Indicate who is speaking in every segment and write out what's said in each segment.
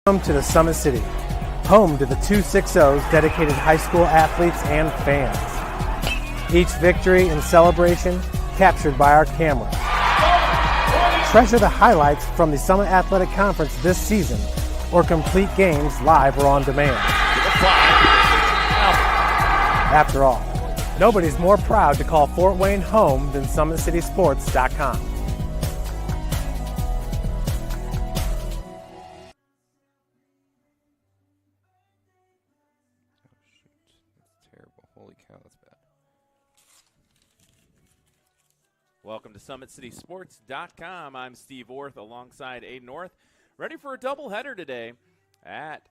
Speaker 1: Welcome to the Summit City, home to the 260's dedicated high school athletes and fans. Each victory and celebration captured by our cameras. Treasure the highlights from the Summit Athletic Conference this season, or complete games live or on demand. After all, nobody's more proud to call Fort Wayne home than SummitCitySports.com.
Speaker 2: Welcome to SummitCitySports.com. I'm Steve Orth alongside Aiden North, ready for a doubleheader today at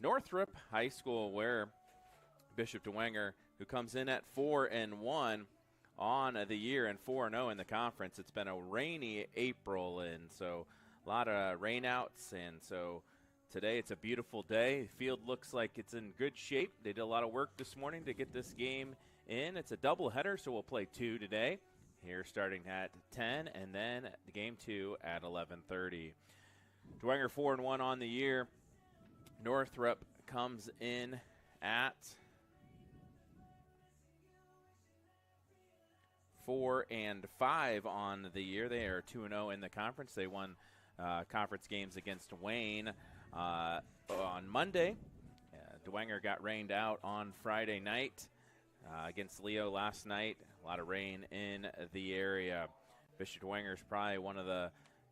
Speaker 2: Northrop High School, where Bishop Dwenger, who comes in at 4-1 on the year and 4-0 in the conference. It's been a rainy April, and so a lot of rainouts, and so today it's a beautiful day. The field looks like it's in good shape. They did a lot of work this morning to get this game in. It's a doubleheader, so we'll play two today. Here starting at 10, and then the game 2 at 11:30. Dwenger 4-1 on the year. Northrop comes in at 4-5 on the year. They are 2-0 in the conference. They won conference games against Wayne on Monday. Dwenger got rained out on Friday night against Leo last night. A lot of rain in the area. Bishop Dwenger is probably one of the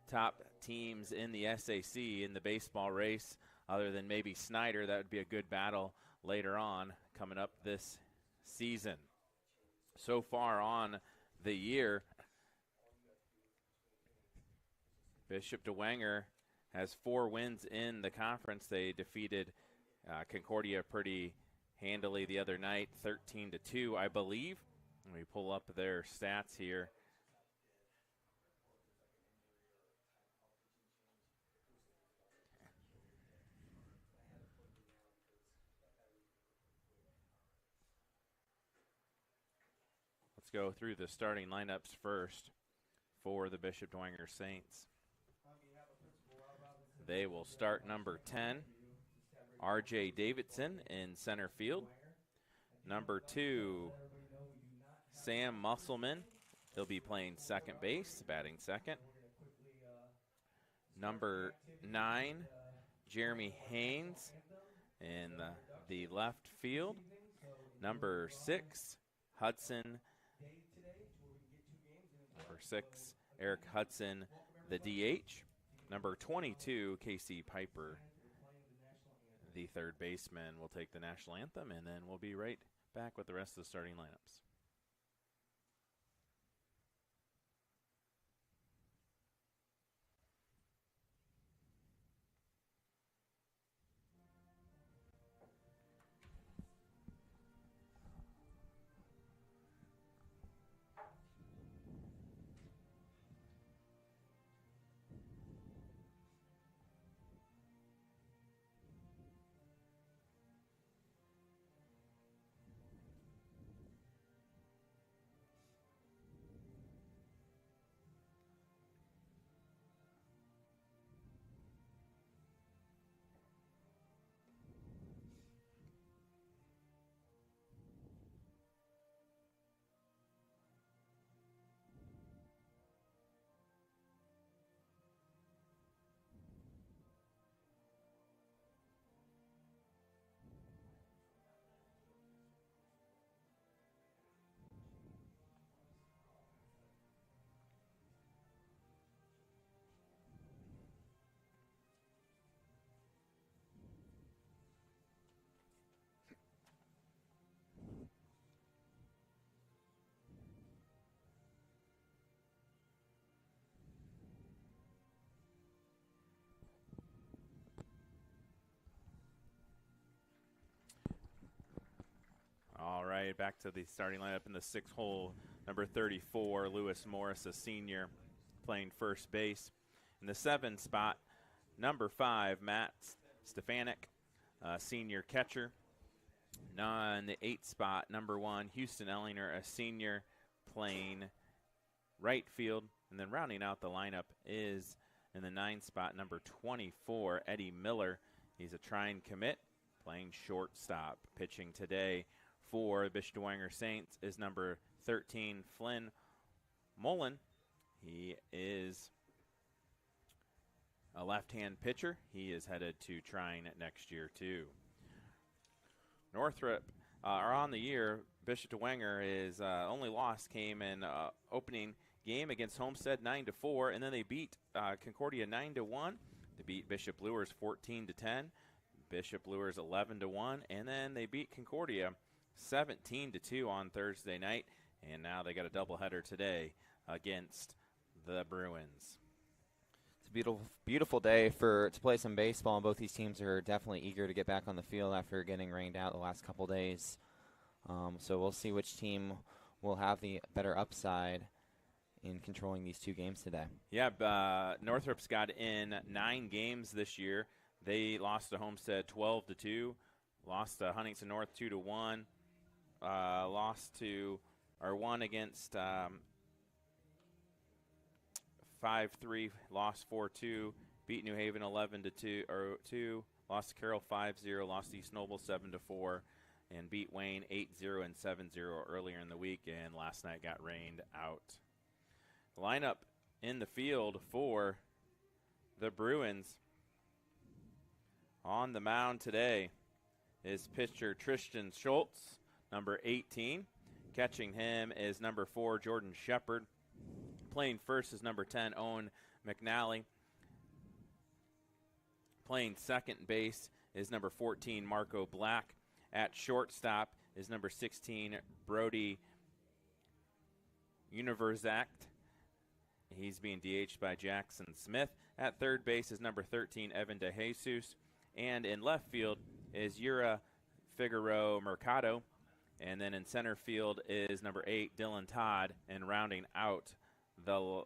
Speaker 2: top teams in the SAC in the baseball race, other than maybe Snyder. That would be a good battle later on coming up this season. So far on the year, Bishop Dwenger has 4 wins in the conference. They defeated Concordia pretty handily the other night, 13-2, I believe. Let me pull up their stats here. Let's go through the starting lineups first for the Bishop Dwenger Saints. They will start number 10, R.J. Davidson in center field. Number 2, Sam Musselman. He'll be playing second base, batting second. Number 9, Jeremy Haynes in the left field. Number 6, Eric Hudson, the DH. Number 22, Casey Piper, the third baseman, will take the national anthem, and then we'll be right back with the rest of the starting lineups. All right, back to the starting lineup in the 6th hole. Number 34, Lewis Morris, a senior, playing first base. In the 7 spot, number 5, Matt Stefanik, senior catcher. In the 8th spot, number 1, Houston Ellinger, a senior, playing right field. And then rounding out the lineup is In the 9 spot, number 24, Eddie Miller. He's a try-and commit, playing shortstop. Pitching today for the Bishop Dwenger Saints is number 13, Flynn Mullen. He is a left-hand pitcher. He is headed to Trine next year, too. Northrop are on the year. Bishop Dwenger is only loss came in opening game against Homestead 9-4, and then they beat Concordia 9-1. They beat Bishop Luers 14-10. Bishop Luers 11-1, and then they beat Concordia 17-2 on Thursday night, and now they got a doubleheader today against the Bruins.
Speaker 3: It's a beautiful, beautiful day to play some baseball, and both these teams are definitely eager to get back on the field after getting rained out the last couple days. So we'll see which team will have the better upside in controlling these two games today.
Speaker 2: Yeah, Northrop's got in 9 games this year. They lost to Homestead 12-2, lost to Huntington North 2-1, won against 5-3, lost 4-2, beat New Haven 11-2, lost to Carroll 5-0, lost to East Noble 7-4, and beat Wayne 8-0 and 7-0 earlier in the week, and last night got rained out. Lineup in the field for the Bruins. On the mound today is pitcher Tristan Schultz, number 18. Catching him is number 4, Jordan Shepard. Playing first is number 10, Owen McNally. Playing second base is number 14, Marco Black. At shortstop is number 16, Brody Universakt. He's being DH'd by Jackson Smith. At third base is number 13, Evan DeJesus. And in left field is Yura Figueroa Mercado. And then in center field is number 8, Dylan Todd. And rounding out the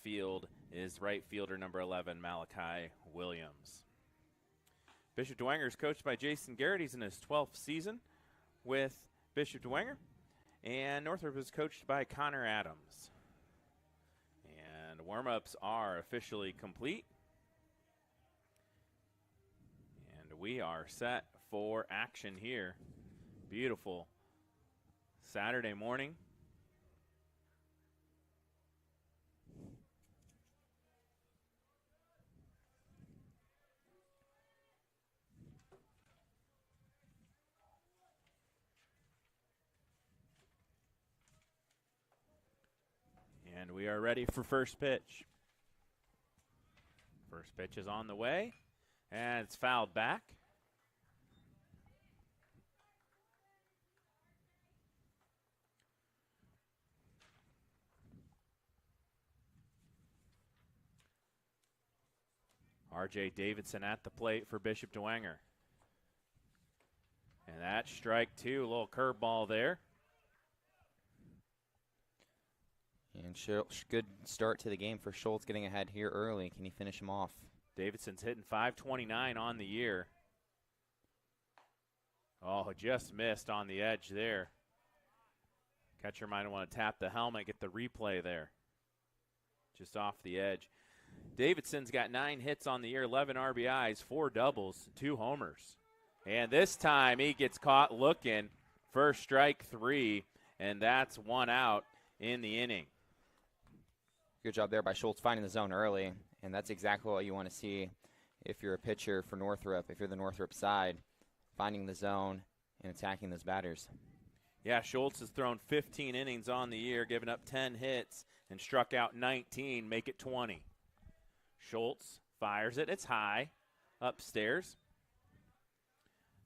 Speaker 2: field is right fielder number 11, Malachi Williams. Bishop Dwenger is coached by Jason Garrett. He's in his 12th season with Bishop Dwenger. And Northrop is coached by Connor Adams. And warm-ups are officially complete. And we are set for action here. Beautiful Saturday morning. And we are ready for first pitch. First pitch is on the way, and it's fouled back. R.J. Davidson at the plate for Bishop Dwenger. And that's strike 2, a little curveball there.
Speaker 3: And good start to the game for Schultz, getting ahead here early. Can he finish him off?
Speaker 2: Davidson's hitting .529 on the year. Oh, just missed on the edge there. Catcher might want to tap the helmet, get the replay there. Just off the edge. Davidson's got 9 hits on the year, 11 RBIs, 4 doubles, 2 homers. And this time he gets caught looking for strike 3, and that's 1 out in the inning.
Speaker 3: Good job there by Schultz finding the zone early, and that's exactly what you want to see if you're a pitcher for Northrop, if you're the Northrop side, finding the zone and attacking those batters.
Speaker 2: Yeah, Schultz has thrown 15 innings on the year, given up 10 hits, and struck out 19, make it 20. Schultz fires it. It's high, upstairs.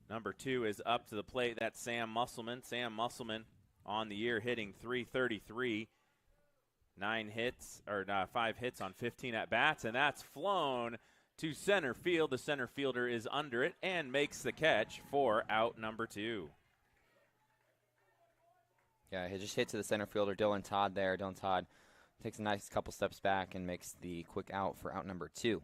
Speaker 2: Number 2 is up to the plate. That's Sam Musselman. Sam Musselman on the year hitting .333. 5 hits on 15 at-bats, and that's flown to center field. The center fielder is under it and makes the catch for out number 2.
Speaker 3: Yeah, he just hit to the center fielder, Dylan Todd there. Dylan Todd takes a nice couple steps back and makes the quick out for out number 2.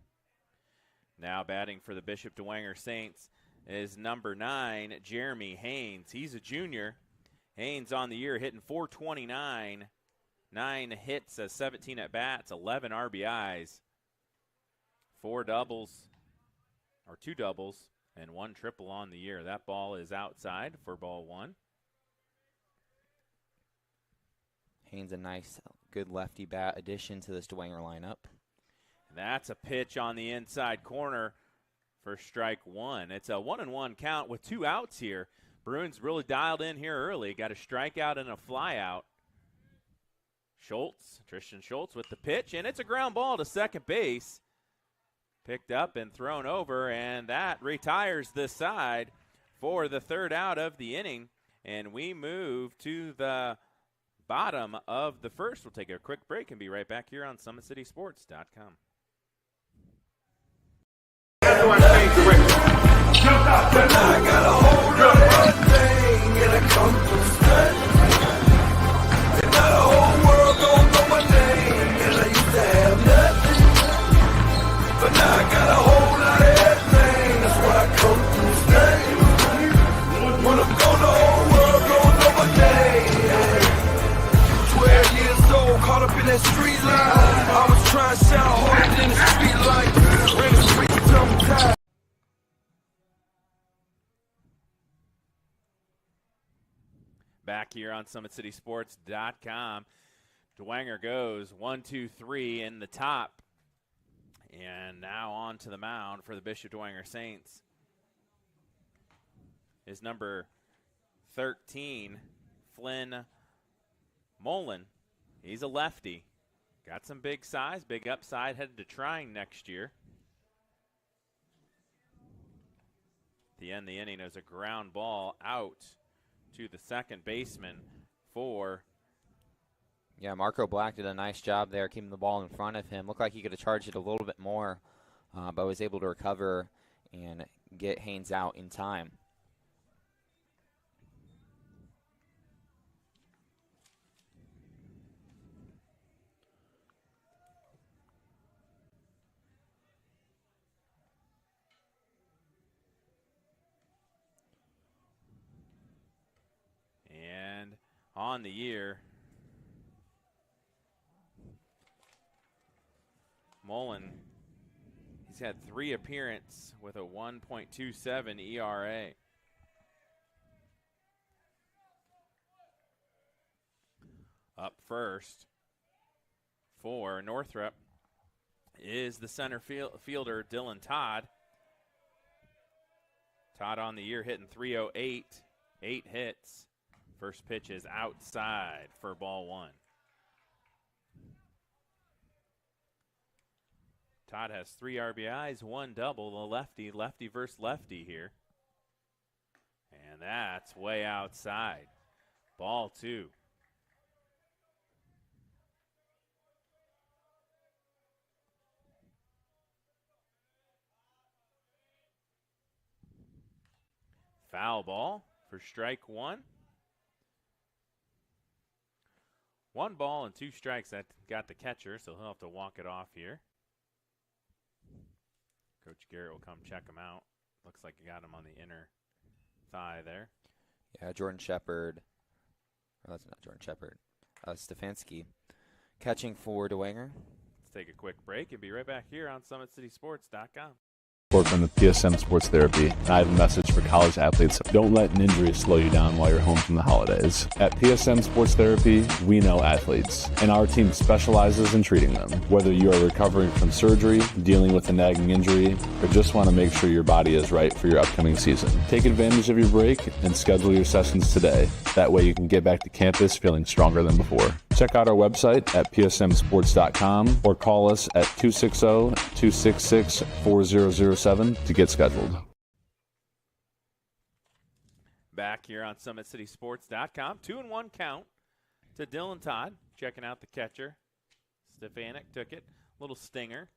Speaker 2: Now batting for the Bishop Dwenger Saints is number 9, Jeremy Haynes. He's a junior. Haynes on the year hitting .429. 9 hits, 17 at-bats, 11 RBIs. 4 doubles, or 2 doubles, and 1 triple on the year. That ball is outside for ball 1.
Speaker 3: Haynes, a nice, good lefty bat addition to this Dwenger lineup.
Speaker 2: That's a pitch on the inside corner for strike 1. It's a 1-1 count with 2 outs here. Bruins really dialed in here early. Got a strikeout and a flyout. Tristan Schultz with the pitch, and it's a ground ball to second base. Picked up and thrown over, and that retires this side for the 3rd out of the inning. And we move to the bottom of the 1st. We'll take a quick break and be right back here on SummitCitySports.com.
Speaker 4: I got a hold of everything and I come to stay. And now the whole world don't know my name. And I used to have nothing, but now I got a whole lot of everything. That's why I come to stay. When I'm gone, the whole world don't know my name. 12 years old, caught up in that street life. I was trying to shout harder than the street light. Ran the streets sometimes.
Speaker 2: Back here on SummitCitySports.com. Dwenger goes 1-2-3 in the top. And now on to the mound for the Bishop Dwenger Saints is number 13, Flynn Mullen. He's a lefty. Got some big size, big upside, headed to trying next year. At the end of the inning, there's a ground ball out to the second baseman for.
Speaker 3: Yeah, Marco Black did a nice job there keeping the ball in front of him. Looked like he could have charged it a little bit more, but was able to recover and get Haynes out in time.
Speaker 2: And on the year, Mullen, he's had 3 appearances with a 1.27 ERA. Up first for Northrop is the center fielder, Dylan Todd. Todd on the year hitting .308, 8 hits. First pitch is outside for ball 1. Todd has 3 RBIs, 1 double, the lefty versus lefty here. And that's way outside. Ball 2. Foul ball for strike 1. 1 ball and 2 strikes. That got the catcher, so he'll have to walk it off here. Coach Garrett will come check him out. Looks like he got him on the inner thigh there.
Speaker 3: Yeah, Jordan Shepard. Oh, that's not Jordan Shepard. Stefanski catching for Dwenger.
Speaker 2: Let's take a quick break and be right back here on SummitCitySports.com.
Speaker 5: From the PSM Sports Therapy. I have a message for college athletes. Don't let an injury slow you down while you're home from the holidays. At PSM Sports Therapy, we know athletes, and our team specializes in treating them. Whether you are recovering from surgery, dealing with a nagging injury, or just want to make sure your body is right for your upcoming season, take advantage of your break and schedule your sessions today. That way you can get back to campus feeling stronger than before. Check out our website at psmsports.com or call us at 260-266-4007 to get scheduled.
Speaker 2: Back here on SummitCitySports.com. 2-1 count to Dylan Todd. Checking out the catcher. Stefanik took it. Little stinger.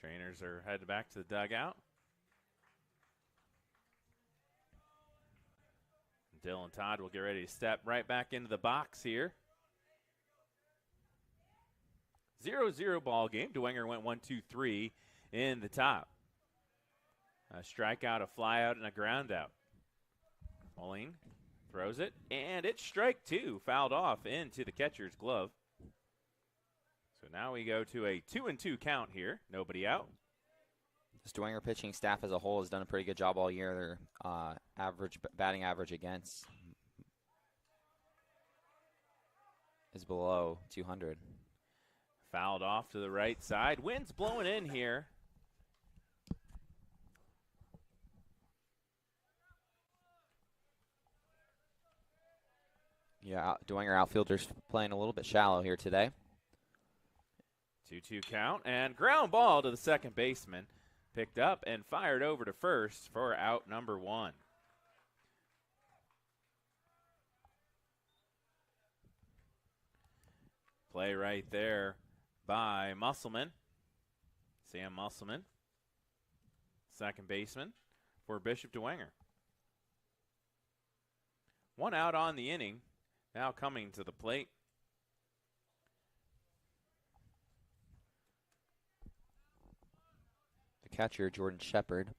Speaker 2: Trainers are headed back to the dugout. Dylan Todd will get ready to step right back into the box here. 0-0 ball game. Dwenger went 1-2-3 in the top. A strikeout, a flyout, and a ground out. Mullen Throws it, and it's strike 2, fouled off into the catcher's glove. So now we go to a 2-2 count here. Nobody out.
Speaker 3: This Dwenger pitching staff as a whole has done a pretty good job all year. Their batting average against is below 200.
Speaker 2: Fouled off to the right side. Wind's blowing in here.
Speaker 3: Yeah, Dwenger outfielders playing a little bit shallow here today.
Speaker 2: 2-2 count, and ground ball to the second baseman. Picked up and fired over to first for out number 1. Play right there by Musselman. Sam Musselman, second baseman for Bishop Dwenger. 1 out on the inning. Now coming to the plate.
Speaker 3: The catcher, Jordan Shepard.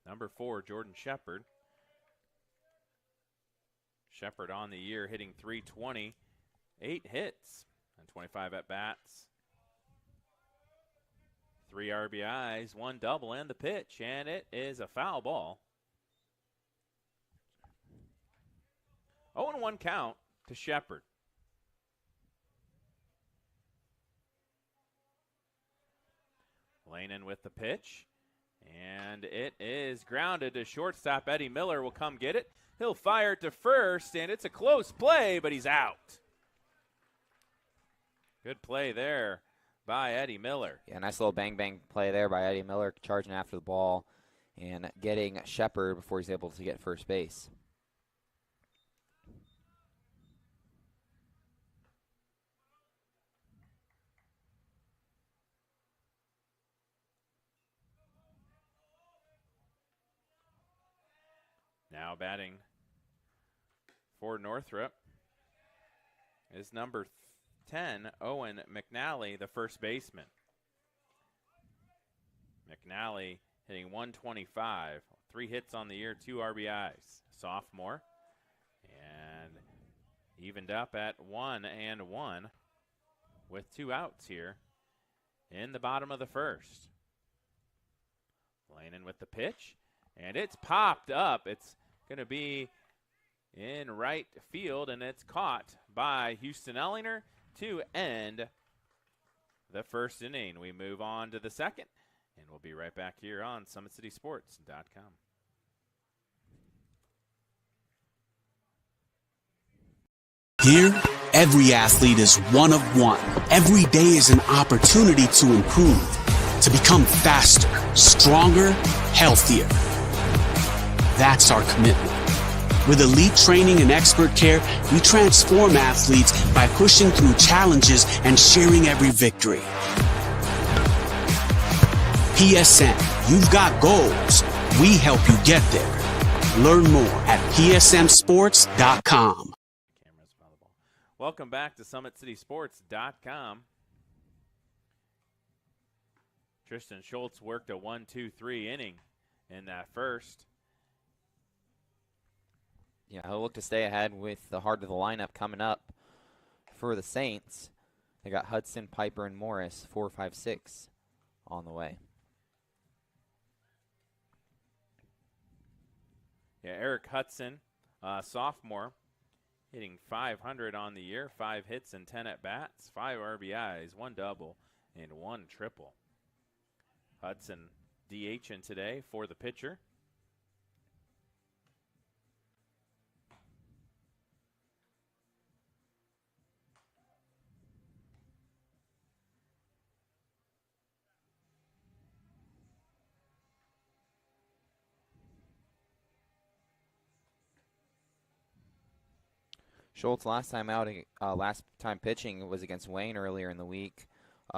Speaker 2: Number 4, Jordan Shepard. Shepard on the year hitting .320, 8 hits and 25 at-bats. 3 RBIs, 1 double, and the pitch, and it is a foul ball. 0-1 count to Shepard. Lanin with the pitch, and it is grounded to shortstop. Eddie Miller will come get it. He'll fire to first, and it's a close play, but he's out. Good play there by Eddie Miller.
Speaker 3: Yeah, nice little bang-bang play there by Eddie Miller, charging after the ball and getting Shepard before he's able to get first base.
Speaker 2: Now batting for Northrop is number 10, Owen McNally, the first baseman. McNally hitting .125, 3 hits on the year, 2 RBIs. Sophomore, and evened up at 1-1 with 2 outs here in the bottom of the first. Lanin with the pitch, and it's popped up. It's going to be in right field, and it's caught by Houston Ellinger to end the first inning. We move on to the second, and we'll be right back here on SummitCitySports.com.
Speaker 6: Here, every athlete is one of one. Every day is an opportunity to improve, to become faster, stronger, healthier. That's our commitment. With elite training and expert care, we transform athletes by pushing through challenges and sharing every victory. PSN, you've got goals. We help you get there. Learn more at psmsports.com.
Speaker 2: Welcome back to SummitCitySports.com. Tristan Schultz worked a 1-2-3 inning in that first.
Speaker 3: Yeah, he'll look to stay ahead with the heart of the lineup coming up for the Saints. They got Hudson, Piper, and Morris, 4, 5, 6 on the way.
Speaker 2: Yeah, Eric Hudson, sophomore, hitting .500 on the year, 5 hits and 10 at-bats, 5 RBIs, 1 double, and 1 triple. Hudson DHing today for the pitcher.
Speaker 3: Schultz last time pitching was against Wayne earlier in the week.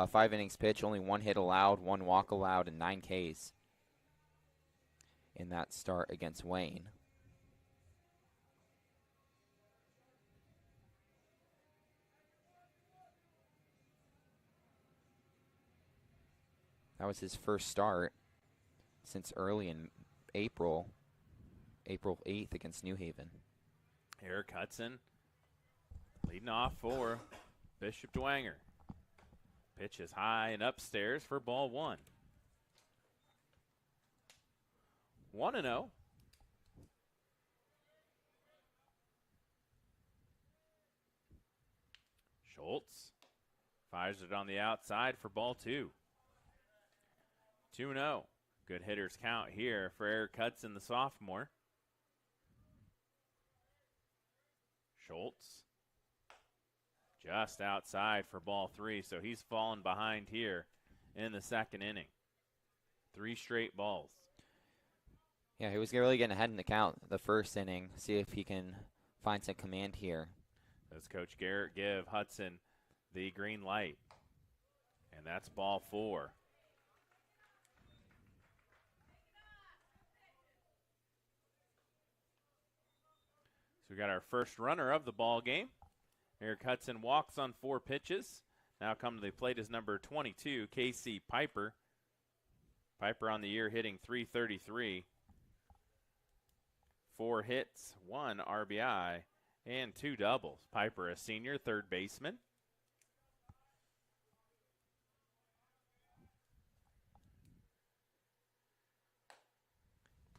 Speaker 3: 5 innings pitched, only 1 hit allowed, 1 walk allowed, and 9 Ks in that start against Wayne. That was his first start since early in April 8th against New Haven.
Speaker 2: Eric Hudson leading off for Bishop Dwenger. Pitch is high and upstairs for ball 1. 1-0. Schultz fires it on the outside for ball 2. 2-0. Good hitters count here for Eric Hudson, the sophomore. Schultz just outside for ball 3, so he's fallen behind here in the second inning. 3 straight balls.
Speaker 3: Yeah, he was really getting ahead in the count the first inning. See if he can find some command here.
Speaker 2: Does Coach Garrett give Hudson the green light? And that's ball 4. So we got our first runner of the ball game. Eric Hudson walks on 4 pitches. Now come to the plate is number 22, Casey Piper. Piper on the year hitting .333. 4 hits, 1 RBI, and 2 doubles. Piper, a senior, third baseman.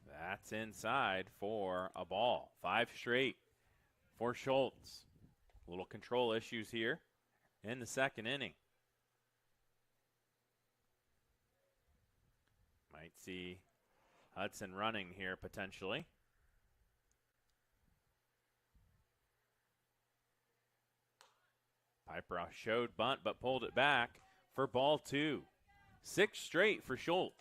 Speaker 2: That's inside for a ball. 5 straight for Schultz. Little control issues here in the second inning. Might see Hudson running here potentially. Piper showed bunt but pulled it back for ball 2. 6 straight for Schultz.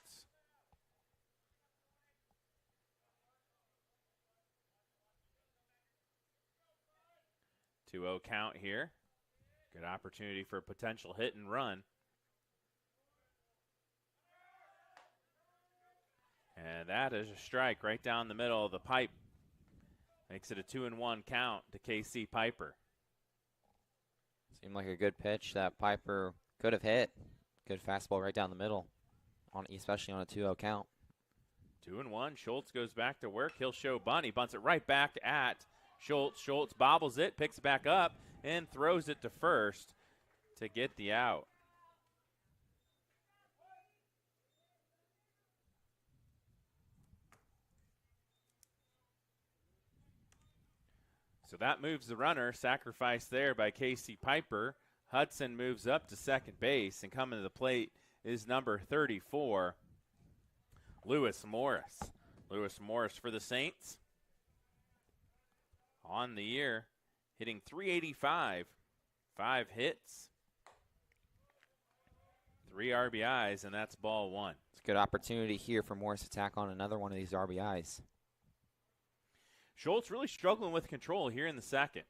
Speaker 2: 2-0 count here. Good opportunity for a potential hit and run. And that is a strike right down the middle of the pipe. Makes it a 2-1 count to KC Piper.
Speaker 3: Seemed like a good pitch that Piper could have hit. Good fastball right down the middle, especially on a 2-0 count.
Speaker 2: 2-1. Schultz goes back to work. He'll show bunt. He bunts it right back at Schultz. Schultz bobbles it, picks it back up, and throws it to first to get the out. So that moves the runner. Sacrifice there by Casey Piper. Hudson moves up to second base, and coming to the plate is number 34, Lewis Morris. Lewis Morris for the Saints. On the year, hitting .385, 5 hits, 3 RBIs, and that's ball 1.
Speaker 3: It's a good opportunity here for Morris to tack on another one of these RBIs.
Speaker 2: Schultz really struggling with control here in the second.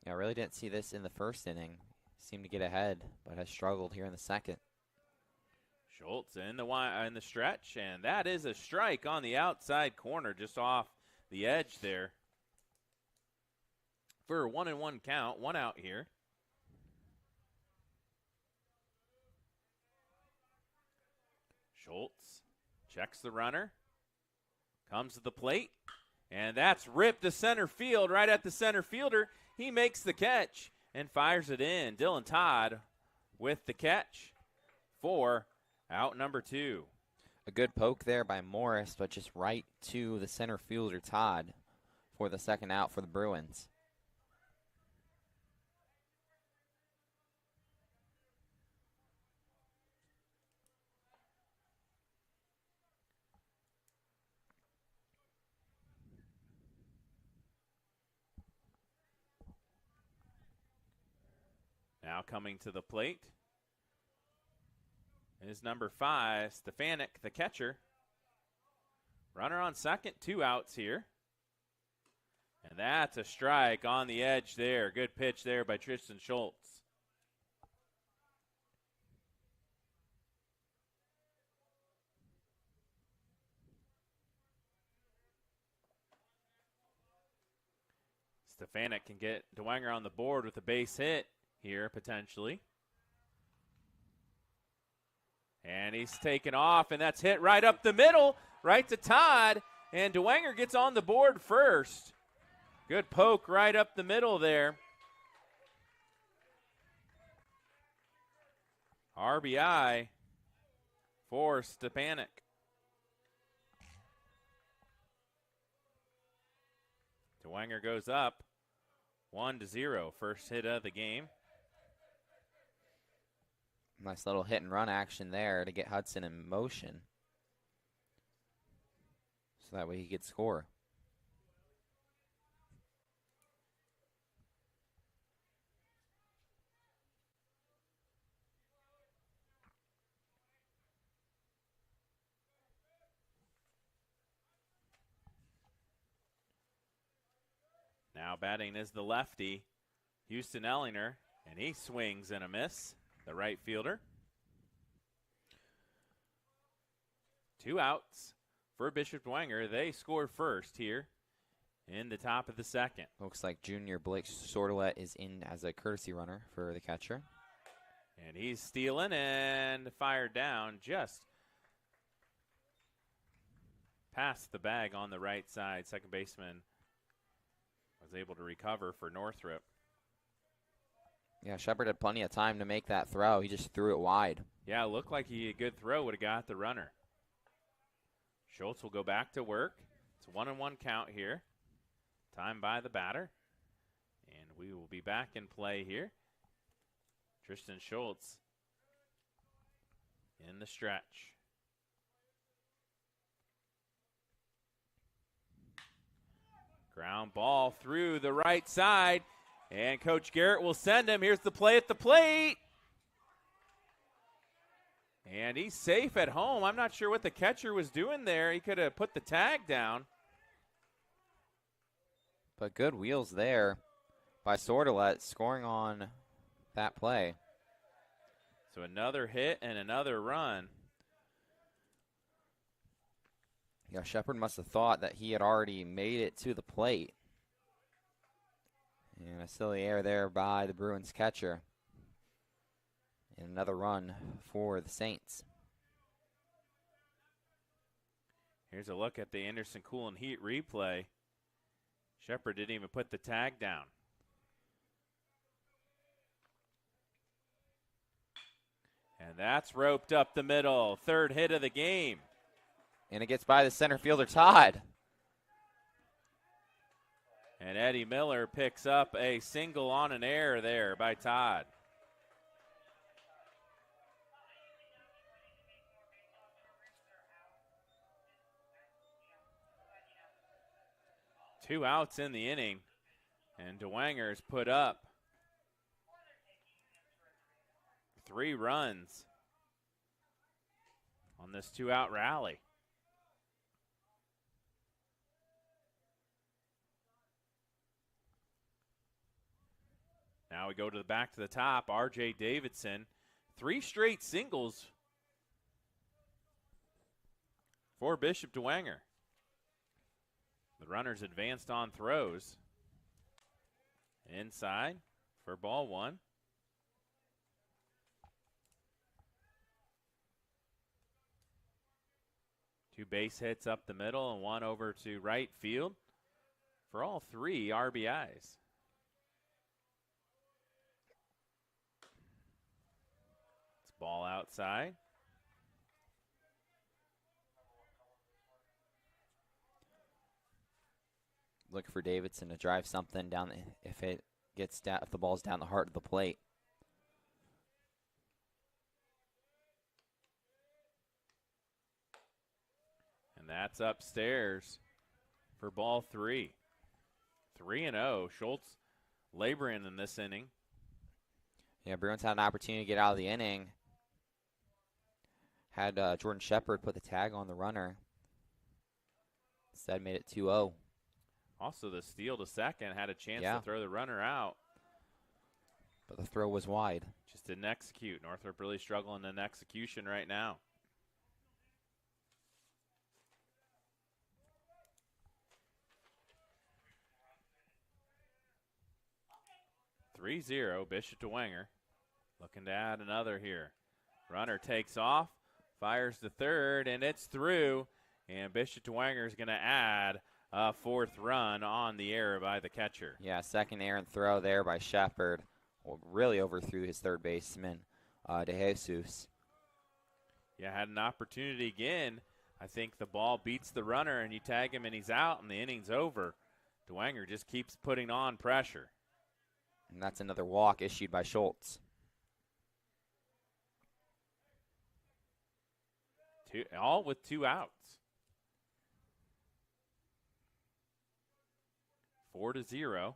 Speaker 3: Yeah, I really didn't see this in the first inning. Seemed to get ahead, but has struggled here in the second.
Speaker 2: Schultz in the stretch, and that is a strike on the outside corner, just off the edge there. For a 1-1 count, 1 out here. Schultz checks the runner, comes to the plate, and that's ripped to center field, right at the center fielder. He makes the catch and fires it in. Dylan Todd with the catch for out number 2.
Speaker 3: A good poke there by Morris, but just right to the center fielder, Todd, for the second out for the Bruins.
Speaker 2: Now coming to the plate is number 5, Stefanik, the catcher. Runner on second, 2 outs here. And that's a strike on the edge there. Good pitch there by Tristan Schultz. Stefanik can get Dwenger on the board with a base hit here, potentially. And he's taken off, and that's hit right up the middle, right to Todd. And Dwenger gets on the board first. Good poke right up the middle there. RBI for Stepanek. Dwenger goes up 1-0. First hit of the game.
Speaker 3: Nice little hit and run action there to get Hudson in motion. So that way he could score.
Speaker 2: Now batting is the lefty, Houston Ellinger, and he swings and a miss, the right fielder. 2 outs for Bishop Dwenger. They score first here in the top of the second.
Speaker 3: Looks like junior Blake Sordelet is in as a courtesy runner for the catcher.
Speaker 2: And he's stealing and fired down just past the bag on the right side. Second baseman was able to recover for Northrop.
Speaker 3: Yeah, Shepard had plenty of time to make that throw. He just threw it wide.
Speaker 2: Yeah, it looked like a good throw would have got the runner. Schultz will go back to work. It's a 1-1 count here. Time by the batter. And we will be back in play here. Tristan Schultz in the stretch. Ground ball through the right side. And Coach Garrett will send him. Here's the play at the plate. And he's safe at home. I'm not sure what the catcher was doing there. He could have put the tag down.
Speaker 3: But good wheels there by Sordelet, scoring on that play.
Speaker 2: So another hit and another run.
Speaker 3: Yeah, Shepard must have thought that he had already made it to the plate. And a silly error there by the Bruins catcher. And another run for the Saints.
Speaker 2: Here's a look at the Anderson Cool and Heat replay. Shepard didn't even put the tag down. And that's roped up the middle. Third hit of the game.
Speaker 3: And it gets by the center fielder, Todd.
Speaker 2: And Eddie Miller picks up a single on an error there by Todd. Two outs in the inning, and Dwenger's put up 3 runs on this 2-out rally. Now we go to the back to the top. R.J. Davidson, 3 straight singles for Bishop Dwenger. The runners advanced on throws. Inside for ball 1. Two base hits up the middle and one over to right field for all 3 RBIs. It's ball outside.
Speaker 3: Look for Davidson to drive something down if the ball's down the heart of the plate.
Speaker 2: And that's upstairs for ball 3. 3-0. Schultz laboring in this inning.
Speaker 3: Yeah, Bruins had an opportunity to get out of the inning. Had Jordan Shepard put the tag on the runner. Instead made it 2-0.
Speaker 2: Also, the steal to second had a chance
Speaker 3: Yeah.
Speaker 2: to throw the runner out.
Speaker 3: But the throw was wide.
Speaker 2: Just didn't execute. Northrop really struggling in execution right now. Okay. 3-0, Bishop Dwenger. Looking to add another here. Runner takes off, fires to third, and it's through. And Bishop Dwenger is going to add a fourth run on the error by the catcher.
Speaker 3: Yeah, second errant throw there by Shepard. Really overthrew his third baseman, DeJesus.
Speaker 2: Yeah, had an opportunity again. I think the ball beats the runner, and you tag him, and he's out, and the inning's over. Dwenger just keeps putting on pressure.
Speaker 3: And that's another walk issued by Schultz.
Speaker 2: All with 2 outs. 4-0.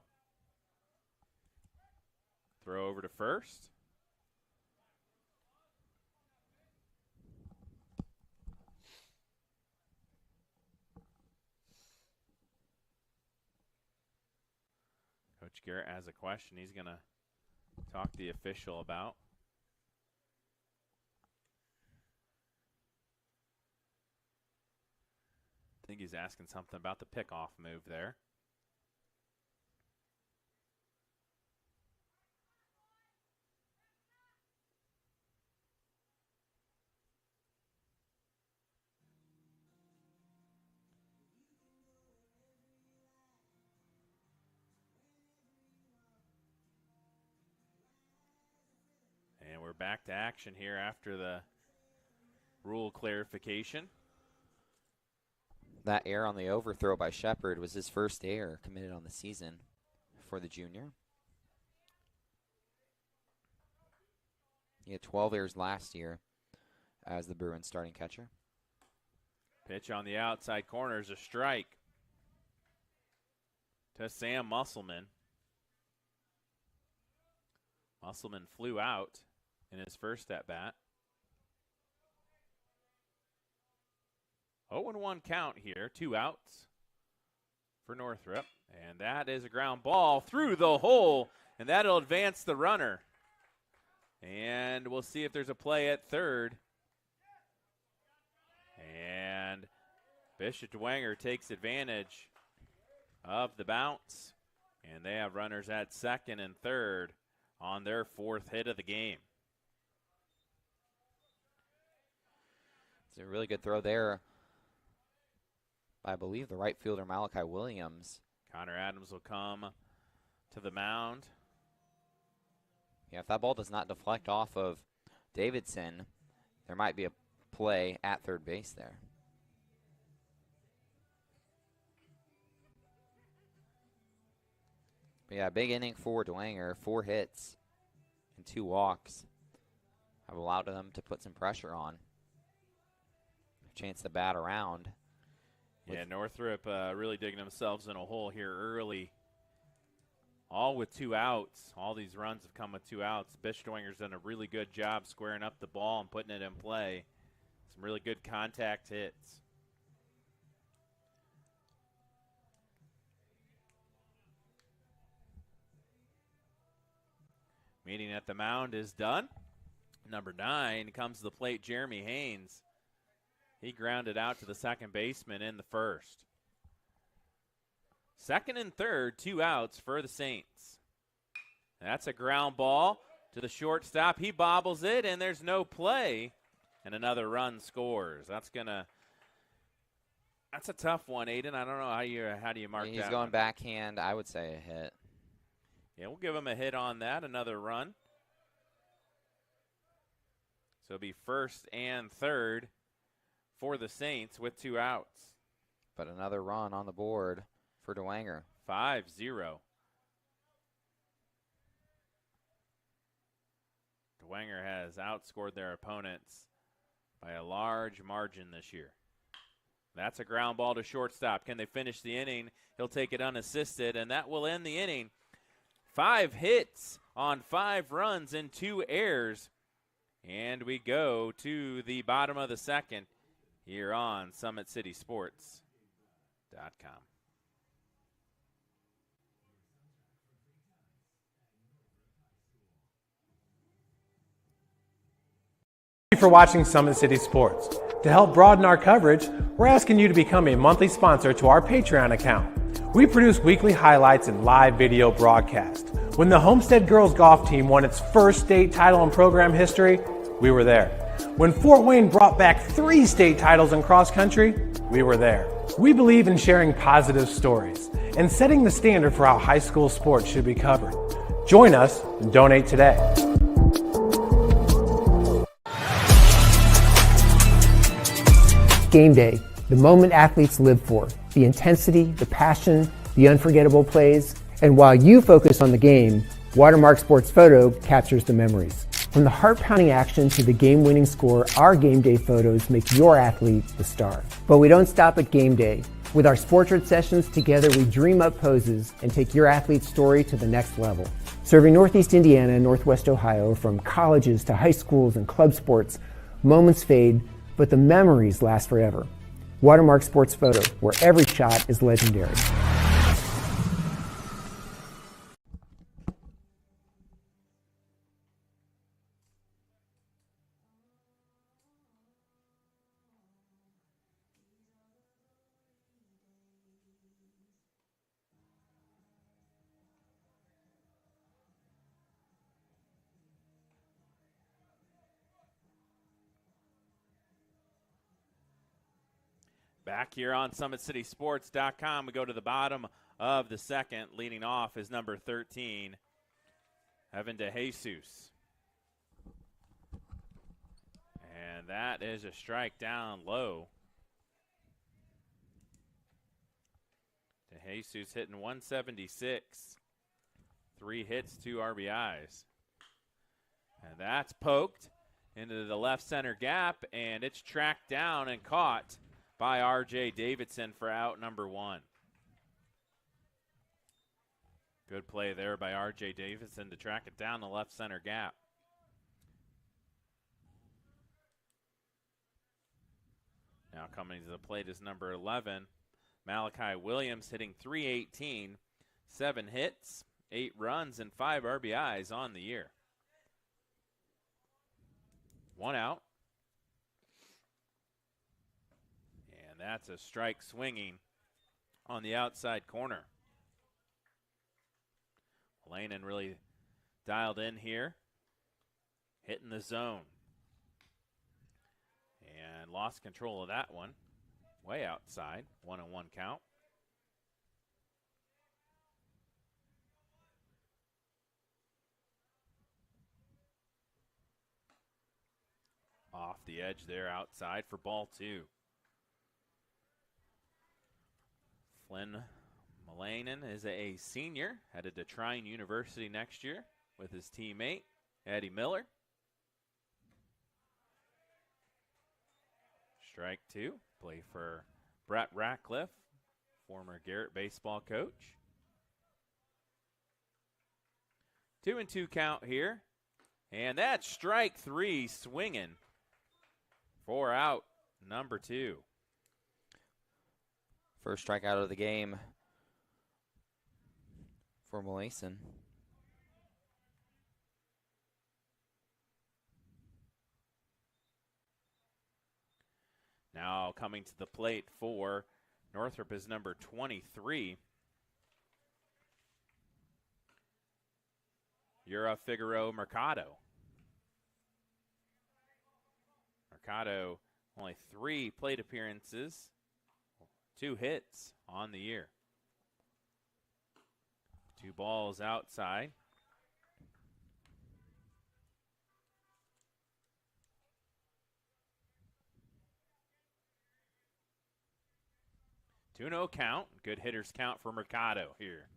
Speaker 2: Throw over to first. Coach Garrett has a question he's going to talk to the official about. I think he's asking something about the pickoff move there. And we're back to action here after the rule clarification.
Speaker 3: That error on the overthrow by Shepard was his first error committed on the season for the junior. He had 12 errors last year as the Bruins starting catcher.
Speaker 2: Pitch on the outside corner is a strike to Sam Musselman. Musselman flew out in his first at-bat. 0-1 count here, 2 outs for Northrop. And that is a ground ball through the hole, and that'll advance the runner. And we'll see if there's a play at third. And Bishop Dwenger takes advantage of the bounce. And they have runners at second and third on their 4th hit of the game.
Speaker 3: It's a really good throw there. I believe the right fielder Malachi Williams.
Speaker 2: Connor Adams will come to the mound.
Speaker 3: Yeah, if that ball does not deflect off of Davidson, there might be a play at third base there. But yeah, big inning for Dwenger. 4 hits and 2 walks have allowed them to put some pressure on. Chance to bat around.
Speaker 2: Yeah, Northrop really digging themselves in a hole here early. All with 2 outs. All these runs have come with 2 outs. Bishop Dwenger's done a really good job squaring up the ball and putting it in play. Some really good contact hits. Meeting at the mound is done. Number 9 comes to the plate, Jeremy Haynes. He grounded out to the second baseman in the first. Second and third, 2 outs for the Saints. That's a ground ball to the shortstop. He bobbles it, and there's no play. And another run scores. That's a tough one, Aiden. I don't know how do you mark that.
Speaker 3: He's going backhand. I would say a hit.
Speaker 2: Yeah, we'll give him a hit on that. Another run. So it'll be first and third for the Saints with 2 outs.
Speaker 3: But another run on the board for Dwenger.
Speaker 2: 5-0. Dwenger has outscored their opponents by a large margin this year. That's a ground ball to shortstop. Can they finish the inning? He'll take it unassisted, and that will end the inning. 5 hits on 5 runs and 2 errors. And we go to the bottom of the second here on SummitCitySports.com.
Speaker 1: Thank you for watching Summit City Sports. To help broaden our coverage, we're asking you to become a monthly sponsor to our Patreon account. We produce weekly highlights and live video broadcasts. When the Homestead Girls Golf Team won its first state title in program history, we were there. When Fort Wayne brought back 3 state titles in cross country, we were there. We believe in sharing positive stories and setting the standard for how high school sports should be covered. Join us and donate today.
Speaker 7: Game day, the moment athletes live for, the intensity, the passion, the unforgettable plays. And while you focus on the game, Watermark Sports Photo captures the memories. From the heart-pounding action to the game-winning score, our game day photos make your athlete the star. But we don't stop at game day. With our Sportrait sessions, together we dream up poses and take your athlete's story to the next level. Serving Northeast Indiana and Northwest Ohio, from colleges to high schools and club sports, moments fade, but the memories last forever. Watermark Sports Photo, where every shot is legendary.
Speaker 2: Back here on SummitCitySports.com, we go to the bottom of the second. Leading off is number 13, Evan DeJesus. And that is a strike down low. DeJesus hitting 176. 3 hits, 2 RBIs. And that's poked into the left center gap, and it's tracked down and caught by R.J. Davidson for out number 1. Good play there by R.J. Davidson to track it down the left center gap. Now coming to the plate is number 11, Malachi Williams, hitting .318, 7 hits, 8 runs, and 5 RBIs on the year. 1 out. And that's a strike swinging on the outside corner. Lanin really dialed in here, hitting the zone. And lost control of that one. Way outside, 1-1 count. Off the edge there outside for ball 2. Flynn Malainen is a senior, headed to Trine University next year with his teammate, Eddie Miller. Strike 2, play for Brett Ratcliffe, former Garrett baseball coach. 2-2 count here. And that's strike 3 swinging for out number 2.
Speaker 3: First strikeout of the game for Malaisen.
Speaker 2: Now coming to the plate for Northrop is number 23, Yura Figueroa Mercado. Mercado only 3 plate appearances, 2 hits on the year. 2 balls outside. No count. Good hitters count for Mercado here.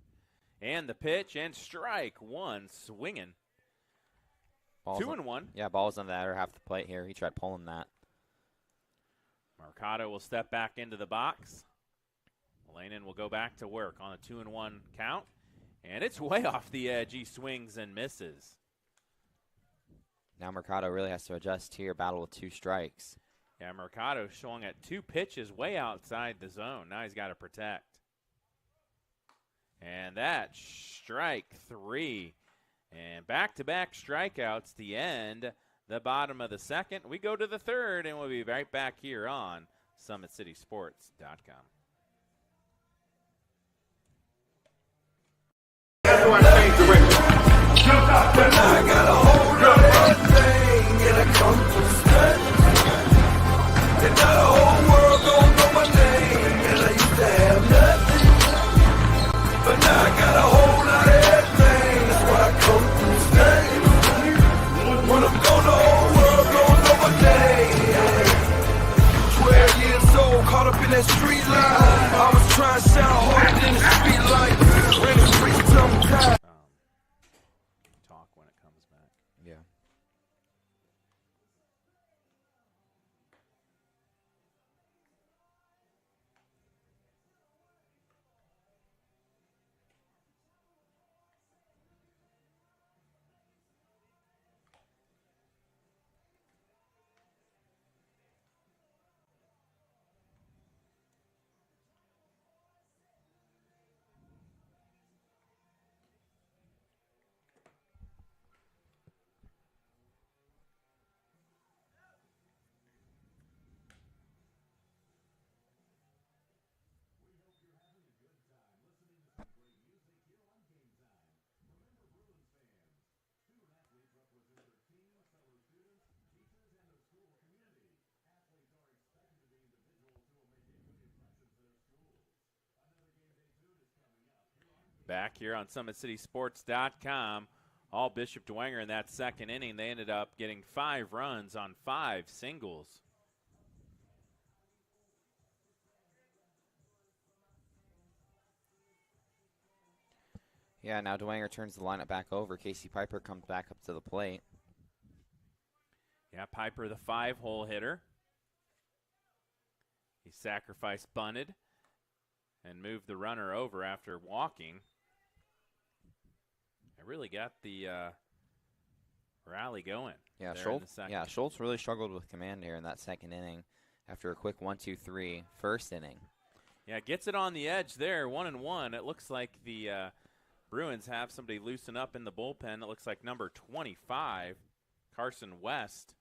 Speaker 2: And the pitch and strike 1 swinging. 2-1.
Speaker 3: Yeah, balls on the outer half of the plate here. He tried pulling that.
Speaker 2: Mercado will step back into the box. Malainen will go back to work on a 2-1 count. And it's way off the edge. He swings and misses.
Speaker 3: Now Mercado really has to adjust here. Battle with 2 strikes.
Speaker 2: Yeah, Mercado showing at 2 pitches way outside the zone. Now he's got to protect. And that's strike 3. And back-to-back strikeouts to end the bottom of the second. We go to the third, and we'll be right back here on SummitCitySports.com.
Speaker 4: I got a hold of that thing and I come to stand. now the whole world gon' know my name. And I used to have nothing, but now I got a whole lot of everything. That's why I come through stunting. When I'm gone, the whole world gon' know my name. 12 years old, caught up in that street life. I was trying to sound harder than the street light. Ran the streets till I'm tired.
Speaker 2: Talk when it comes back.
Speaker 3: Yeah.
Speaker 2: Back here on SummitCitySports.com, all Bishop Dwenger in that second inning. They ended up getting 5 runs on 5 singles.
Speaker 3: Yeah, now Dwenger turns the lineup back over. Casey Piper comes back up to the plate.
Speaker 2: Yeah, Piper, the 5-hole hitter. He sacrifice bunted and moved the runner over after walking. I really got the rally going.
Speaker 3: Yeah,
Speaker 2: there
Speaker 3: Schultz.
Speaker 2: in the second.
Speaker 3: Yeah, Schultz really struggled with command here in that second inning after a quick 1-2-3 first inning.
Speaker 2: Yeah, gets it on the edge there, 1-1. It looks like the Bruins have somebody loosen up in the bullpen. It looks like number 25, Carson West.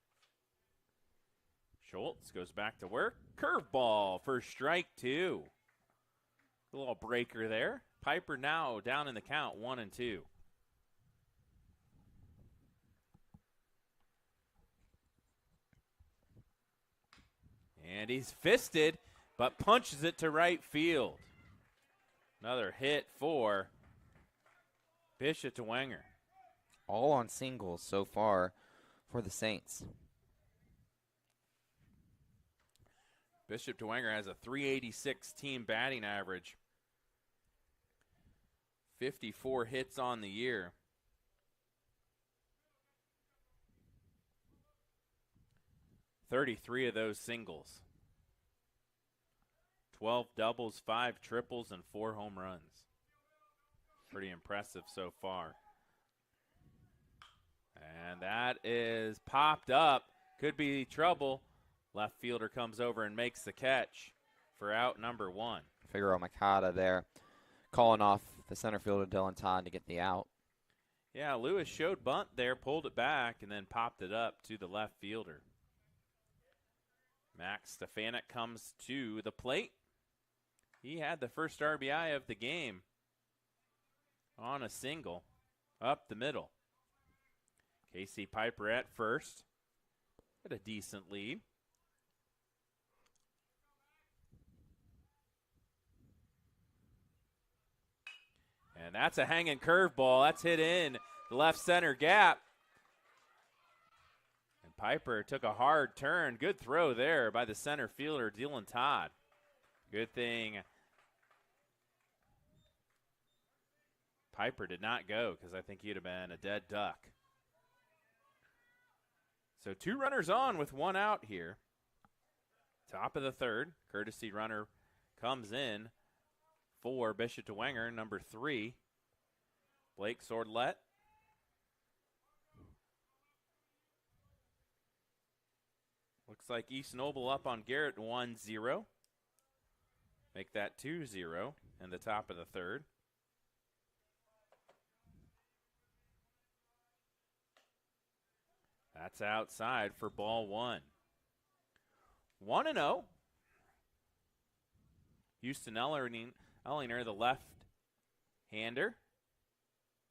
Speaker 2: Schultz goes back to work. Curveball for strike 2. A little breaker there. Piper now down in the count, 1-2. And he's fisted, but punches it to right field. Another hit for Bishop Dwenger.
Speaker 3: All on singles so far for the Saints.
Speaker 2: Bishop Dwenger has a .386 team batting average. 54 hits on the year. 33 of those singles. 12 doubles, 5 triples, and 4 home runs. Pretty impressive so far. And that is popped up. Could be trouble. Left fielder comes over and makes the catch for out number 1.
Speaker 3: Figaro Mikata there calling off the center fielder Dylan Todd to get the out.
Speaker 2: Yeah, Lewis showed bunt there, pulled it back, and then popped it up to the left fielder. Max Stefanik comes to the plate. He had the first RBI of the game on a single up the middle. Casey Piper at first. Had a decent lead. And that's a hanging curveball. That's hit in the left center gap. And Piper took a hard turn. Good throw there by the center fielder, Dylan Todd. Good thing Piper did not go, because I think he'd have been a dead duck. So 2 runners on with 1 out here. Top of the third. Courtesy runner comes in for Bishop Dwenger, number 3, Blake Swordlett. Looks like East Noble up on Garrett 1-0. Make that 2-0 in the top of the third. That's outside for ball 1. 1-0. Houston Ellinger, the left-hander,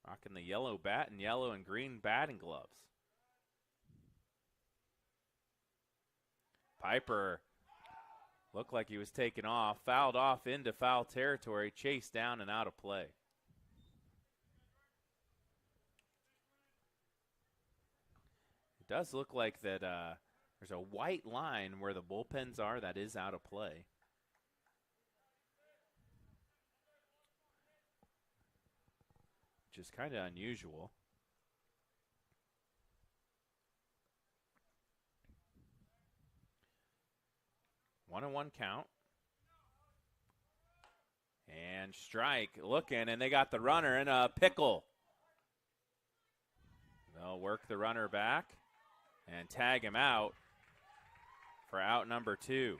Speaker 2: rocking the yellow bat and yellow and green batting gloves. Piper Looked like he was taken off, fouled off into foul territory, chased down and out of play. It does look like that there's a white line where the bullpens are that is out of play. Which is kind of unusual. One and one count. And strike looking, and they got the runner in a pickle. They'll work the runner back and tag him out for out number 2.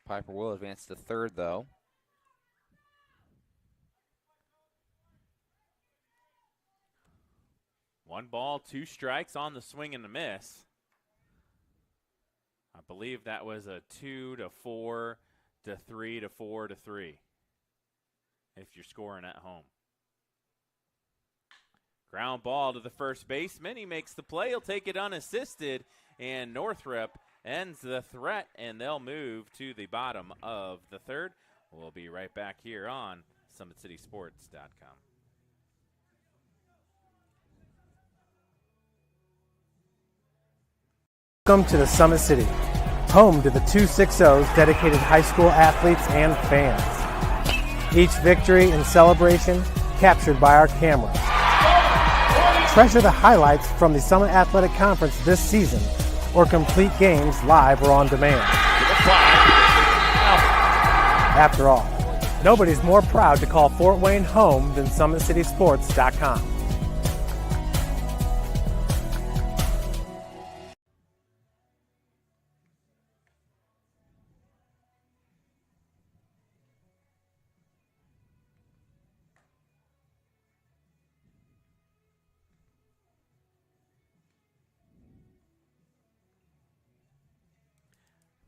Speaker 3: Piper will advance to third, though.
Speaker 2: One ball, 2 strikes on the swing and the miss. I believe that was a 2 to 4 to 3 to 4 to 3 if you're scoring at home. Ground ball to the first baseman. He makes the play. He'll take it unassisted, and Northrop ends the threat, and they'll move to the bottom of the third. We'll be right back here on SummitCitySports.com.
Speaker 1: Welcome to the Summit City, home to the 260's dedicated high school athletes and fans. Each victory and celebration captured by our camera. Treasure the highlights from the Summit Athletic Conference this season, or complete games live or on demand. After all, nobody's more proud to call Fort Wayne home than SummitCitySports.com.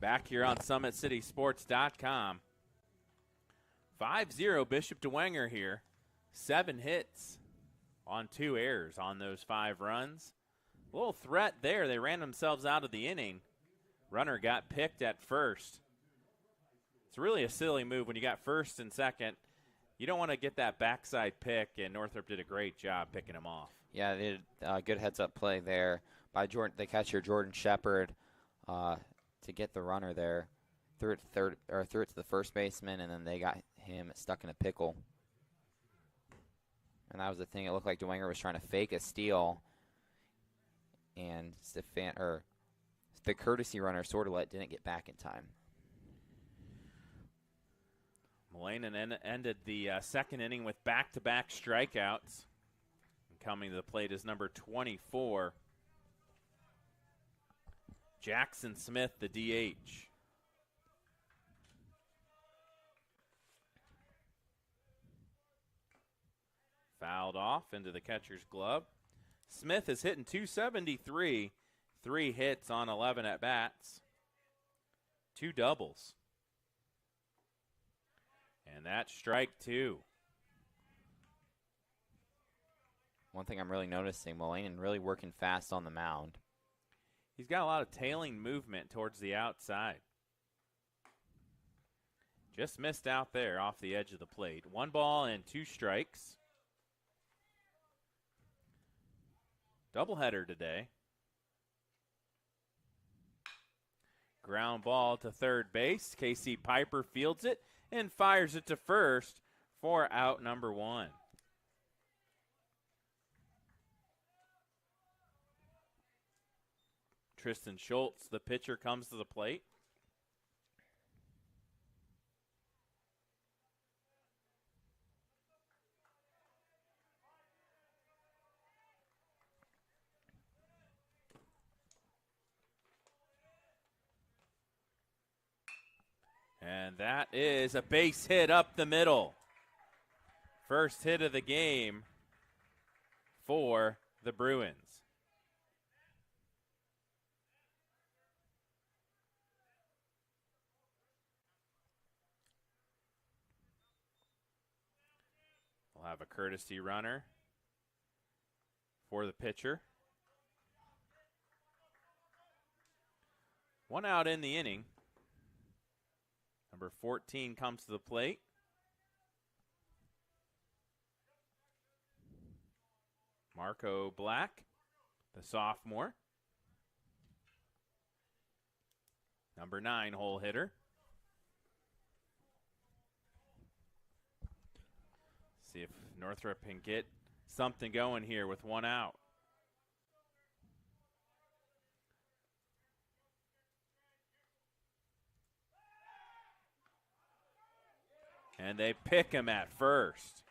Speaker 2: Back here on SummitCitySports.com. 5-0 Bishop Dwenger here. 7 hits on 2 errors on those 5 runs. A little threat there. They ran themselves out of the inning. Runner got picked at first. It's really a silly move when you got first and second. You don't want to get that backside pick, and Northrop did a great job picking him off.
Speaker 3: Yeah, they did a good heads-up play there by the catcher Jordan Shepard. To get the runner there, threw it to the first baseman, and then they got him stuck in a pickle. And that was the thing. It looked like Dwenger was trying to fake a steal, and the courtesy runner didn't get back in time.
Speaker 2: Mullane ended the second inning with back-to-back strikeouts. And coming to the plate is number 24. Jackson Smith, the DH. Fouled off into the catcher's glove. Smith is hitting .273, 3 hits on 11 at-bats, 2 doubles. And that's strike 2.
Speaker 3: One thing I'm really noticing, Mullane really working fast on the mound.
Speaker 2: He's got a lot of tailing movement towards the outside. Just missed out there off the edge of the plate. 1 ball and 2 strikes. Doubleheader today. Ground ball to third base. Casey Piper fields it and fires it to first for out number 1. Tristan Schultz, the pitcher, comes to the plate. And that is a base hit up the middle. First hit of the game for the Bruins. We'll have a courtesy runner for the pitcher. One out in the inning. Number 14 comes to the plate. Marco Black, the sophomore. Number 9 hole hitter. See if Northrop can get something going here with one out. And they pick him at first.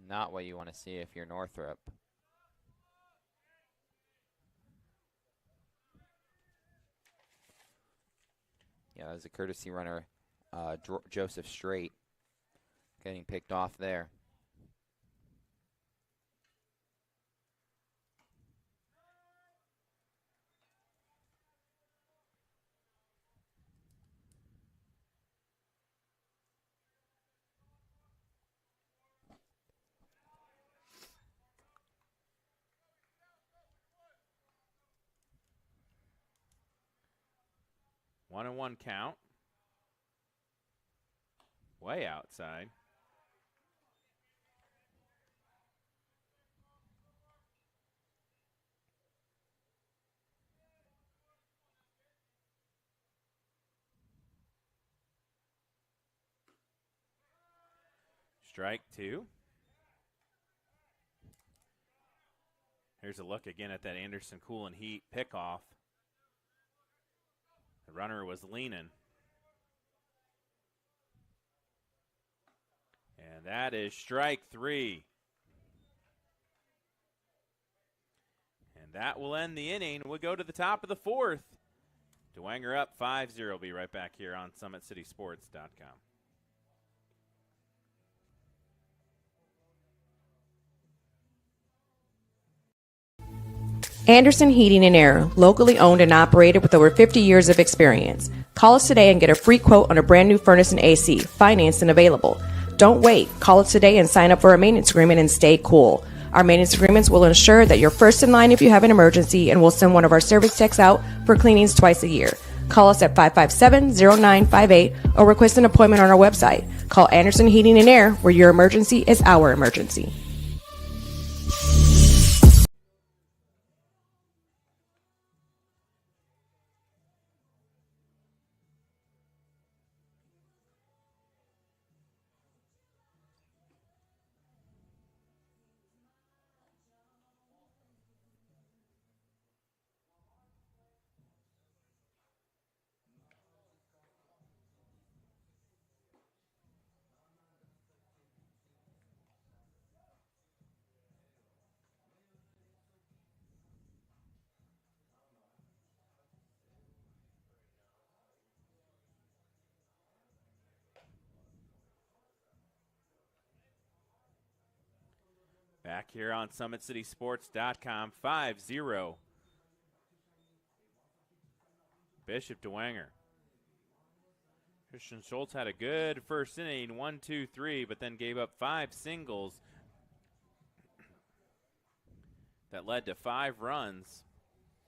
Speaker 3: Not what you want to see if you're Northrop. Yeah, that was a courtesy runner, Joseph Strait, getting picked off there.
Speaker 2: One and one count. Way outside. Strike 2. Here's a look again at that Anderson Cool and Heat pickoff. The runner was leaning. And that is strike 3. And that will end the inning. We'll go to the top of the 4th. Dwenger up 5-0. Be right back here on SummitCitySports.com.
Speaker 8: Anderson Heating and Air, locally owned and operated with over 50 years of experience. Call us today and get a free quote on a brand new furnace and AC, financed and available. Don't wait. Call us today and sign up for a maintenance agreement and stay cool. Our maintenance agreements will ensure that you're first in line if you have an emergency, and we'll send one of our service techs out for cleanings twice a year. Call us at 557-0958 or request an appointment on our website. Call Anderson Heating and Air, where your emergency is our emergency.
Speaker 2: Back here on SummitCitySports.com, 5-0. Bishop Dwenger. Christian Schultz had a good first inning, 1, 2, 3, but then gave up 5 singles. That led to 5 runs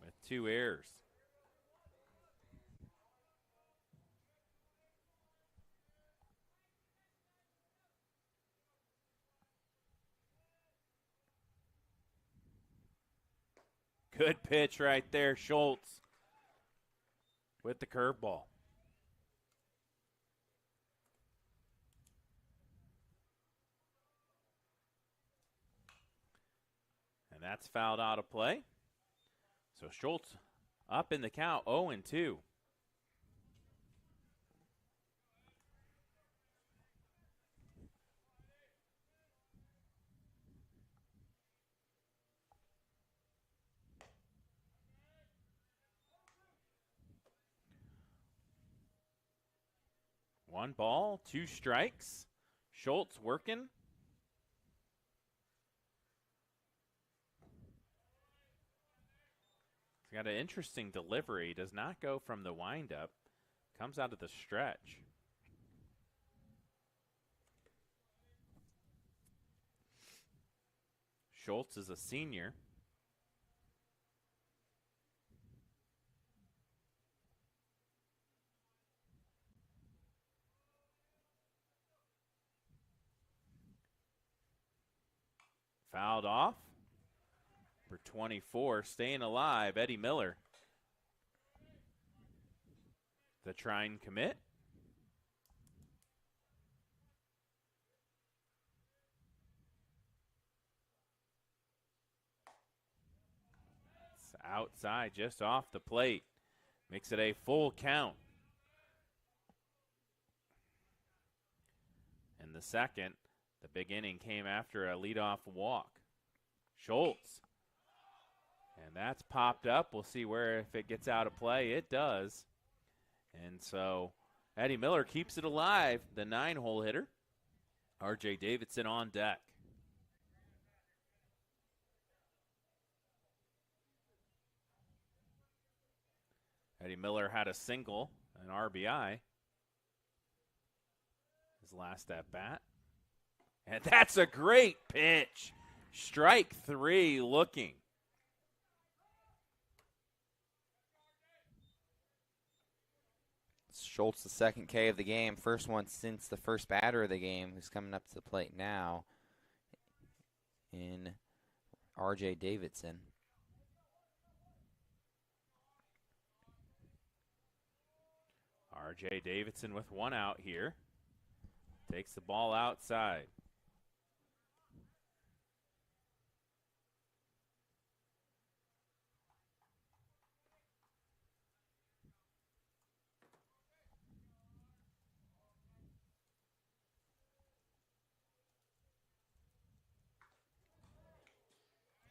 Speaker 2: with 2 errors. Good pitch right there, Schultz with the curveball. And that's fouled out of play. So Schultz up in the count, 0-2. One ball, 2 strikes. Schultz working. He's got an interesting delivery. Does not go from the windup. Comes out of the stretch. Schultz is a senior. Fouled off. For 24, staying alive, Eddie Miller. The try and commit. It's outside, just off the plate. Makes it a full count. And the second, the big inning came after a leadoff walk. Schultz. And that's popped up. We'll see where if it gets out of play. It does. And so Eddie Miller keeps it alive, the 9-hole hitter. R.J. Davidson on deck. Eddie Miller had a single, an RBI. His last at bat. And that's a great pitch. Strike 3 looking.
Speaker 3: Schultz, the second K of the game. First one since the first batter of the game, who's coming up to the plate now in R.J. Davidson.
Speaker 2: R.J. Davidson with one out here. Takes the ball outside.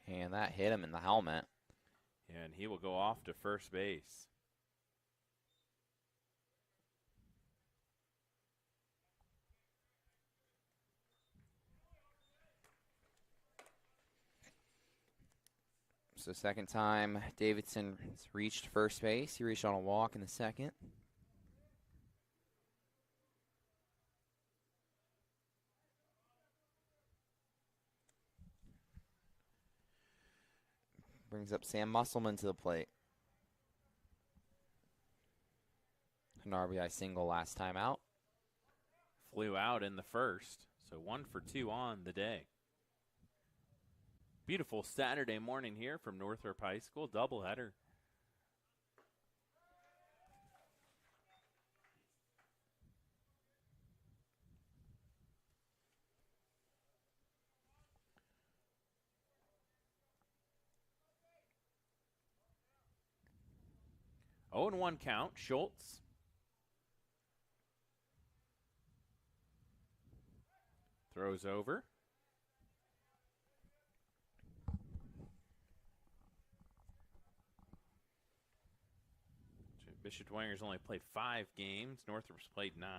Speaker 3: And that hit him in the helmet.
Speaker 2: And he will go off to first base.
Speaker 3: So second time Davidson has reached first base. He reached on a walk in the second. Brings up Sam Musselman to the plate. An RBI single last time out.
Speaker 2: Flew out in the first, so 1 for 2 on the day. Beautiful Saturday morning here from Northrop High School, doubleheader. Oh, and 1 count, Schultz. Throws over. Bishop Dwenger's only played 5 games. Northrop's played 9.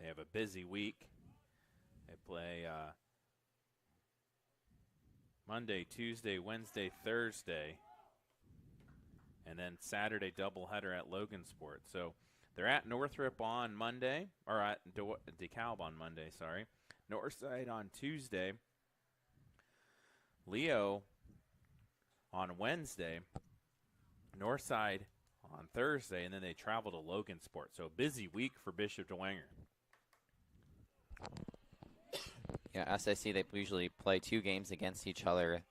Speaker 2: They have a busy week. They play Monday, Tuesday, Wednesday, Thursday, and then Saturday doubleheader at Logansport. So they're at Northrop on Monday, or at DeKalb on Monday, sorry. Northside on Tuesday. Leo on Wednesday. Northside on Thursday, and then they travel to Logansport. So a busy week for Bishop Dwenger.
Speaker 3: Yeah, SIC, they usually play 2 games against each other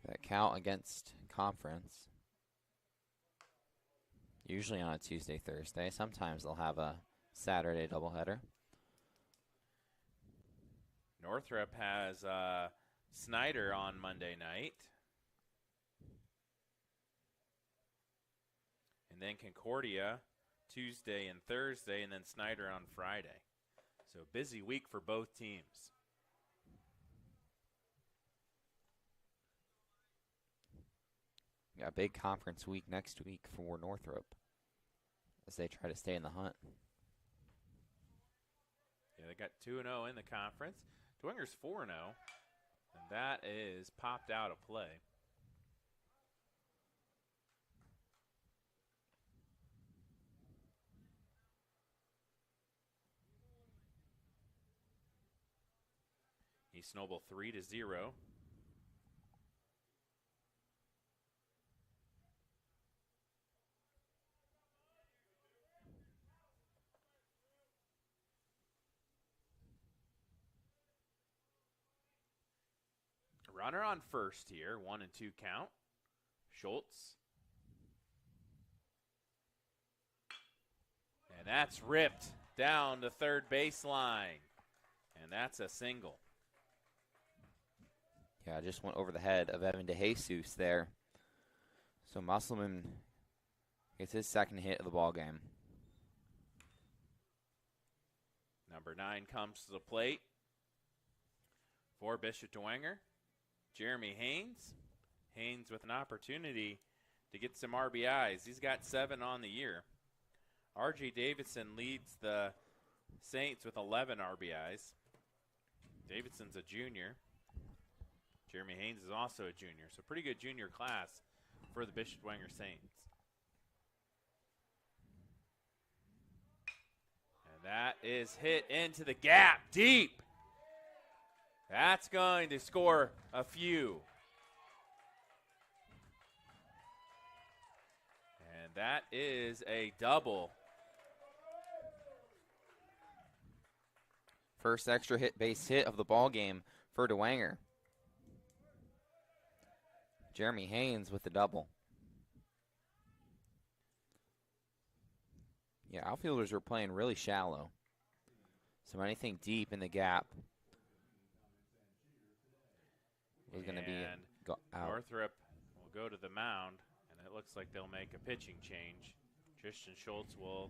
Speaker 3: that count against conference. Usually on a Tuesday, Thursday. Sometimes they'll have a Saturday doubleheader.
Speaker 2: Northrop has Snyder on Monday night. And then Concordia Tuesday and Thursday, and then Snyder on Friday. So busy week for both teams.
Speaker 3: Yeah, big conference week next week for Northrop as they try to stay in the hunt.
Speaker 2: Yeah, they got 2-0 in the conference. Dwenger's 4-0, and that is popped out of play. He snowballed 3-0. Runner on first here, 1-2 count. Schultz. And that's ripped down the third baseline. And that's a single.
Speaker 3: Yeah, just went over the head of Evan DeJesus there. So Musselman gets his second hit of the ball game.
Speaker 2: Number 9 comes to the plate for Bishop Dwenger. Jeremy Haynes. Haynes with an opportunity to get some RBIs. He's got 7 on the year. R.J. Davidson leads the Saints with 11 RBIs. Davidson's a junior. Jeremy Haynes is also a junior. So pretty good junior class for the Bishop Dwenger Saints. And that is hit into the gap deep. That's going to score a few. And that is a double.
Speaker 3: First extra base hit of the ball game for Dwenger. Jeremy Haynes with the double. Yeah, outfielders were playing really shallow. So anything deep in the gap was going to be out.
Speaker 2: Northrop will go to the mound, and it looks like they'll make a pitching change. Tristan Schultz will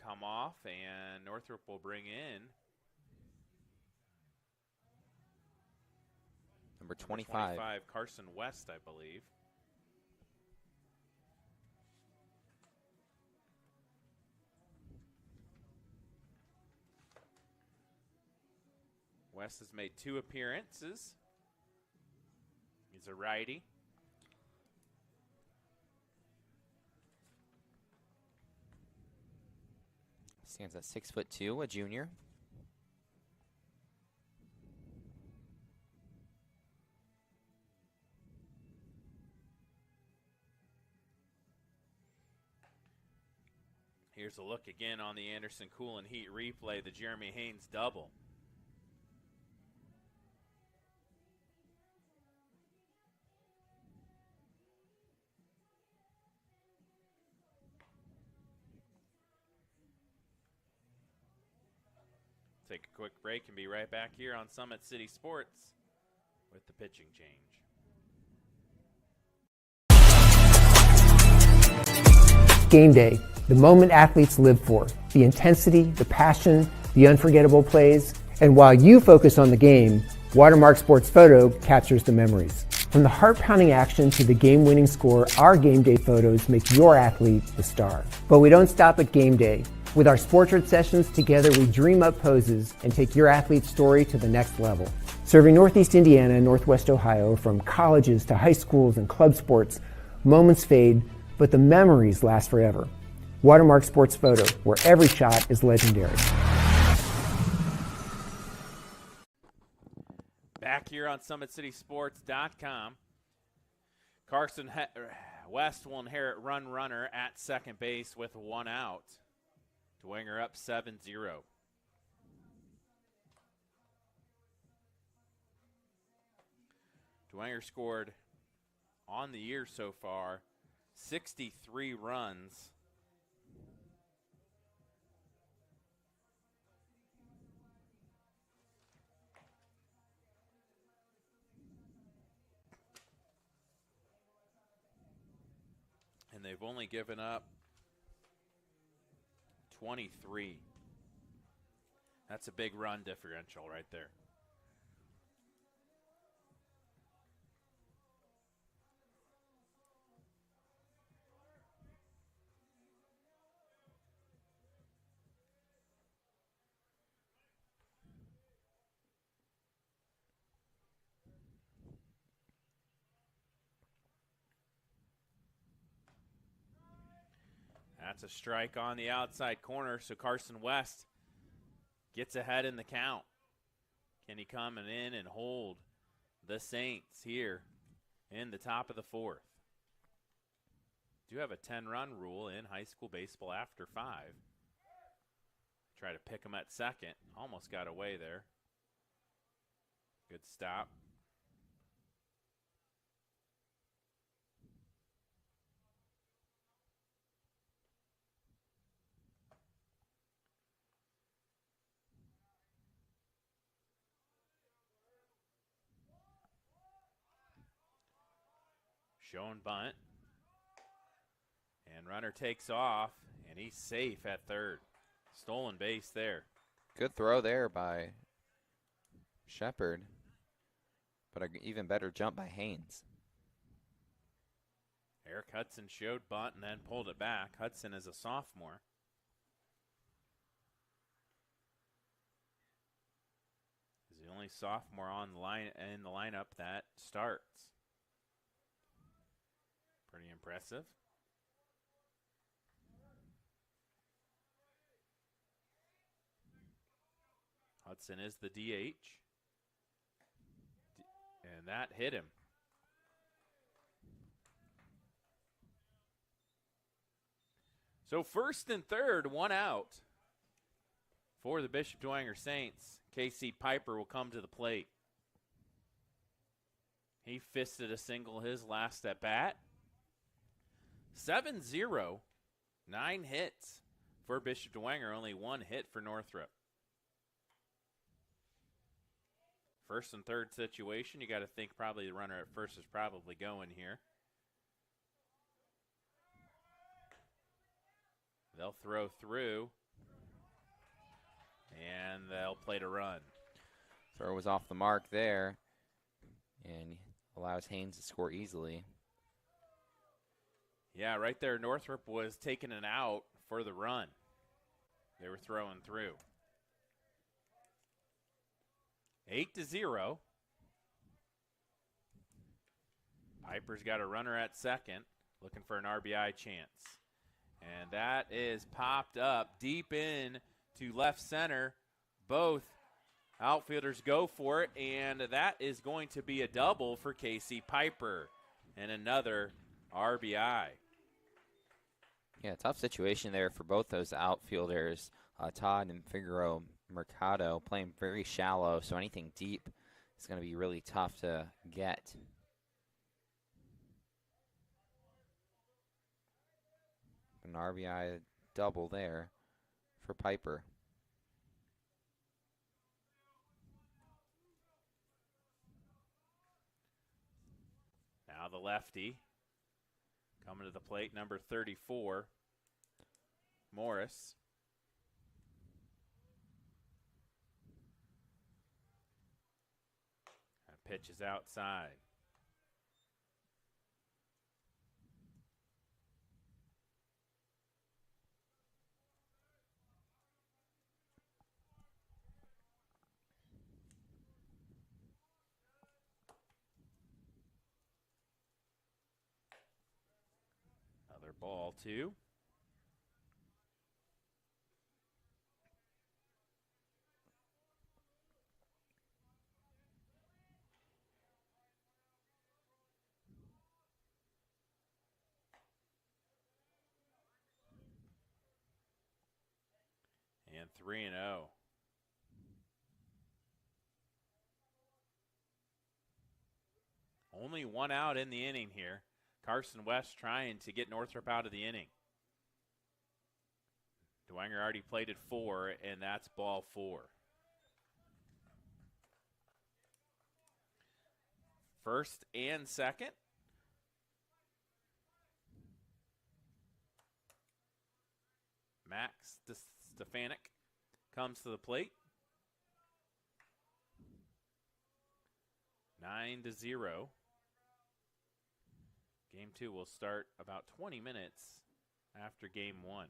Speaker 2: come off, and Northrop will bring in
Speaker 3: Number 25.
Speaker 2: Carson West, I believe. West has made 2 appearances. He's a righty.
Speaker 3: Stands at 6'2", a junior.
Speaker 2: Here's a look again on the Anderson Cool and Heat replay, the Jeremy Haynes double. Take a quick break and be right back here on Summit City Sports with the pitching change.
Speaker 7: Game day, the moment athletes live for, the intensity, the passion, the unforgettable plays. And while you focus on the game, Watermark Sports Photo captures the memories. From the heart-pounding action to the game-winning score, our game day photos make your athlete the star. But we don't stop at game day. With our Sportrait sessions, together we dream up poses and take your athlete's story to the next level. Serving Northeast Indiana and Northwest Ohio, from colleges to high schools and club sports, moments fade, but the memories last forever. Watermark Sports Photo, where every shot is legendary.
Speaker 2: Back here on SummitCitySports.com. Carson West will inherit runner at second base with 1 out. Dwenger up 7-0. Dwenger scored on the year so far 63 runs. And they've only given up 23. That's a big run differential right there. That's a strike on the outside corner, so Carson West gets ahead in the count. Can he come in and hold the Saints here in the top of the 4th? Do have a 10-run rule in high school baseball after 5. Try to pick him at second. Almost got away there. Good stop. Shown bunt. And runner takes off, and he's safe at third. Stolen base there.
Speaker 3: Good throw there by Shepard, but an even better jump by Haynes.
Speaker 2: Eric Hudson showed bunt and then pulled it back. Hudson is a sophomore. He's the only sophomore on the line in the lineup that starts. Pretty impressive. Hudson is the DH. And that hit him. So first and third, one out for the Bishop Dwenger Saints. Casey Piper will come to the plate. He fisted a single his last at bat. 7-0, 9 hits for Bishop Dwenger, only one hit for Northrop. First and third situation, you got to think probably the runner at first is probably going here. They'll throw through, and they'll play to run.
Speaker 3: Throw was off the mark there, and allows Haynes to score easily.
Speaker 2: Yeah, right there, Northrop was taking an out for the run. They were throwing through. 8-0. Piper's got a runner at second, looking for an RBI chance. And that is popped up deep in to left center. Both outfielders go for it, and that is going to be a double for Casey Piper. And another RBI.
Speaker 3: Yeah, tough situation there for both those outfielders. Todd and Figueroa Mercado playing very shallow, so anything deep is going to be really tough to get. An RBI double there for Piper.
Speaker 2: Now the lefty coming to the plate, number 34, Morris. That pitch is outside. Another ball, two. And 3-0. Only one out in the inning here. Carson West trying to get Northrop out of the inning. Dwenger already plated 4, and that's ball 4. First and second. Max Stefanik comes to the plate. 9-0. Game 2 will start about 20 minutes after game 1.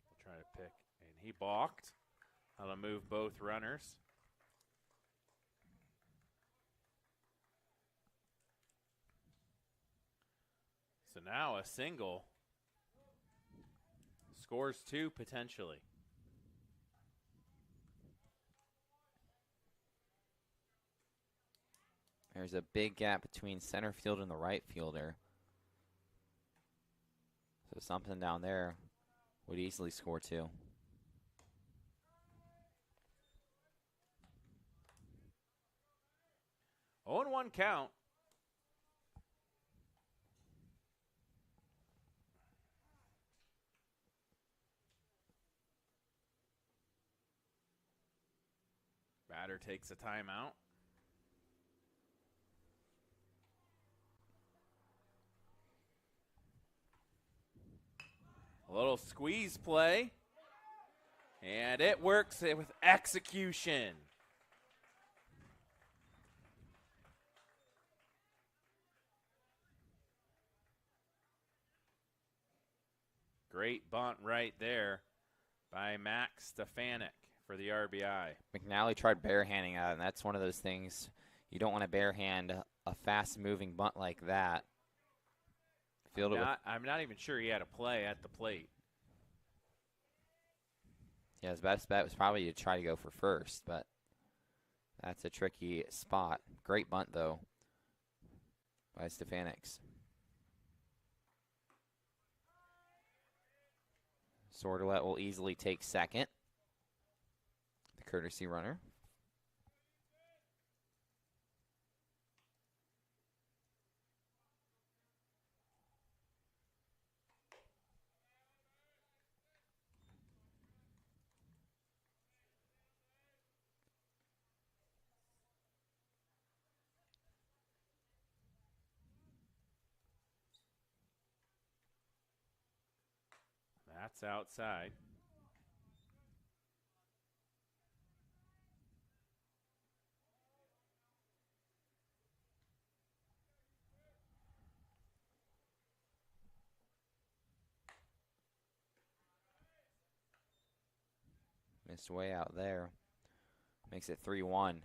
Speaker 2: We'll try to pick, and he balked. That'll move both runners. So now a single scores 2 potentially.
Speaker 3: There's a big gap between center field and the right fielder. So something down there would easily score 2.
Speaker 2: Oh, and 1 count. Batter takes a timeout. A little squeeze play. And it works with execution. Great bunt right there by Max Stefanik for the RBI.
Speaker 3: McNally tried barehanding that, and that's one of those things you don't want to barehand a fast-moving bunt like that.
Speaker 2: I'm not even sure he had a play at the plate.
Speaker 3: Yeah, his best bet was probably to try to go for first, but that's a tricky spot. Great bunt, though, by Stefanix. Sordelet will easily take second. The courtesy runner.
Speaker 2: That's outside.
Speaker 3: Missed way out there. Makes it 3-1. Look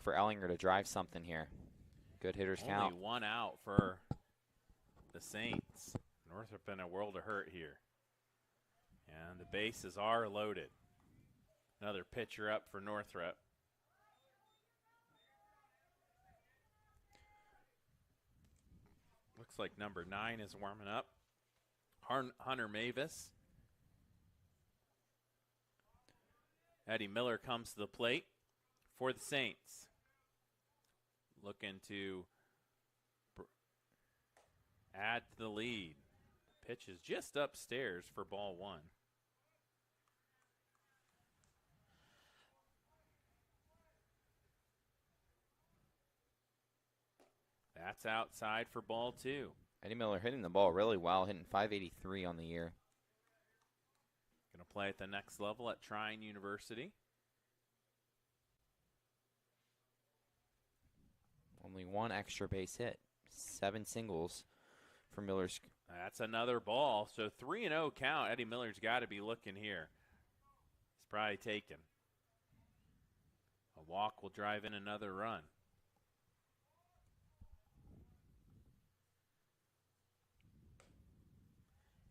Speaker 3: for Ellinger to drive something here. Good hitters count.
Speaker 2: Only 1 out for the Saints. Northrop in a world of hurt here. And the bases are loaded. Another pitcher up for Northrop. Looks like number 9 is warming up. Hunter Mavis. Eddie Miller comes to the plate for the Saints. Looking to add to the lead. Pitch is just upstairs for ball 1. That's outside for ball 2.
Speaker 3: Eddie Miller hitting the ball really well, hitting .583 on the year.
Speaker 2: Going to play at the next level at Trine University.
Speaker 3: Only 1 extra base hit. 7 singles for Miller's.
Speaker 2: That's another ball. So 3-0 count. Eddie Miller's got to be looking here. It's probably taken. A walk will drive in another run.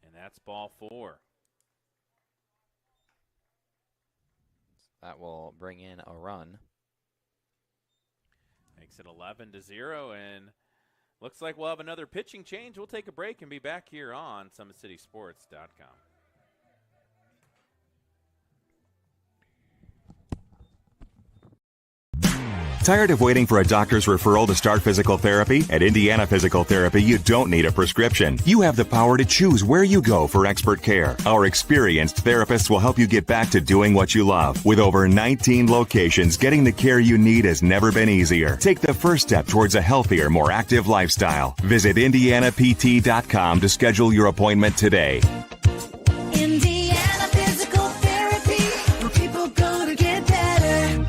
Speaker 2: And that's ball 4.
Speaker 3: That will bring in a run.
Speaker 2: Makes it 11-0, and looks like we'll have another pitching change. We'll take a break and be back here on SummitCitySports.com.
Speaker 9: Tired of waiting for a doctor's referral to start physical therapy? At Indiana Physical Therapy, you don't need a prescription. You have the power to choose where you go for expert care. Our experienced therapists will help you get back to doing what you love. With over 19 locations, getting the care you need has never been easier. Take the first step towards a healthier, more active lifestyle. Visit IndianaPT.com to schedule your appointment today.
Speaker 4: Indiana Physical Therapy, where people go to get better.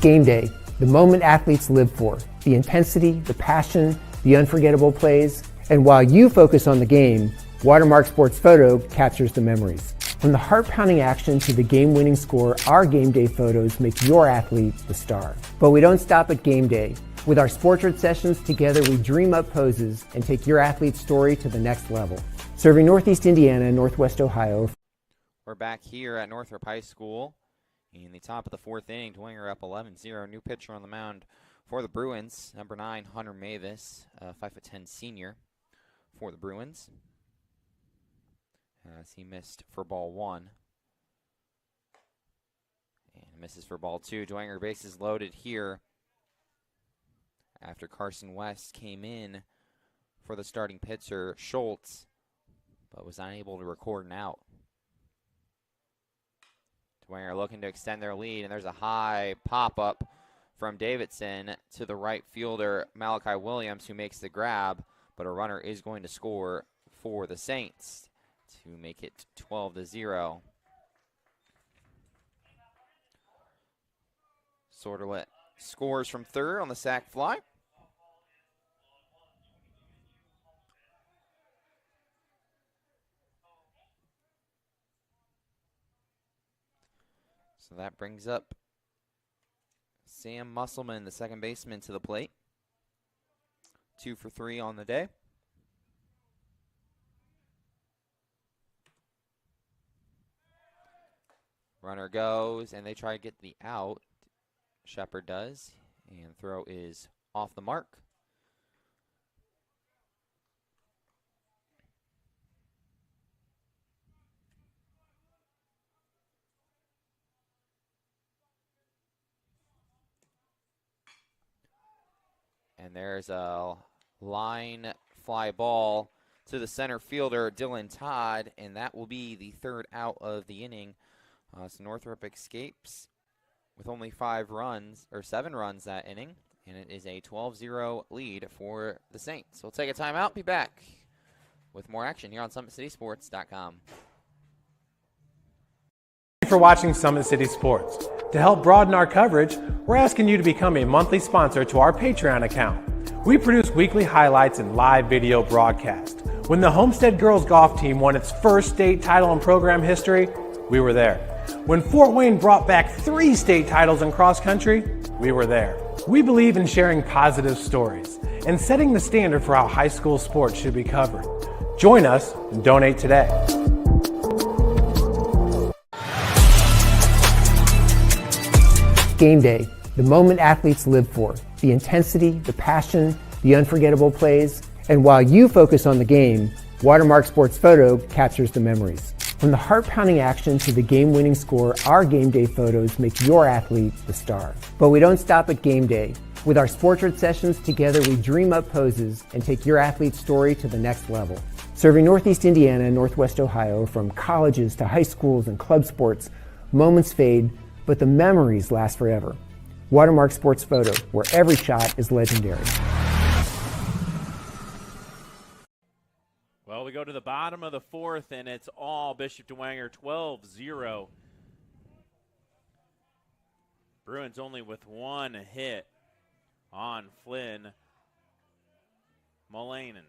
Speaker 7: Game day, the moment athletes live for, the intensity, the passion, the unforgettable plays, and while you focus on the game, Watermark Sports Photo captures the memories. From the heart-pounding action to the game-winning score, our game day photos make your athlete the star. But we don't stop at game day. With our Sportrait sessions, together we dream up poses and take your athlete's story to the next level. Serving Northeast Indiana and Northwest Ohio.
Speaker 3: We're back here at Northrop High School in the top of the fourth inning. Dwenger up 11-0. New pitcher on the mound for the Bruins, number 9, Hunter Mavis, 5'10" senior for the Bruins. As he missed for ball 1. And misses for ball 2. Dwenger bases loaded here after Carson West came in for the starting pitcher, Schultz, but was unable to record an out. Dwenger looking to extend their lead, and there's a high pop-up from Davidson to the right fielder, Malachi Williams, who makes the grab, but a runner is going to score for the Saints to make it 12-0. Sorterlet scores from third on the sac fly. So that brings up Sam Musselman, the second baseman, to the plate. 2 for 3 on the day. Runner goes, and they try to get the out. Shepard does, and throw is off the mark. And there's a line fly ball to the center fielder, Dylan Todd, and that will be the third out of the inning. So Northrop escapes with only 7 runs that inning, and it is a 12-0 lead for the Saints. We'll take a timeout, be back with more action here on SummitCitySports.com.
Speaker 1: Thank you for watching Summit City Sports. To help broaden our coverage, we're asking you to become a monthly sponsor to our Patreon account. We produce weekly highlights and live video broadcasts. When the Homestead Girls Golf Team won its first state title in program history, we were there. When Fort Wayne brought back 3 state titles in cross country, we were there. We believe in sharing positive stories and setting the standard for how high school sports should be covered. Join us and donate today.
Speaker 7: Game day, the moment athletes live for, the intensity, the passion, the unforgettable plays, and while you focus on the game, Watermark Sports Photo captures the memories. From the heart-pounding action to the game-winning score, our game day photos make your athlete the star. But we don't stop at game day. With our Sportrait sessions, together we dream up poses and take your athlete's story to the next level. Serving Northeast Indiana and Northwest Ohio, from colleges to high schools and club sports, moments fade, but the memories last forever. Watermark Sports Photo, where every shot is legendary.
Speaker 2: Well, we go to the bottom of the fourth, and it's all Bishop Dwenger, 12-0. Bruins only with 1 hit on Flynn Mullanen.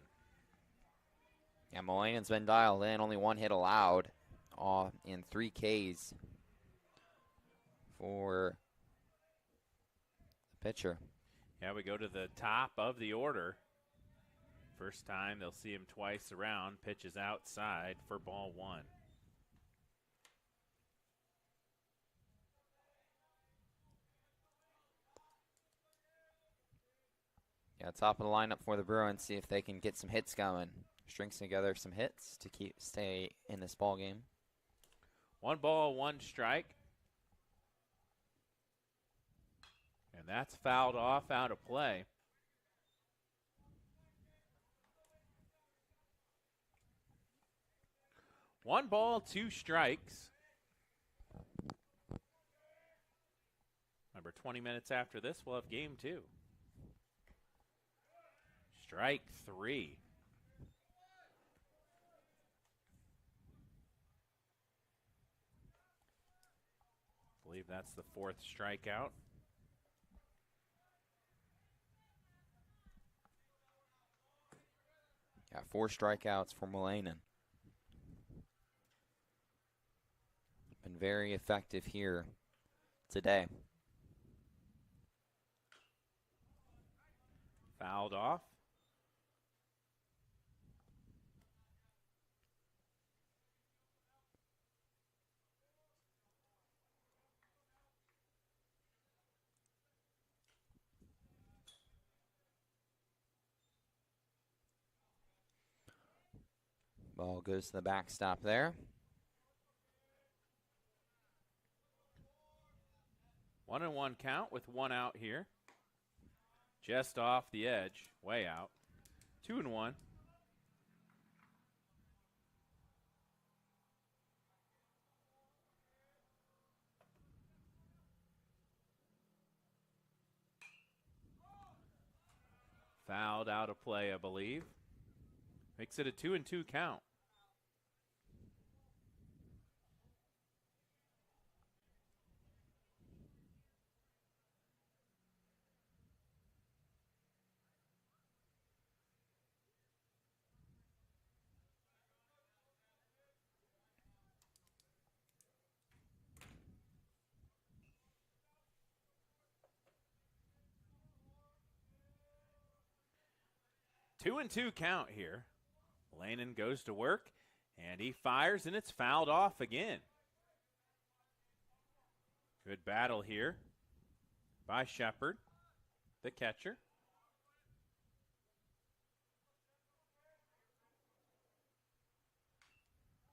Speaker 3: Yeah, Mullanen's been dialed in, only 1 hit allowed in 3 Ks for the pitcher.
Speaker 2: Yeah, we go to the top of the order. First time they'll see him twice around. Pitches outside for ball 1.
Speaker 3: Yeah, top of the lineup for the Bruins. See if they can get some hits going. Strings together some hits to stay in this ball game.
Speaker 2: 1 ball, 1 strike. And that's fouled off, out of play. One ball, 2 strikes. Remember, 20 minutes after this, we'll have game 2. Strike 3. I believe that's the 4th strikeout.
Speaker 3: Got 4 strikeouts for Mullainen. Been very effective here today.
Speaker 2: Fouled off.
Speaker 3: Ball goes to the backstop there.
Speaker 2: 1-1 count with 1 out here. Just off the edge, way out. 2-1. Fouled out of play, I believe. Makes it a 2-2 count. Two and two count here. Lannon goes to work, and he fires, and it's fouled off again. Good battle here by Shepard, the catcher.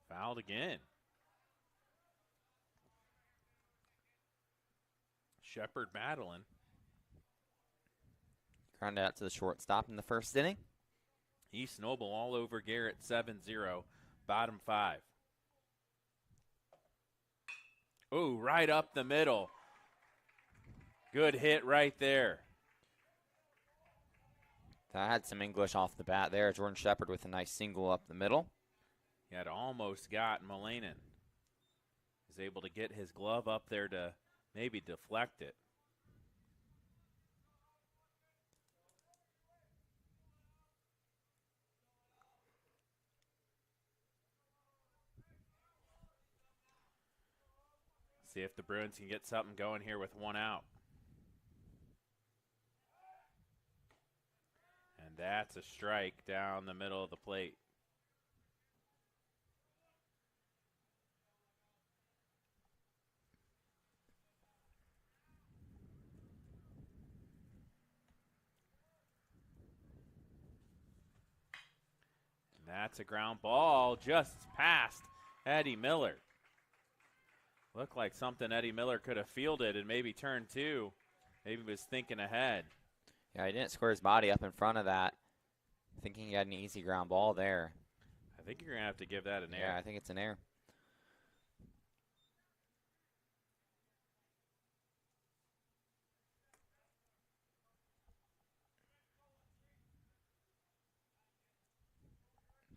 Speaker 2: Fouled again. Shepard battling.
Speaker 3: Grounded out to the shortstop in the first inning.
Speaker 2: East Noble all over Garrett, 7-0, bottom 5. Ooh, right up the middle. Good hit right there.
Speaker 3: That had some English off the bat there. Jordan Shepard with a nice single up the middle.
Speaker 2: He had almost got Mullainen. He's able to get his glove up there to maybe deflect it. See if the Bruins can get something going here with 1 out. And that's a strike down the middle of the plate. And that's a ground ball just past Eddie Miller. Looked like something Eddie Miller could have fielded and maybe turned 2. Maybe was thinking ahead.
Speaker 3: Yeah, he didn't square his body up in front of that, thinking he had an easy ground ball there.
Speaker 2: I think you're going to have to give that an error.
Speaker 3: Yeah, I think it's an error.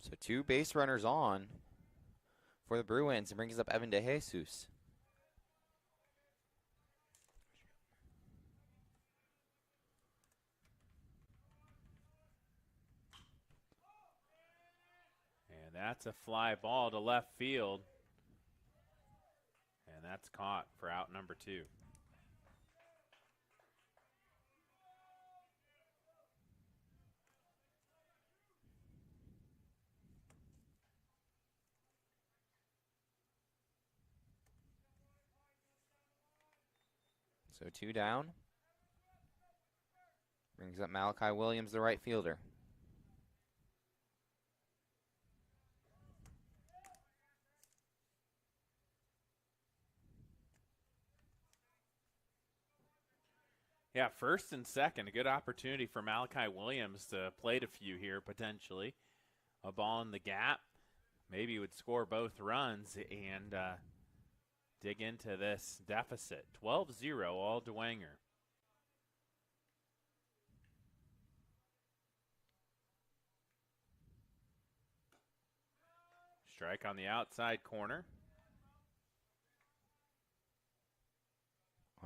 Speaker 3: So 2 base runners on for the Bruins and brings up Evan DeJesus.
Speaker 2: And that's a fly ball to left field. And that's caught for out number 2.
Speaker 3: So 2 down. Brings up Malachi Williams, the right fielder.
Speaker 2: Yeah, first and second, a good opportunity for Malachi Williams to plate a few here potentially. A ball in the gap. Maybe he would score both runs and dig into this deficit. 12-0, all Dwenger. Strike on the outside corner.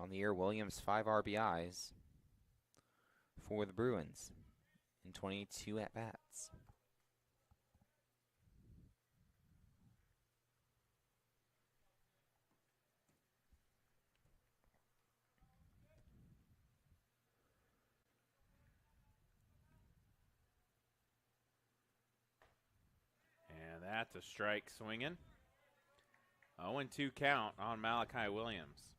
Speaker 3: On the year, Williams 5 RBIs for the Bruins in 22 at-bats.
Speaker 2: That's a strike swinging. 0-2 count on Malachi Williams.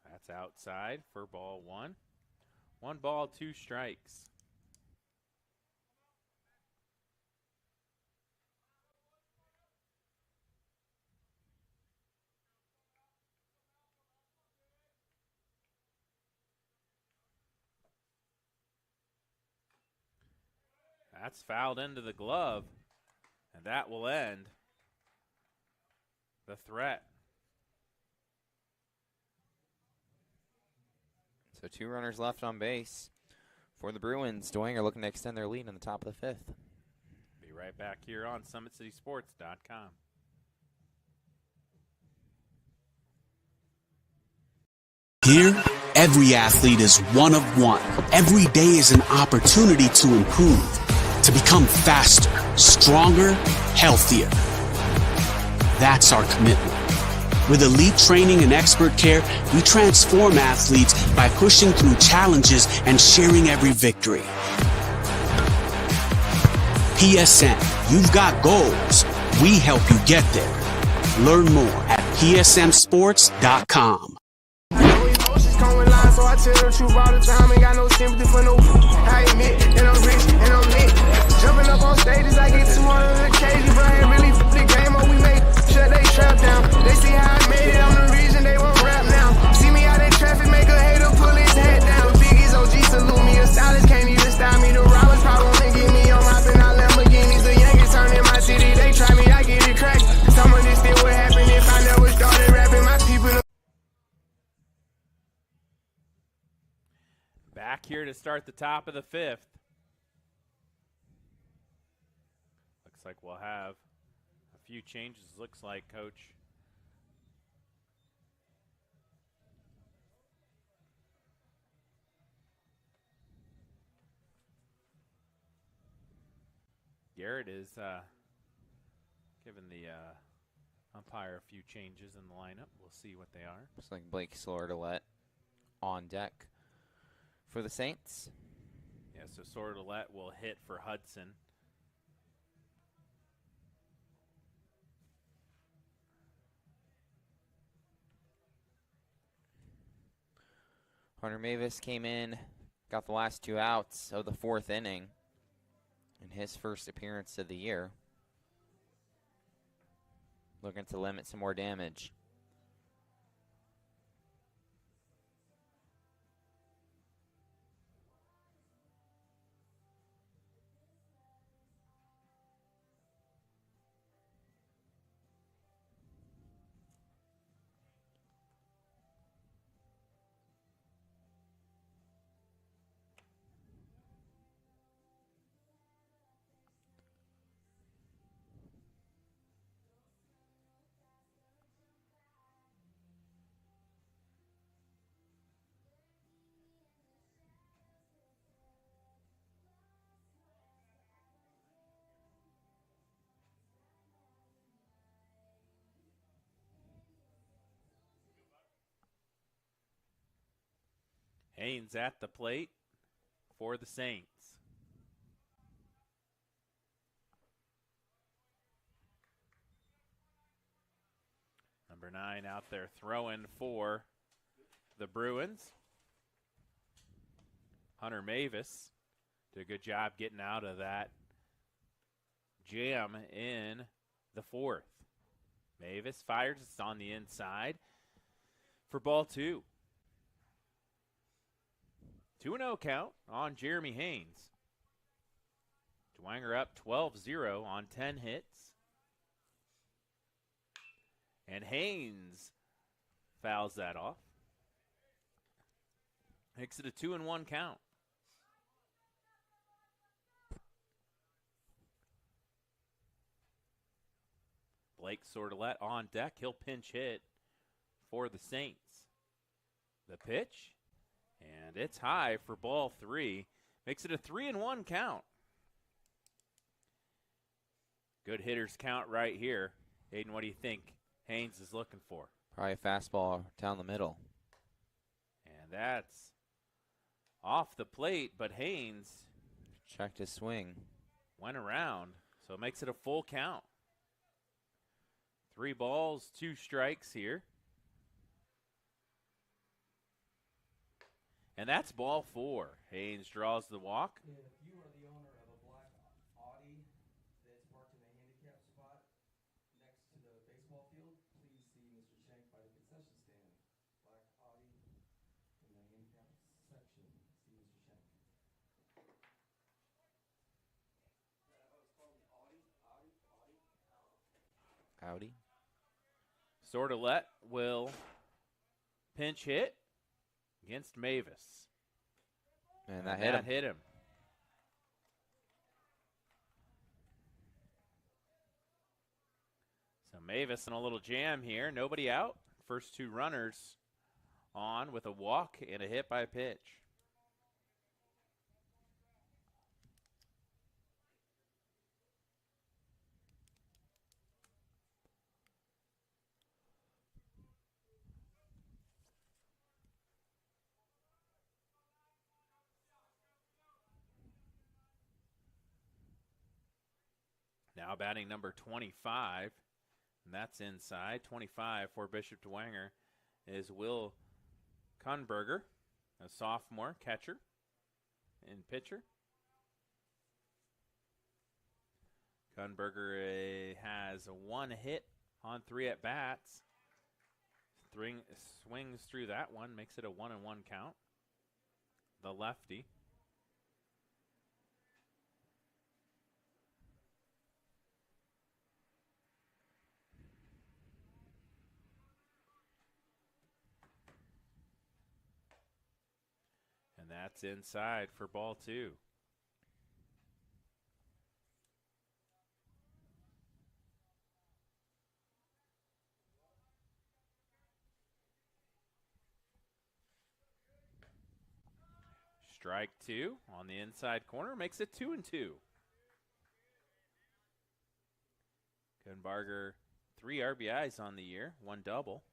Speaker 2: That's outside for ball one. 1 ball, 2 strikes. That's fouled into the glove, and that will end the threat.
Speaker 3: So 2 runners left on base for the Bruins. Dwenger looking to extend their lead in the top of the 5th.
Speaker 2: Be right back here on SummitCitySports.com.
Speaker 6: Here, every athlete is one of one. Every day is an opportunity to improve, to become faster, stronger, healthier. That's our commitment. With elite training and expert care, we transform athletes by pushing through challenges and sharing every victory. PSN, you've got goals. We help you get there. Learn more at psmsports.com.
Speaker 10: So I tell the truth all the time, ain't got no sympathy for no. I admit, and I'm rich, and I'm lit. Jumping up on stages, I get 200 occasions, but I ain't really the game, or we made sure they trap down. They see how I made it, I'm the reason they won't rap now. See me out in traffic, make a hater pull his head down. Biggie's OG salute me, a stylist can't even style me. The robbers probably wanna get me, I'm hopping out Lamborghinis. The Yankees turn in my city, they try me, I get it cracked. Some of this still would happen if I never started rapping. My people.
Speaker 2: Back here to start the top of the 5th. Looks like we'll have a few changes, looks like, Coach. Garrett is giving the umpire a few changes in the lineup. We'll see what they are.
Speaker 3: Looks like Blake Sordelet on deck for the Saints.
Speaker 2: Yeah, so Sordelet will hit for Hudson.
Speaker 3: Hunter Mavis came in, got the last 2 outs of the 4th inning in his first appearance of the year. Looking to limit some more damage.
Speaker 2: Haynes at the plate for the Saints. Number 9 out there throwing for the Bruins. Hunter Mavis did a good job getting out of that jam in the 4th. Mavis fires, it's on the inside for ball 2. 2-0 count on Jeremy Haynes. Dwenger up 12-0 on 10 hits. And Haynes fouls that off. Makes it a 2-1 count. Blake Sordelet on deck. He'll pinch hit for the Saints. The pitch. And it's high for ball 3. Makes it a 3-1 count. Good hitters count right here. Aiden, what do you think Haynes is looking for?
Speaker 3: Probably a fastball down the middle.
Speaker 2: And that's off the plate, but Haynes
Speaker 3: checked his swing.
Speaker 2: Went around, so it makes it a full count. 3 balls, 2 strikes here. And that's ball 4. Haynes draws the walk.
Speaker 11: If you are the owner of a black Audi that's parked in the handicap spot next to the baseball field, please see Mr. Shank by the concession stand. Black Audi in the handicap section. See Mr. Shank.
Speaker 3: Audi.
Speaker 2: Sordelet will pinch hit against Mavis.
Speaker 3: And that hit him.
Speaker 2: So Mavis in a little jam here. Nobody out. First 2 runners on with a walk and a hit by a pitch. Now batting number 25, and that's inside. 25 for Bishop Dwenger is Will Kunberger, a sophomore catcher and pitcher. Kunberger has 1 hit on 3 at-bats. Swings through that one, makes it a 1-1 count. The lefty. And that's inside for ball 2. Strike 2 on the inside corner makes it 2-2. Kunbarger, 3 RBIs on the year, 1 double.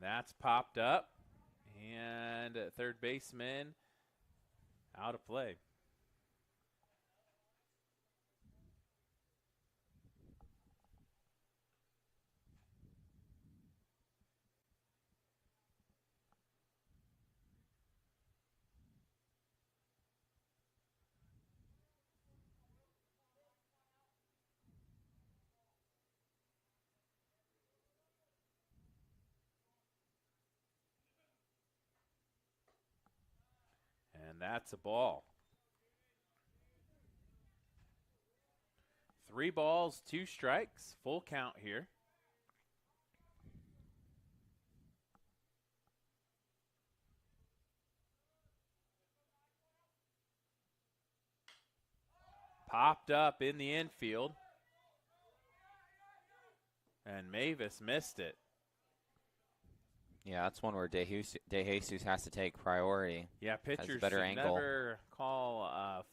Speaker 2: That's popped up, and third baseman out of play. And that's a ball. 3 balls, 2 strikes, full count here. Popped up in the infield. And Mavis missed it.
Speaker 3: Yeah, that's one where De Jesus has to take priority.
Speaker 2: Yeah, pitchers
Speaker 3: better
Speaker 2: should
Speaker 3: angle.
Speaker 2: never call a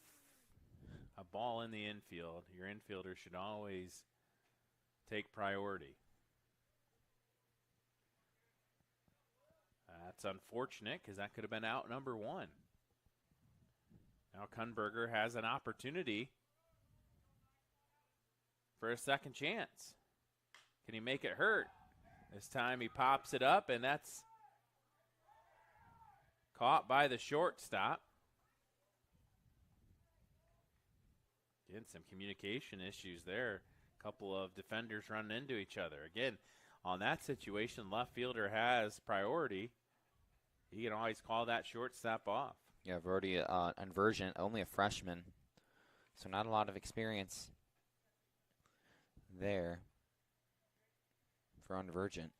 Speaker 2: ball in the infield. Your infielder should always take priority. That's unfortunate because that could have been out number 1. Now Kunberger has an opportunity for a second chance. Can he make it hurt? This time he pops it up, and that's caught by the shortstop. Again, some communication issues there. A couple of defenders running into each other. Again, on that situation, left fielder has priority. He can always call that shortstop off.
Speaker 3: Yeah, Verdi, inversion, only a freshman, so not a lot of experience there for Unvergent.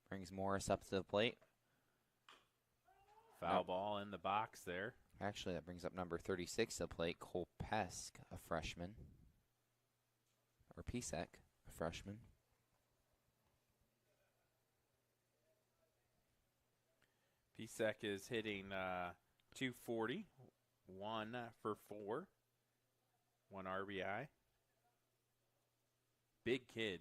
Speaker 3: Brings Morris up to the plate.
Speaker 2: Foul ball in the box there.
Speaker 3: Actually, that brings up number 36 to the plate, Cole Pesk, a freshman. Or Pesek, a freshman.
Speaker 2: Pisek is hitting 240, 1 for 4, 1 RBI. Big kid.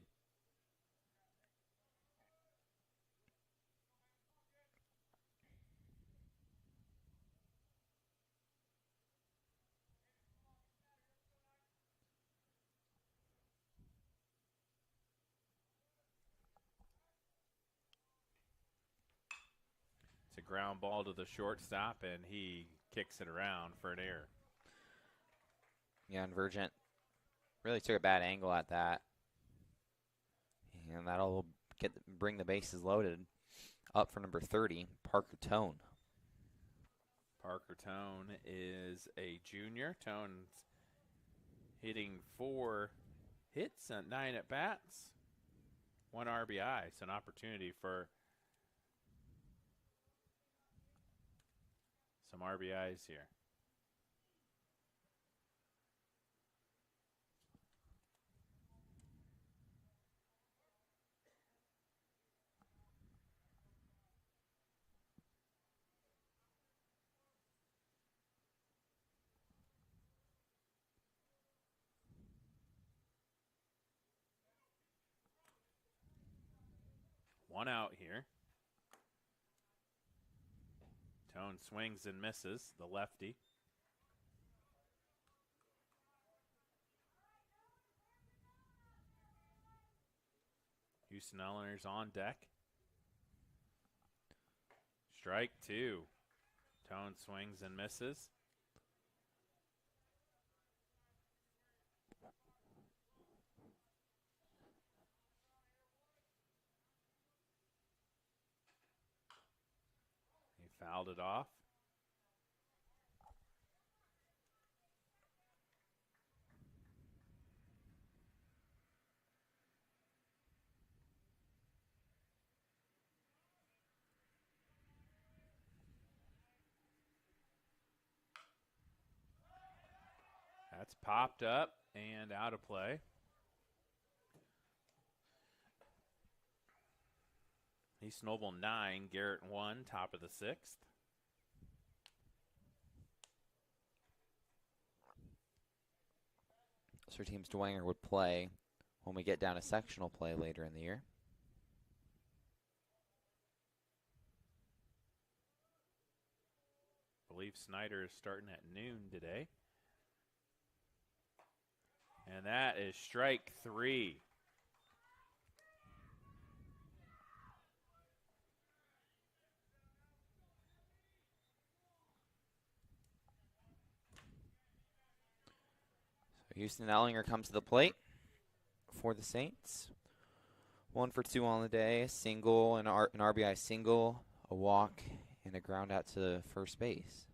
Speaker 2: It's a ground ball to the shortstop, and he kicks it around for an error.
Speaker 3: Yeah, and Vergent really took a bad angle at that. And that'll bring the bases loaded. Up for number 30, Parker Tone.
Speaker 2: Parker Tone is a junior. Tone's hitting 4 hits and 9 at-bats, 1 RBI. It's an opportunity for some RBIs here. One out here. Tone swings and misses, the lefty. Houston Elliners on deck. Strike 2. Tone swings and misses. Fouled it off. That's popped up and out of play. East Noble 9, Garrett 1, top of the 6th.
Speaker 3: So teams Dwenger would play when we get down to sectional play later in the year.
Speaker 2: I believe Snyder is starting at noon today. And that is strike 3.
Speaker 3: Houston Ellinger comes to the plate for the Saints. 1 for 2 on the day, a single, an RBI single, a walk, and a ground out to first base.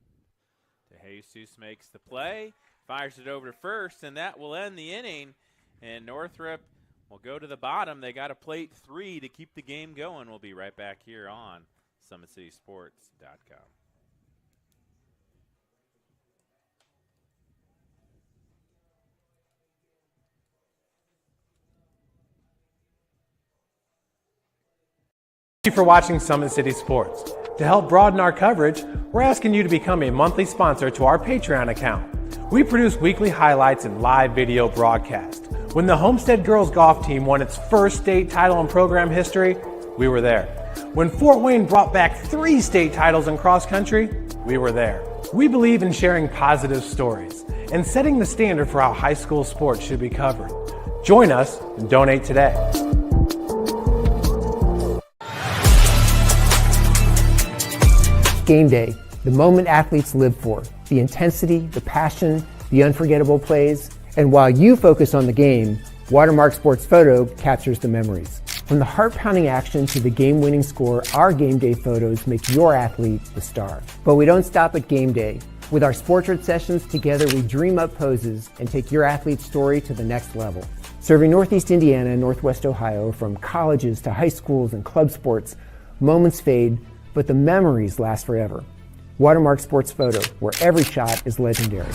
Speaker 2: DeJesus makes the play, fires it over to first, and that will end the inning. And Northrop will go to the bottom. They got a plate 3 to keep the game going. We'll be right back here on SummitCitySports.com.
Speaker 1: Thank you for watching Summit City Sports. To help broaden our coverage, we're asking you to become a monthly sponsor to our Patreon account. We produce weekly highlights and live video broadcasts. When the Homestead Girls Golf Team won its first state title in program history, we were there. When Fort Wayne brought back 3 state titles in cross country, we were there. We believe in sharing positive stories and setting the standard for how high school sports should be covered. Join us and donate today.
Speaker 7: Game day, the moment athletes live for, the intensity, the passion, the unforgettable plays. And while you focus on the game, Watermark Sports Photo captures the memories. From the heart-pounding action to the game-winning score, our game day photos make your athlete the star. But we don't stop at game day. With our Sportrait sessions, together we dream up poses and take your athlete's story to the next level. Serving Northeast Indiana and Northwest Ohio, from colleges to high schools and club sports, moments fade, but the memories last forever. Watermark Sports Photo, where every shot is legendary.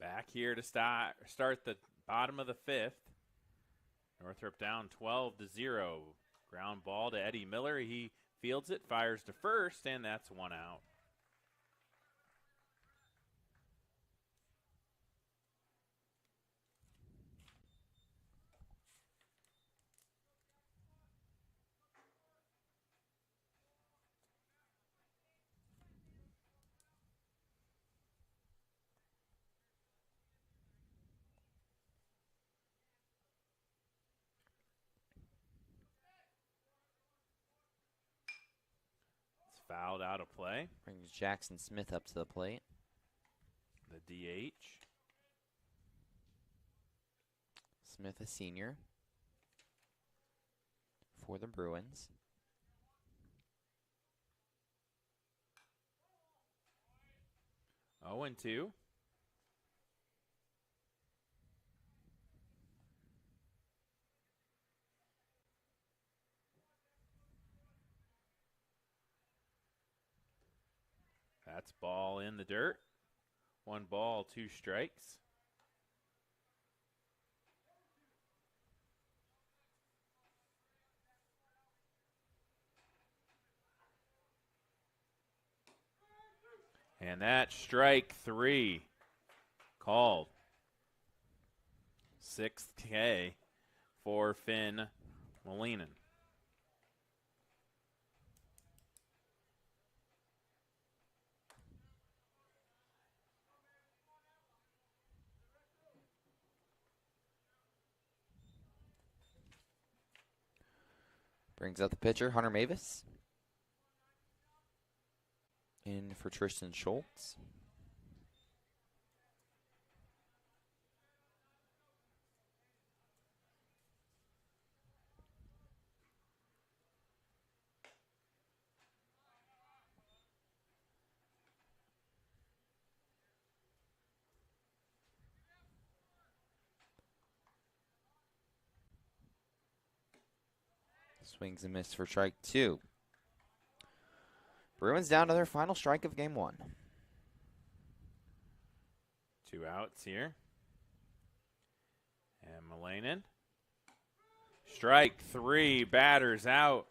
Speaker 2: Back here to start the bottom of the fifth. Northrop down 12-0. Ground ball to Eddie Miller. He fields it, fires to first, and that's one out. Fouled out of play.
Speaker 3: Brings Jackson Smith up to the plate.
Speaker 2: The DH.
Speaker 3: Smith, a senior for the Bruins.
Speaker 2: Oh, 0-2. That's ball in the dirt. 1 ball, 2 strikes. And that's strike 3 called. 6th K for Finn Molinen.
Speaker 3: Brings up the pitcher, Hunter Mavis. In for Tristan Schultz. Swings and miss for strike 2. Bruins down to their final strike of game 1.
Speaker 2: 2 outs here. And Molinen. Strike 3, batters out.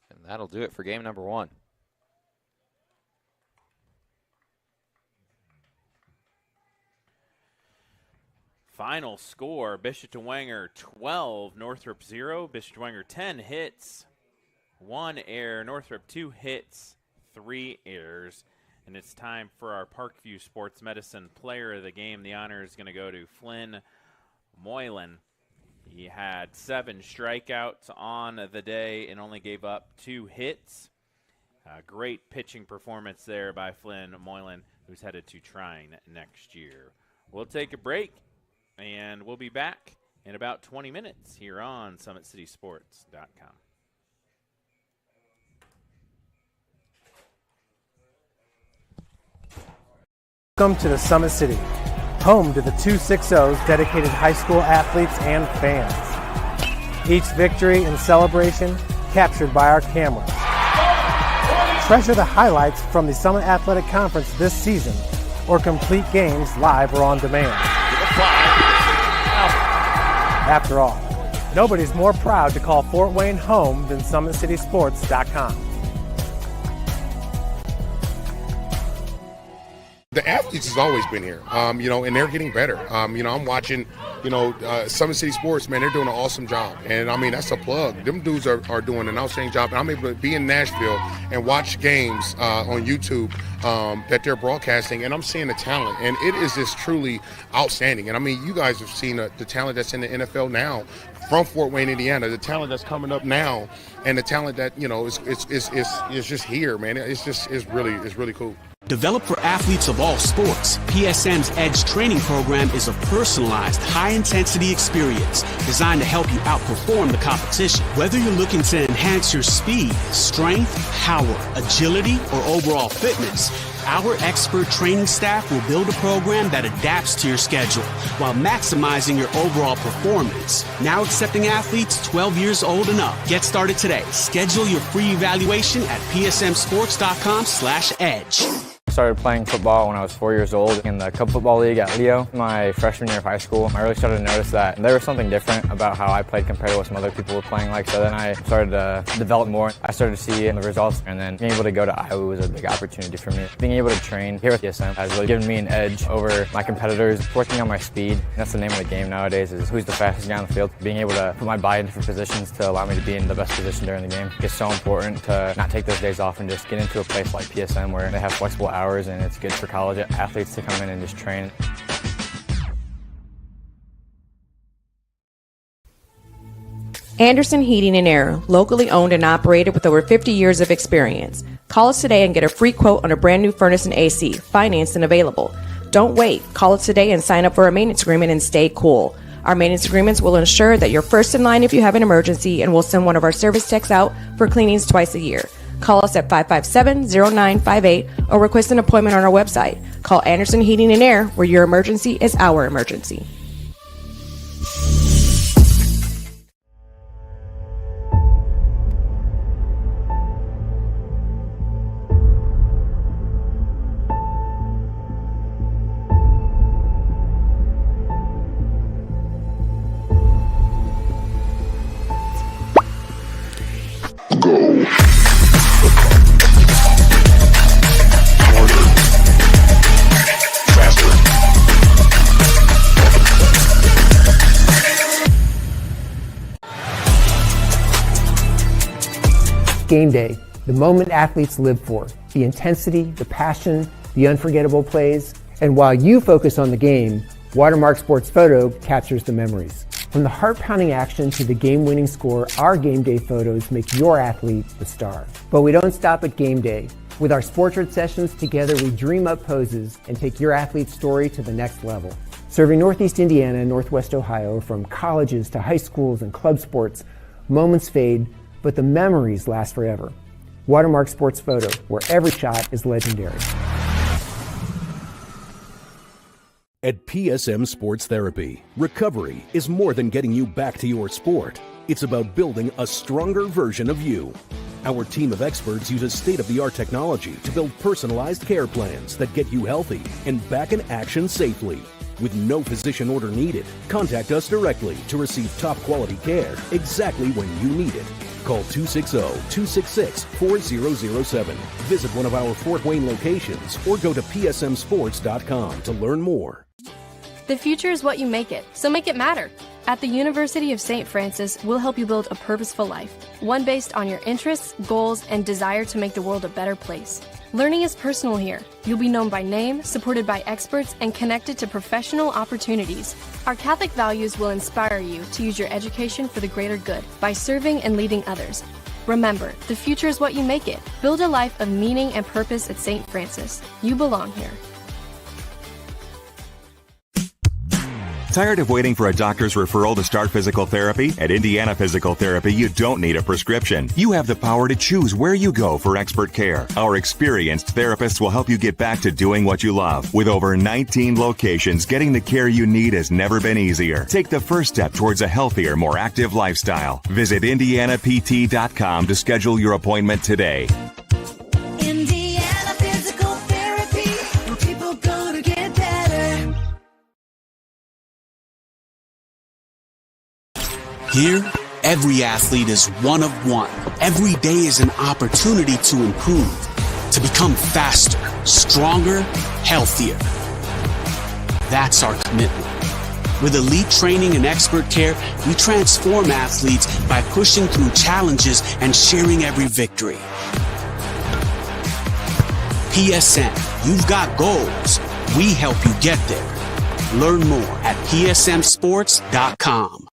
Speaker 3: And that'll do it for game number 1.
Speaker 2: Final score, Bishop Dwenger 12, Northrop 0. Bishop Dwenger 10 hits, 1 error. Northrop 2 hits, 3 errors. And it's time for our Parkview Sports Medicine Player of the Game. The honor is going to go to Flynn Moylan. He had 7 strikeouts on the day and only gave up 2 hits. Great pitching performance there by Flynn Moylan, who's headed to Trine next year. We'll take a break. And we'll be back in about 20 minutes here on SummitCitySports.com.
Speaker 1: Welcome to the Summit City, home to the 260s dedicated high school athletes and fans. Each victory and celebration captured by our cameras. Treasure the highlights from the Summit Athletic Conference this season, or complete games live or on demand. After all, nobody's more proud to call Fort Wayne home than SummitCitySports.com.
Speaker 12: The athletes has always been here, and they're getting better. I'm watching, Summit City Sports, man, they're doing an awesome job. And, that's a plug. Them dudes are doing an outstanding job. And I'm able to be in Nashville and watch games on YouTube that they're broadcasting, and I'm seeing the talent. And it is just truly outstanding. And, you guys have seen the talent that's in the NFL now from Fort Wayne, Indiana, the talent that's coming up now, and the talent that, is just here, man. It's really cool.
Speaker 6: Developed for athletes of all sports, PSM's Edge training program is a personalized, high-intensity experience designed to help you outperform the competition. Whether you're looking to enhance your speed, strength, power, agility, or overall fitness, our expert training staff will build a program that adapts to your schedule while maximizing your overall performance. Now accepting athletes 12 years old and up. Get started today. Schedule your free evaluation at psmsports.com/edge.
Speaker 13: Started playing football when I was 4 years old in the Cub Football League at Leo. My freshman year of high school, I really started to notice that there was something different about how I played compared to what some other people were playing like. So then I started to develop more. I started to see the results, and then being able to go to Iowa was a big opportunity for me. Being able to train here with PSM has really given me an edge over my competitors, working on my speed. That's the name of the game nowadays, is who's the fastest guy on the field. Being able to put my body in different positions to allow me to be in the best position during the game. It's so important to not take those days off and just get into a place like PSM where they have flexible hours, and it's good for college athletes to come in and just train.
Speaker 8: Anderson Heating and Air, locally owned and operated with over 50 years of experience. Call us today and get a free quote on a brand new furnace and AC, financed and available. Don't wait. Call us today and sign up for a maintenance agreement and stay cool. Our maintenance agreements will ensure that you're first in line if you have an emergency, and we'll send one of our service techs out for cleanings twice a year. Call us at 557-0958 or request an appointment on our website. Call Anderson Heating and Air, where your emergency is our emergency.
Speaker 7: Game day, the moment athletes live for, the intensity, the passion, the unforgettable plays. And while you focus on the game, Watermark Sports Photo captures the memories. From the heart-pounding action to the game-winning score, our game day photos make your athlete the star. But we don't stop at game day. With our Sportrait sessions, together we dream up poses and take your athlete's story to the next level. Serving Northeast Indiana and Northwest Ohio, from colleges to high schools and club sports, moments fade, but the memories last forever. Watermark Sports Photo, where every shot is legendary.
Speaker 14: At PSM Sports Therapy, recovery is more than getting you back to your sport. It's about building a stronger version of you. Our team of experts uses state-of-the-art technology to build personalized care plans that get you healthy and back in action safely. With no physician order needed, contact us directly to receive top-quality care exactly when you need it. Call 260-266-4007. Visit one of our Fort Wayne locations or go to psmsports.com to learn more.
Speaker 15: The future is what you make it, so make it matter. At the University of St. Francis, we'll help you build a purposeful life, one based on your interests, goals, and desire to make the world a better place. Learning is personal here. You'll be known by name, supported by experts, and connected to professional opportunities. Our Catholic values will inspire you to use your education for the greater good by serving and leading others. Remember, the future is what you make it. Build a life of meaning and purpose at St. Francis. You belong here.
Speaker 9: Tired of waiting for a doctor's referral to start physical therapy? At Indiana Physical Therapy, you don't need a prescription. You have the power to choose where you go for expert care. Our experienced therapists will help you get back to doing what you love. With over 19 locations, getting the care you need has never been easier. Take the first step towards a healthier, more active lifestyle. Visit IndianaPT.com to schedule your appointment today.
Speaker 4: Indiana Physical Therapy, where people go to get better.
Speaker 6: Here, every athlete is one of one. Every day is an opportunity to improve, to become faster, stronger, healthier. That's our commitment. With elite training and expert care, we transform athletes by pushing through challenges and sharing every victory. PSM, you've got goals. We help you get there. Learn more at psmsports.com.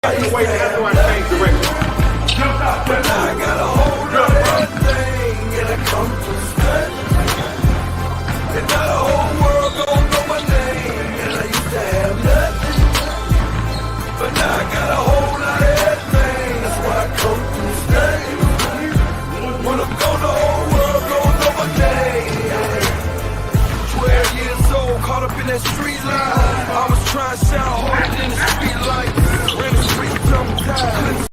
Speaker 4: I got a hold of everything and I come to stay. And now the whole world don't know my name. And I used to have nothing, but now I got a hold of everything. That's why I come to stay. When I'm gone, the whole world don't know my name. 12 years old, caught up in that street life. I was trying to sound harder than the street life. Ran the street sometimes.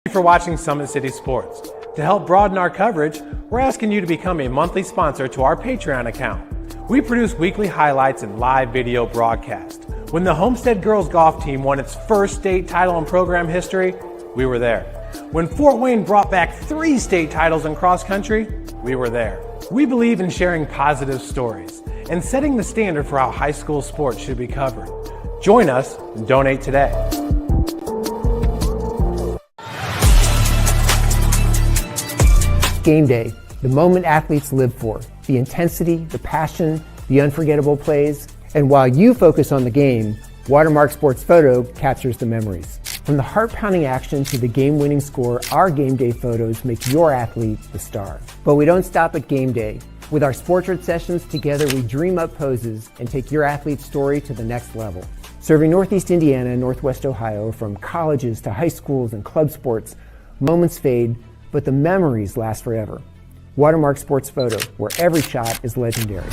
Speaker 1: Thank you for watching Summit City Sports. To help broaden our coverage, we're asking you to become a monthly sponsor to our Patreon account. We produce weekly highlights and live video broadcast. When the Homestead girls golf team won its first state title in program history, we were there. When Fort Wayne brought back 3 state titles in cross country, we were there. We believe in sharing positive stories and setting the standard for how high school sports should be covered. Join us and donate today.
Speaker 7: Game day, the moment athletes live for, the intensity, the passion, the unforgettable plays, and while you focus on the game, Watermark Sports Photo captures the memories. From the heart-pounding action to the game-winning score, our game day photos make your athlete the star. But we don't stop at game day. With our Sportrait sessions together, we dream up poses and take your athlete's story to the next level. Serving Northeast Indiana and Northwest Ohio, from colleges to high schools and club sports, moments fade, but the memories last forever. Watermark Sports Photo, where every shot is legendary.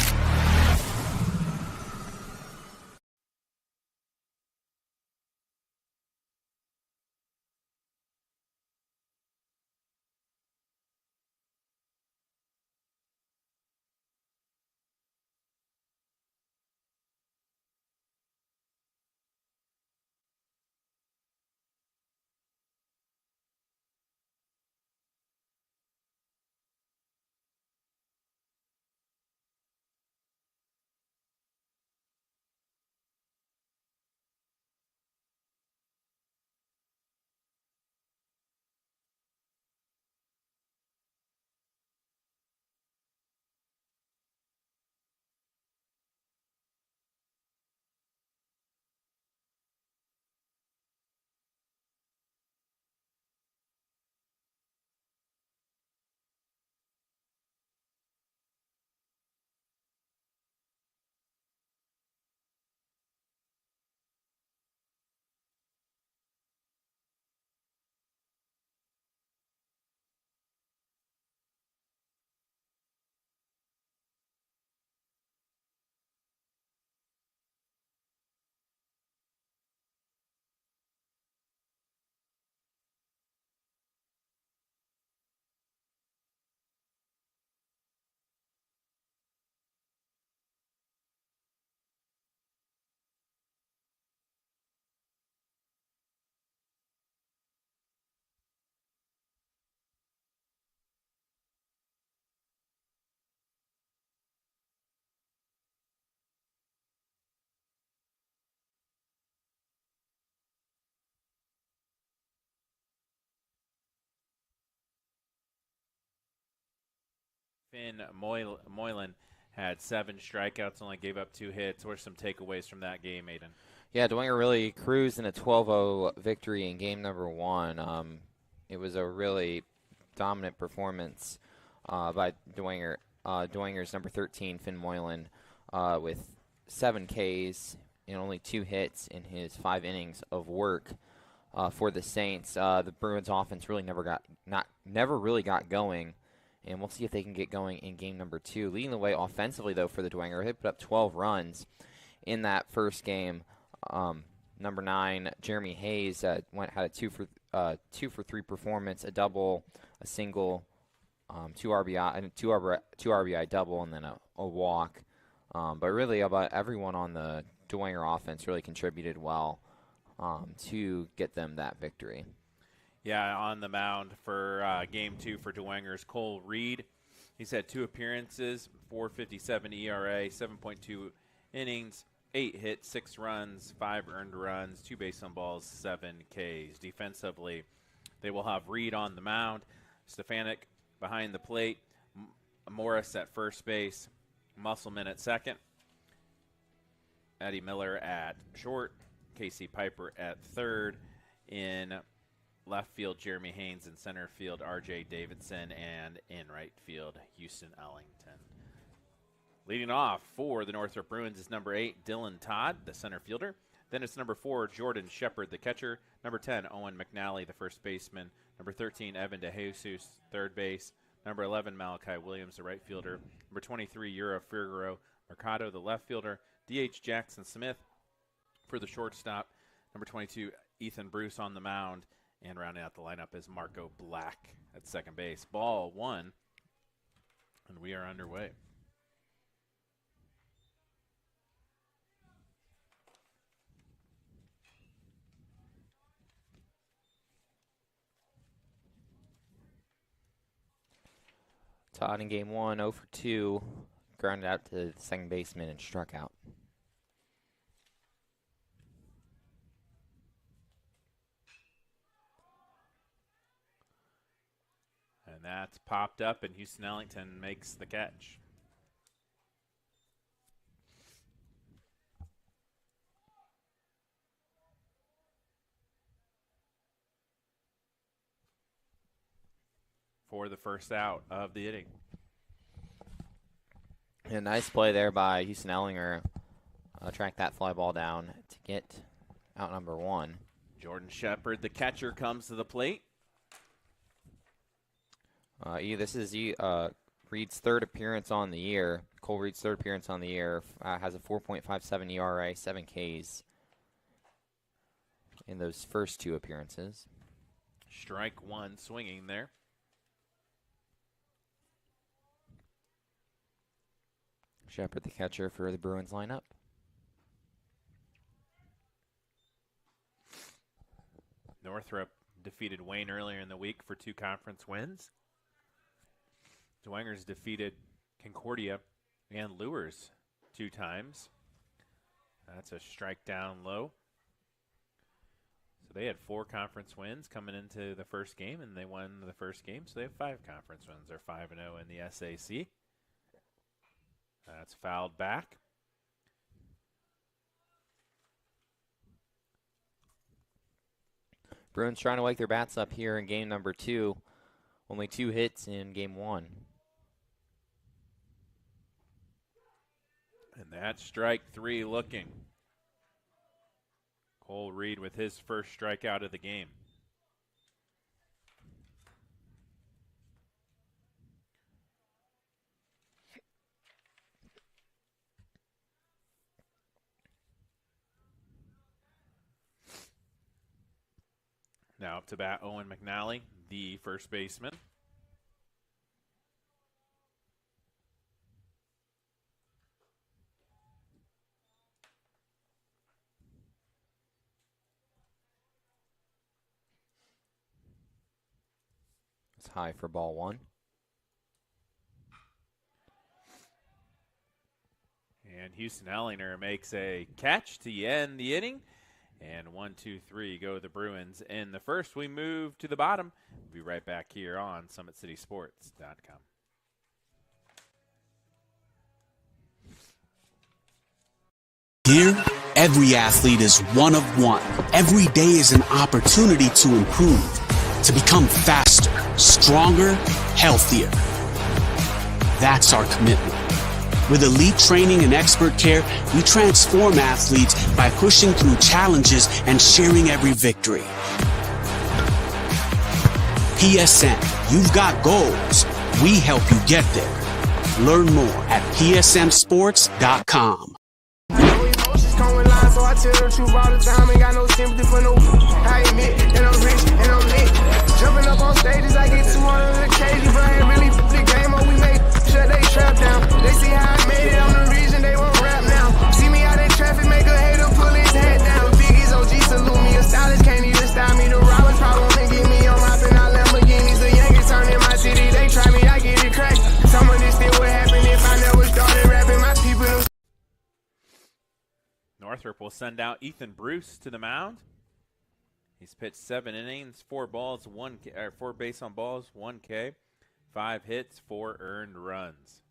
Speaker 2: Finn Moylan had 7 strikeouts, only gave up 2 hits. What are some takeaways from that game, Aiden?
Speaker 3: Yeah, Dwenger really cruised in a 12-0 victory in game number 1. It was a really dominant performance by Dwenger. Dwenger's number 13, Finn Moylan, with 7 Ks and only 2 hits in his 5 innings of work for the Saints. The Bruins offense really never really got going. And we'll see if they can get going in game number 2. Leading the way offensively, though, for the Dwenger. They put up 12 runs in that first game. Number 9, Jeremy Hayes, had a 2 for 3 performance, a double, a single, 2 RBI double, and then a walk. But really, about everyone on the Dwenger offense really contributed well to get them that victory.
Speaker 2: Yeah, on the mound for Game 2 for Dwenger's Cole Reed. He's had 2 appearances, 4.57 ERA, 7.2 innings, 8 hits, 6 runs, 5 earned runs, 2 base on balls, 7 Ks. Defensively, they will have Reed on the mound, Stefanik behind the plate, Morris at first base, Musselman at second, Eddie Miller at short, Casey Piper at third, in left field, Jeremy Haynes. In center field, R.J. Davidson. And in right field, Houston Ellington. Leading off for the Northrop Bruins is number 8, Dylan Todd, the center fielder. Then it's number 4, Jordan Shepard, the catcher. Number 10, Owen McNally, the first baseman. Number 13, Evan DeJesus, third base. Number 11, Malachi Williams, the right fielder. Number 23, Yura Figueroa Mercado, the left fielder. D.H. Jackson Smith for the shortstop. Number 22, Ethan Bruce on the mound. And rounding out the lineup is Marco Black at second base. Ball one, and we are underway.
Speaker 3: Todd in game 1, 0 for 2, grounded out to the second baseman and struck out.
Speaker 2: And that's popped up, and Houston Ellington makes the catch. For the first out of the inning.
Speaker 3: And a nice play there by Houston Ellinger. Track that fly ball down to get out number 1.
Speaker 2: Jordan Shepard, the catcher, comes to the plate.
Speaker 3: This is Reed's third appearance on the year. Cole Reed's third appearance on the year. Has a 4.57 ERA, 7 Ks in those first 2 appearances.
Speaker 2: Strike one, swinging there.
Speaker 3: Shepard, the catcher for the Bruins lineup.
Speaker 2: Northrop defeated Wayne earlier in the week for 2 conference wins. Dwenger's defeated Concordia and Lures 2 times. That's a strike down low. So they had 4 conference wins coming into the first game, and they won the first game, so they have 5 conference wins. They're 5-0 in the SAC. That's fouled back.
Speaker 3: Bruins trying to wake their bats up here in game number 2. Only 2 hits in game 1.
Speaker 2: And that's strike 3 looking. Cole Reed with his first strikeout of the game. Now up to bat Owen McNally, the first baseman.
Speaker 3: It's high for ball 1.
Speaker 2: And Houston Ellinger makes a catch to end the inning. And 1, 2, 3 go the Bruins. In the first, we move to the bottom. We'll be right back here on SummitCitySports.com.
Speaker 6: Here, every athlete is one of one. Every day is an opportunity to improve, to become faster, stronger, healthier. That's our commitment. With elite training and expert care, we transform athletes by pushing through challenges and sharing every victory. PSN, you've got goals. We help you get there. Learn more at psmsports.com.
Speaker 10: So I tell the truth all the time, ain't got no sympathy for no. I admit that I'm rich and I'm lit. Jumping up on stages, I get 200 occasions, but I ain't really the game up. We made shut they trap down. They see how I made it, I'm the reason they won't rap now. See me out in traffic, make a hater pull his head down. Biggie's OG salute me, a stylist can't even style me. The robbers probably wanna get me on my pin, I Lamborghinis. The Yankees turn in my city, they try me, I get it cracked. Some of this still would happen if I never started rapping. My people.
Speaker 2: Northrop will send out Ethan Bruce to the mound. He's pitched 7 innings, 4 base on balls, 1 K, 5 hits, 4 earned runs.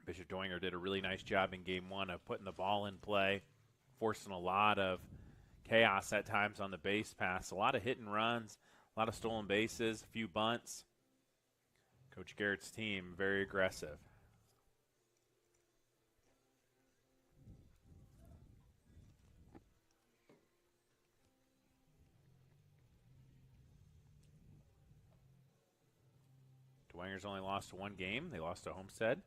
Speaker 2: Bishop Dwenger did a really nice job in game 1 of putting the ball in play, forcing a lot of chaos at times on the base pass. A lot of hit and runs, a lot of stolen bases, a few bunts. Coach Garrett's team, very aggressive. Dwenger's only lost one game. They lost to Homestead.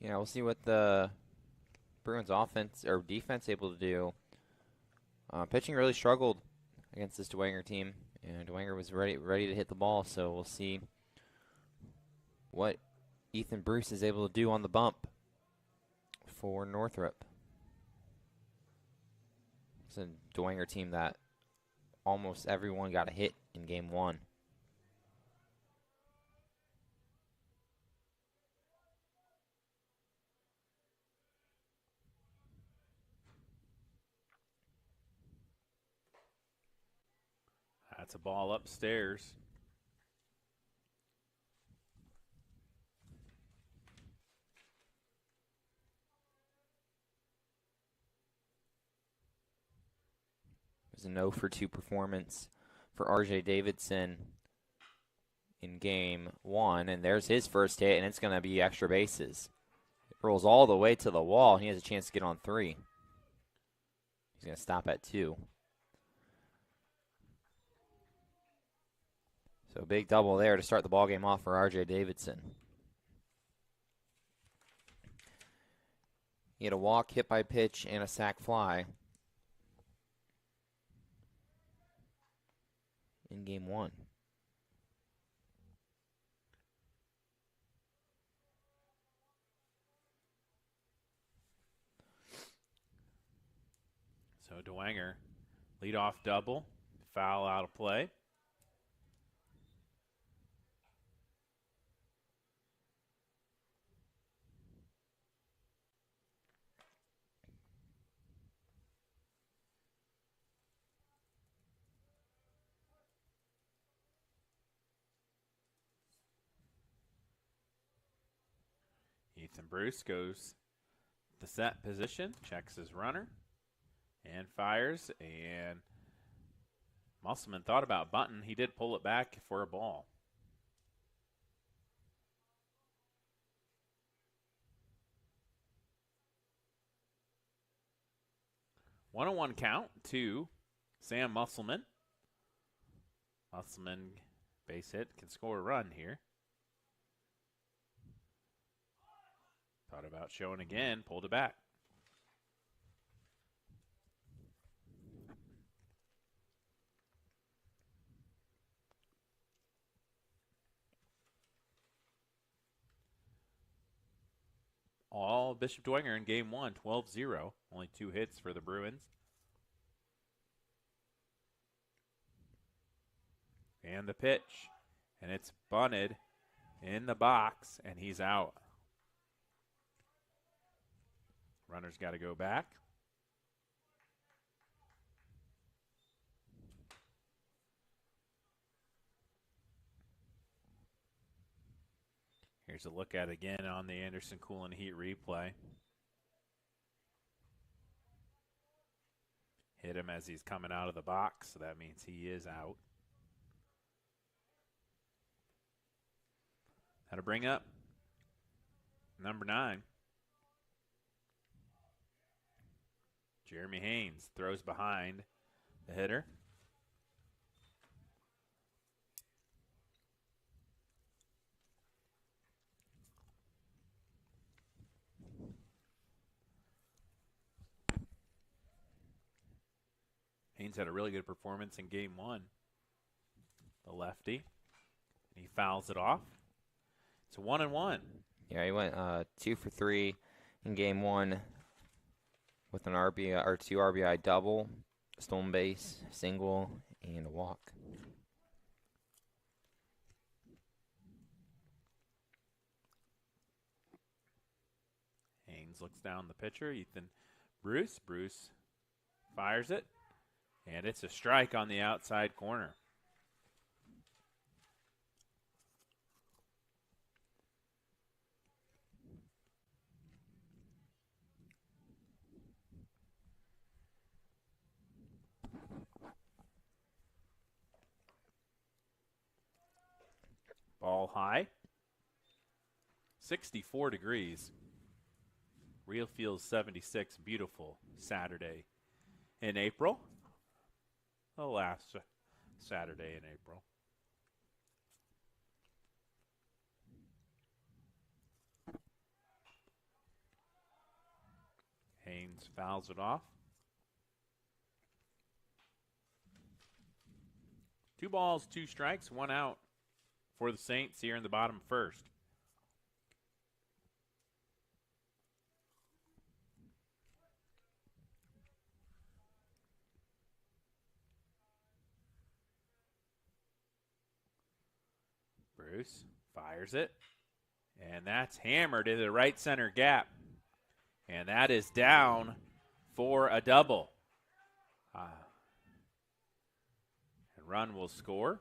Speaker 3: Yeah, we'll see what the Bruins offense or defense able to do. Pitching really struggled against this Dwenger team, and Dwenger was ready to hit the ball. So we'll see what Ethan Bruce is able to do on the bump for Northrop. It's a Dwenger team that almost everyone got a hit in game one.
Speaker 2: That's a ball upstairs.
Speaker 3: It was a 0-for-2 performance for R.J. Davidson in game one, and there's his first hit, and it's going to be extra bases. It rolls all the way to the wall, and he has a chance to get on 3. He's going to stop at 2. So a big double there to start the ballgame off for R.J. Davidson. He had a walk, hit by pitch, and a sac fly in game one.
Speaker 2: So Dwenger, leadoff double, foul out of play. Ethan Bruce goes the set position, checks his runner, and fires. And Musselman thought about bunting. He did pull it back for a ball. One-on-one count to Sam Musselman. Musselman, base hit, can score a run here. Thought about showing again, pulled it back. All Bishop Dwenger in game one, 12-0. Only 2 hits for the Bruins. And the pitch. And it's bunted in the box, and he's out. Runner's got to go back. Here's a look at it again on the Anderson Coolin Heat replay. Hit him as he's coming out of the box, so that means he is out. That'll bring up number 9. Jeremy Haynes throws behind the hitter. Haynes had a really good performance in game one. The lefty. And he fouls it off. It's a 1-1.
Speaker 3: Yeah, he went 2 for 3 in game one with an RBI or 2 RBI double, stolen base, single, and a walk.
Speaker 2: Haynes looks down the pitcher, Ethan Bruce. Bruce fires it, and it's a strike on the outside corner. Ball high. 64 degrees. Real feels 76. Beautiful Saturday in April. The last Saturday in April. Haynes fouls it off. 2 balls, 2 strikes, 1 out for the Saints here in the bottom first. Bruce fires it, and that's hammered into the right center gap. And that is down for a double. And run will score.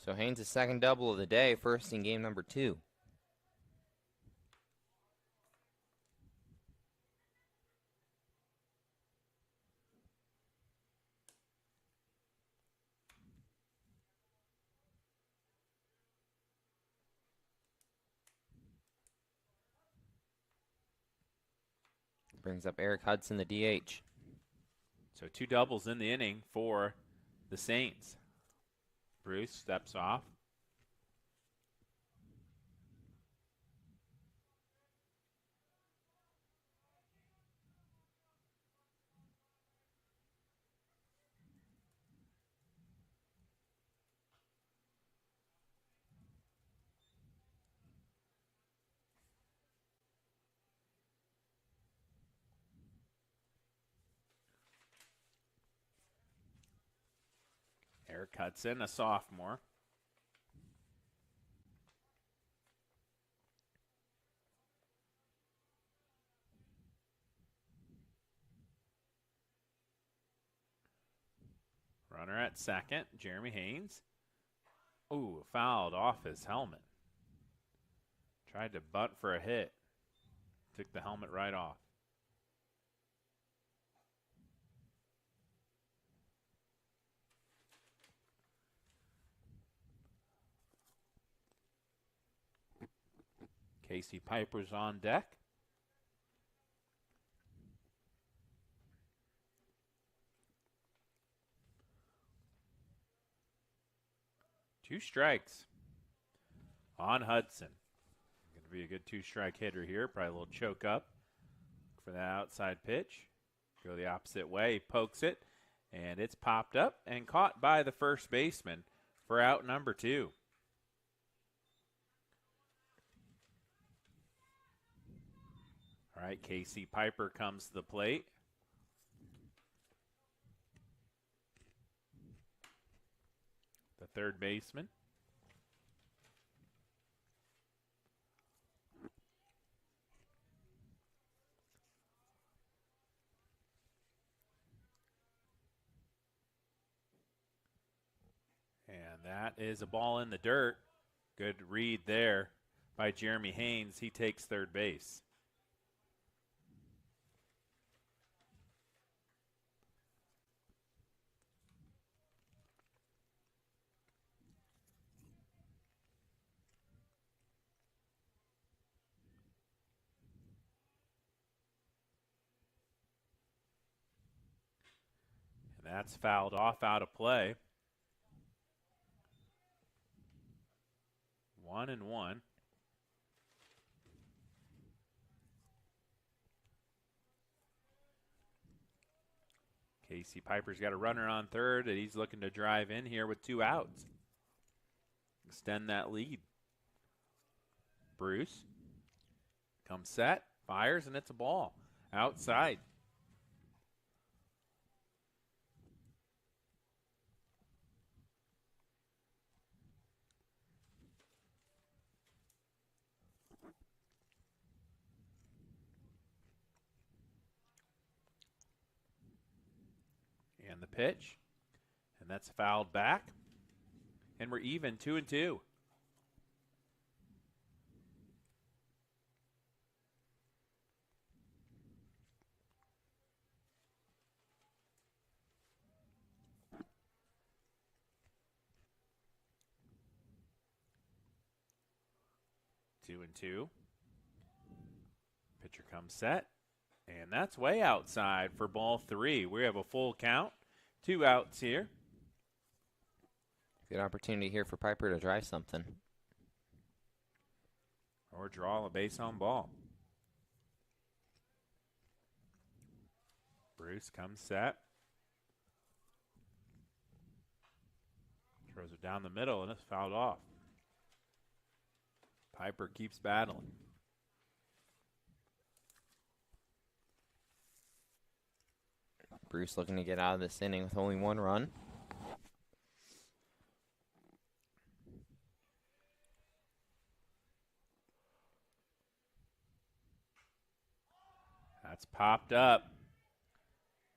Speaker 3: So Haynes' second double of the day, first in game number 2. Brings up Eric Hudson, the DH.
Speaker 2: So 2 doubles in the inning for the Saints. Bruce steps off. Eric Hudson, a sophomore. Runner at second, Jeremy Haynes. Ooh, fouled off his helmet. Tried to bunt for a hit. Took the helmet right off. Casey Piper's on deck. Two strikes on Hudson. Going to be a good 2-strike hitter here. Probably a little choke up for that outside pitch. Go the opposite way. He pokes it, and it's popped up and caught by the first baseman for out number 2. All right, Casey Piper comes to the plate. The third baseman. And that is a ball in the dirt. Good read there by Jeremy Haynes. He takes third base. That's fouled off out of play. 1-1. Casey Piper's got a runner on third, and he's looking to drive in here with 2 outs. Extend that lead. Bruce comes set, fires, and it's a ball outside. And the pitch, and that's fouled back, and we're even 2-2. Two and two. Pitcher comes set, and that's way outside for ball 3. We have a full count, 2 outs here.
Speaker 3: Good opportunity here for Piper to try something.
Speaker 2: Or draw a base on ball. Bruce comes set. Throws it down the middle, and it's fouled off. Piper keeps battling.
Speaker 3: Bruce looking to get out of this inning with only 1 run.
Speaker 2: That's popped up.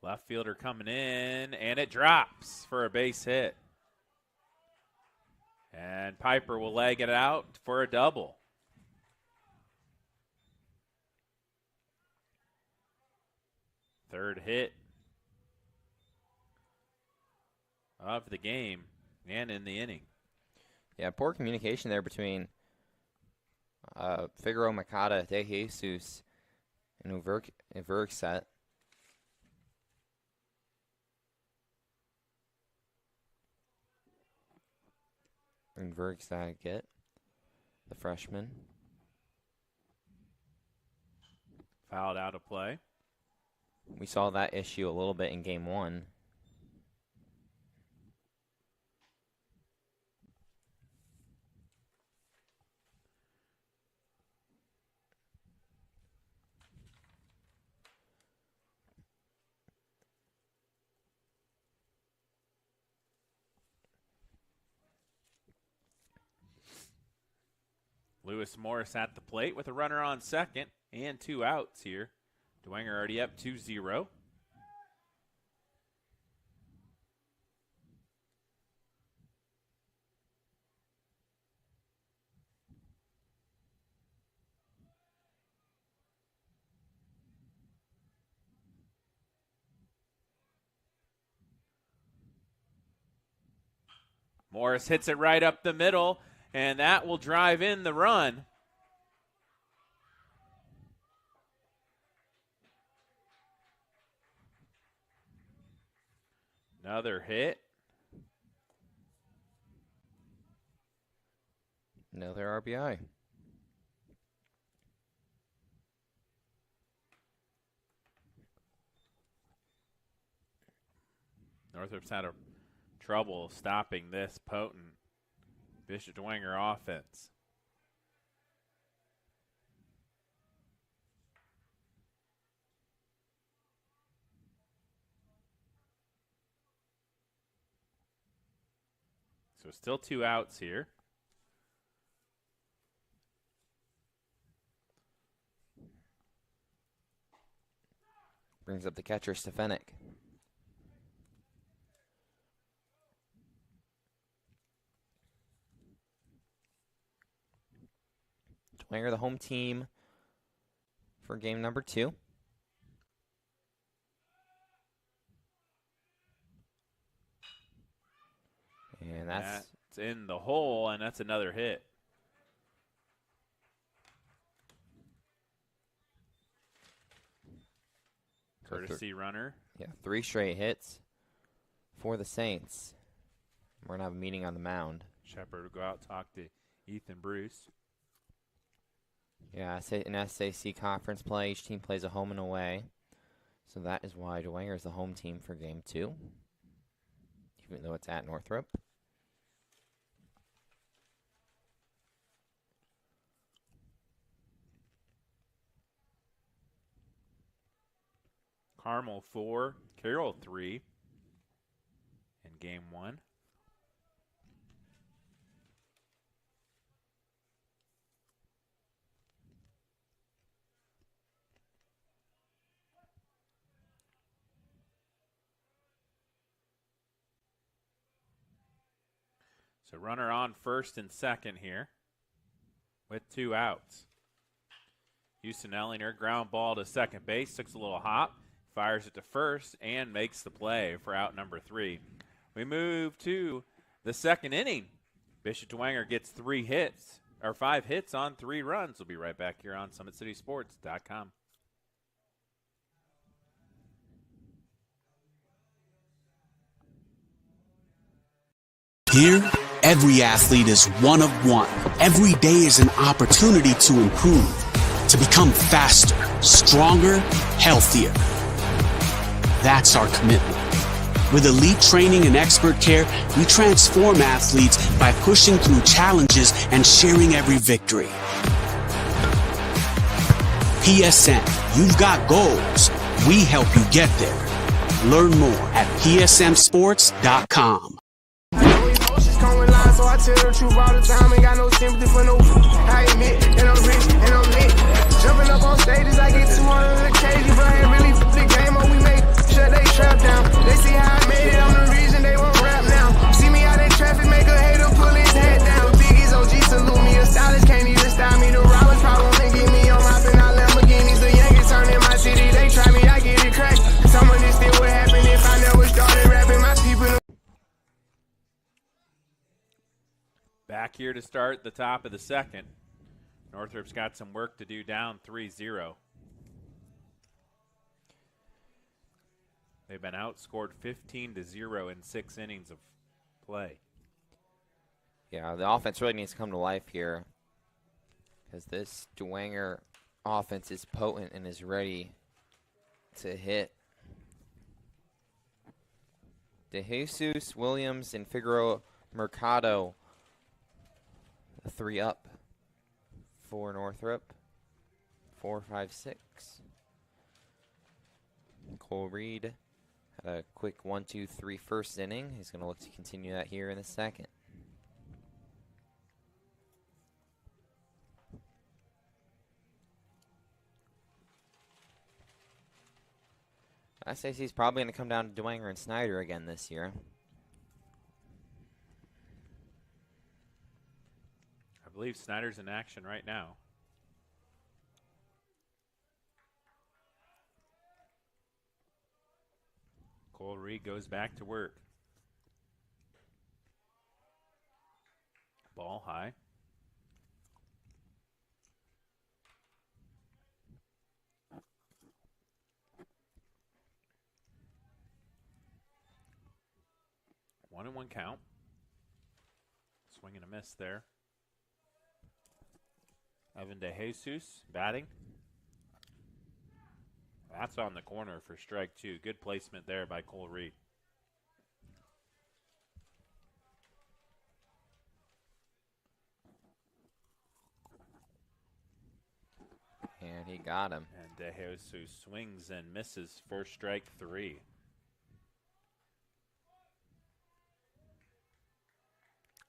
Speaker 2: Left fielder coming in, and it drops for a base hit. And Piper will leg it out for a double. Third hit of the game and in the inning.
Speaker 3: Yeah, poor communication there between Figueroa, Makata, De Jesus, and Uverkset. And Verkset get the freshman.
Speaker 2: Fouled out of play.
Speaker 3: We saw that issue a little bit in game 1.
Speaker 2: Lewis Morris at the plate with a runner on second and 2 outs here. Dwenger already up 2-0. Morris hits it right up the middle, and that will drive in the run. Another hit.
Speaker 3: Another RBI.
Speaker 2: Northrop's had a trouble stopping this potent Bishop Dwenger offense. So still 2 outs here.
Speaker 3: Brings up the catcher, Stefanik. Dwenger, the home team for game number 2. And that's
Speaker 2: in the hole, and that's another hit. Courtesy runner.
Speaker 3: Yeah, 3 straight hits for the Saints. We're going to have a meeting on the mound.
Speaker 2: Shepard will go out and talk to Ethan Bruce.
Speaker 3: Yeah, in SAC conference play, each team plays a home and away. So that is why Dwenger is the home team for game 2, even though it's at Northrop.
Speaker 2: Carmel 4, Carroll 3 in game 1. So runner on first and second here with 2 outs. Houston Ellinger, ground ball to second base, takes a little hop, fires it to first, and makes the play for out number 3. We move to the second inning. Bishop Dwenger gets 3 hits, 5 hits on 3 runs. We'll be right back here on SummitCitySports.com.
Speaker 6: Here, every athlete is one of one. Every day is an opportunity to improve, to become faster, stronger, healthier. That's our commitment. With elite training and expert care, we transform athletes by pushing through challenges and sharing every victory. PSN, you've got goals. We help you get there. Learn more at psmsports.com.
Speaker 10: So I tell the truth all the time, ain't got no sympathy for no. I admit, and I'm rich, and I'm lit. Jumping up on stages, I get 200 a kg, but I ain't really the game up. We make sure they trap down. They see how I made it, I'm the reason they won't rap now. See me out in traffic, make a hater pull his head down. Biggie's OG salute me, a stylist can't even style me. The robbers probably wanna get me, I'm hopping out Lamborghinis. The youngest turn in my city, they try me, I get it cracked. Some of this still would happen if I never started rapping. My people.
Speaker 2: Back here to start the top of the second. Northrop's got some work to do, down 3-0. They've been outscored 15-0 in 6 innings of play.
Speaker 3: Yeah, the offense really needs to come to life here because this Dwenger offense is potent and is ready to hit. De Jesus, Williams, and Figueroa Mercado, 3 up for Northrop. 4, 5, 6. Cole Reed had a quick 1-2-3 first inning. He's going to look to continue that here in the second. I say he's probably going to come down to Dwenger and Snyder again this year.
Speaker 2: I believe Snyder's in action right now. Cole Reed goes back to work. Ball high. One and one count. Swing and a miss there. Evan De Jesus batting. That's on the corner for strike 2. Good placement there by Cole Reed.
Speaker 3: And he got him.
Speaker 2: And De Jesus swings and misses for strike 3.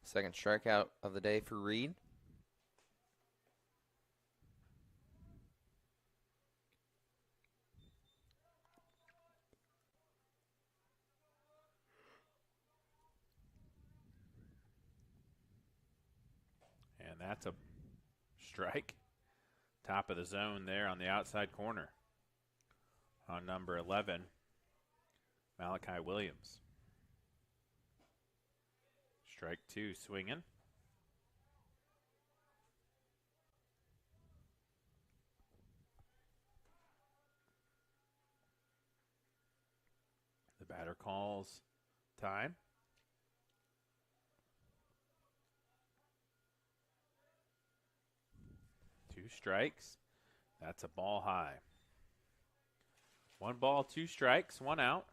Speaker 3: Second strikeout of the day for Reed.
Speaker 2: And that's a strike. Top of the zone there on the outside corner. On number 11, Malachi Williams. Strike 2 swinging. The batter calls time. Two strikes. That's a ball high. 1 ball, 2 strikes, 1 out.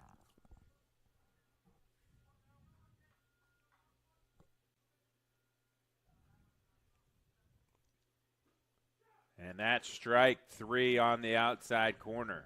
Speaker 2: And that's strike 3 on the outside corner.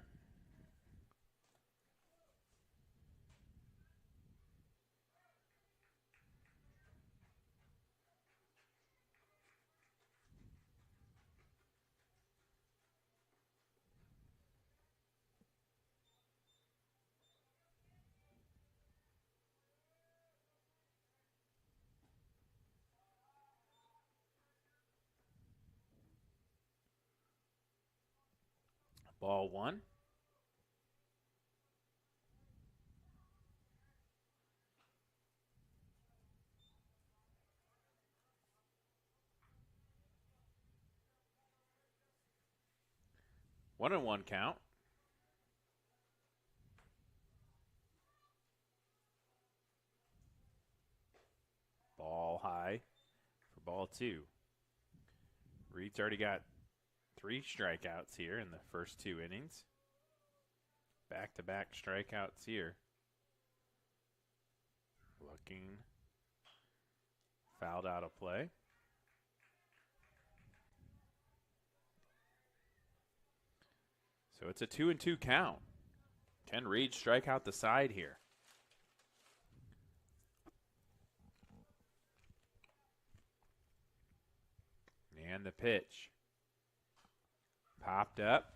Speaker 2: Ball 1. 1-1 count. Ball high for ball 2. Reed's already got 3 strikeouts here in the first 2 innings. Back-to-back strikeouts here. Looking. Fouled out of play. So it's a 2-2 count. Can Reed strike out the side here? And the pitch. Popped up.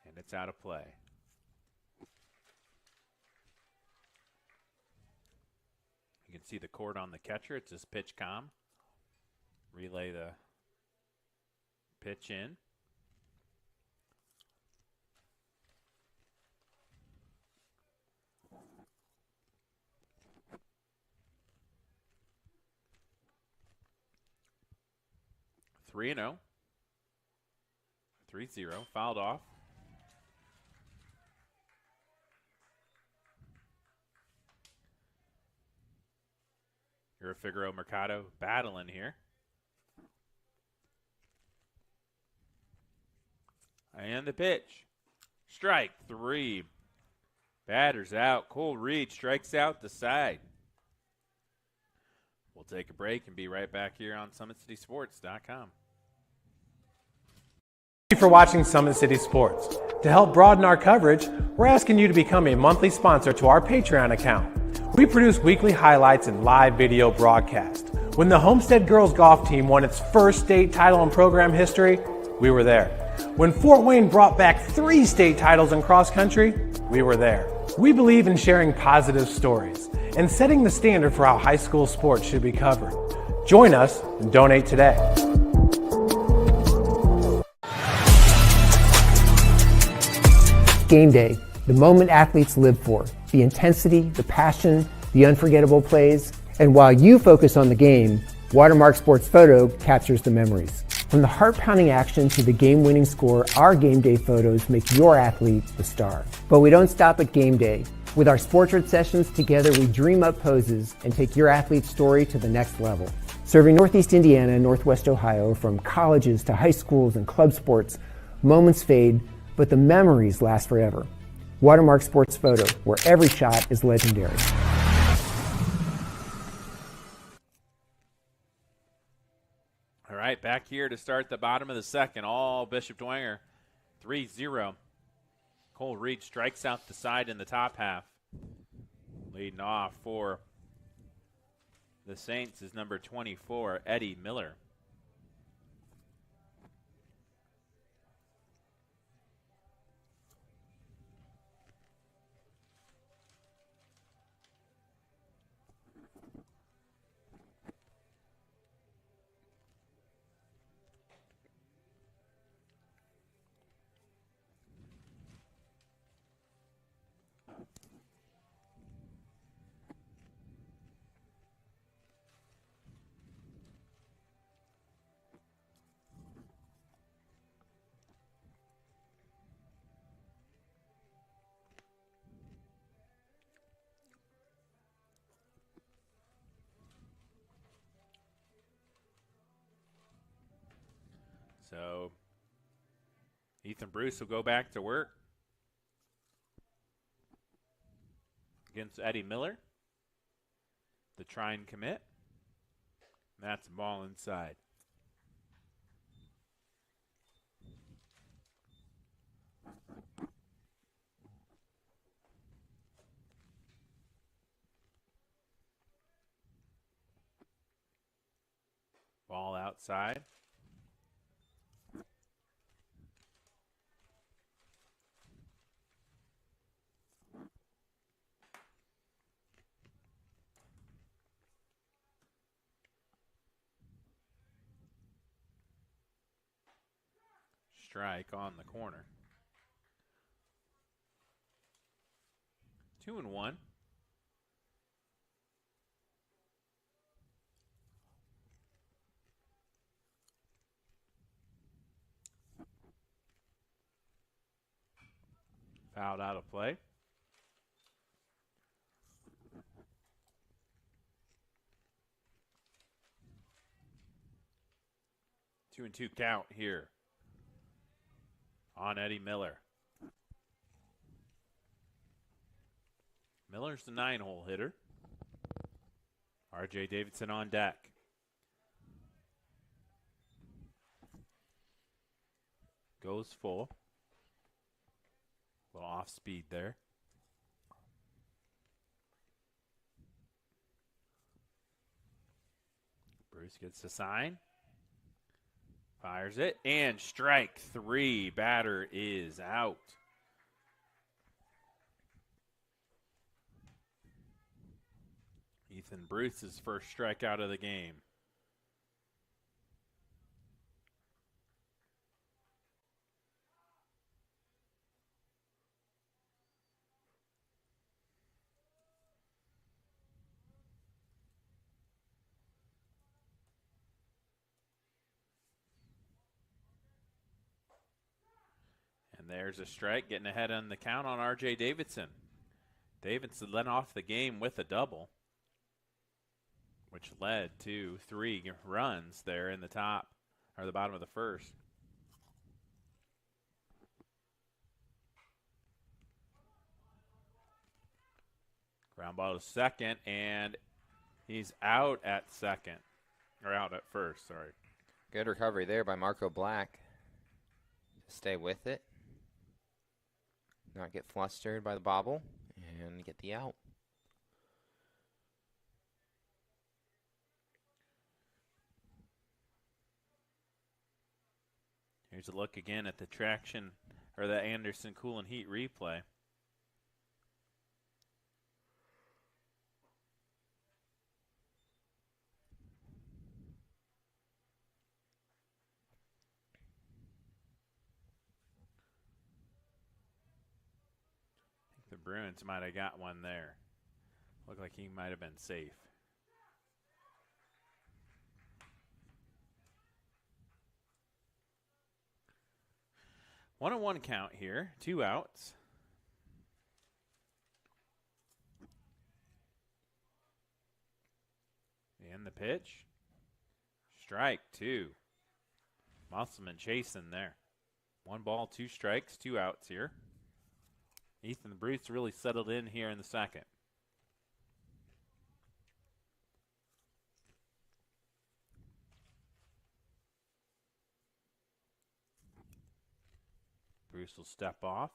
Speaker 2: And it's out of play. You can see the cord on the catcher. It's just pitch calm. Relay the pitch in. Three 3-0. 3-0. Fouled off. You're a Figaro Mercado battling here. And the pitch. Strike 3. Batter's out. Cole Reed strikes out the side. We'll take a break and be right back here on SummitCitySports.com.
Speaker 1: Thank you for watching Summit City Sports. To help broaden our coverage, we're asking you to become a monthly sponsor to our Patreon account. We produce weekly highlights and live video broadcasts. When the Homestead Girls Golf Team won its first state title in program history, we were there. When Fort Wayne brought back 3 state titles in cross country, we were there. We believe in sharing positive stories and setting the standard for how high school sports should be covered. Join us and donate today.
Speaker 7: Game day, the moment athletes live for, the intensity, the passion, the unforgettable plays. And while you focus on the game, Watermark Sports Photo captures the memories. From the heart-pounding action to the game-winning score, our game day photos make your athlete the star. But we don't stop at game day. With our Sportrait sessions, together we dream up poses and take your athlete's story to the next level. Serving Northeast Indiana and Northwest Ohio, from colleges to high schools and club sports, moments fade, but the memories last forever. Watermark Sports Photo, where every shot is legendary.
Speaker 2: All right, back here to start the bottom of the second. All Bishop Dwenger, 3-0. Cole Reed strikes out the side in the top half. Leading off for the Saints is number 24, Eddie Miller. So Ethan Bruce will go back to work against Eddie Miller. The try and commit. That's a ball inside. Ball outside. Strike on the corner. 2-1. Fouled out of play. Two and two count here on Eddie Miller. Miller's the 9-hole hitter. R.J. Davidson on deck. Goes full. A little off speed there. Bruce gets the sign. Fires it. And strike 3. Batter is out. Ethan Bruce's first strikeout of the game. And there's a strike, getting ahead on the count on R.J. Davidson. Davidson led off the game with a double, which led to 3 runs there in the top, or the bottom of the first. Ground ball to second, and he's out at second, or out at first, sorry.
Speaker 3: Good recovery there by Marco Black. Stay with it. Not get flustered by the bobble, and get the out.
Speaker 2: Here's a look again at the traction, or the Anderson Cool and Heat replay. I think the Bruins might have got one there. Looked like he might have been safe. One and one count here, 2 outs. And the pitch. Strike 2. Musselman chasing there. 1 ball, 2 strikes, 2 outs here. Ethan Bruce really settled in here in the second. Bruce will step off.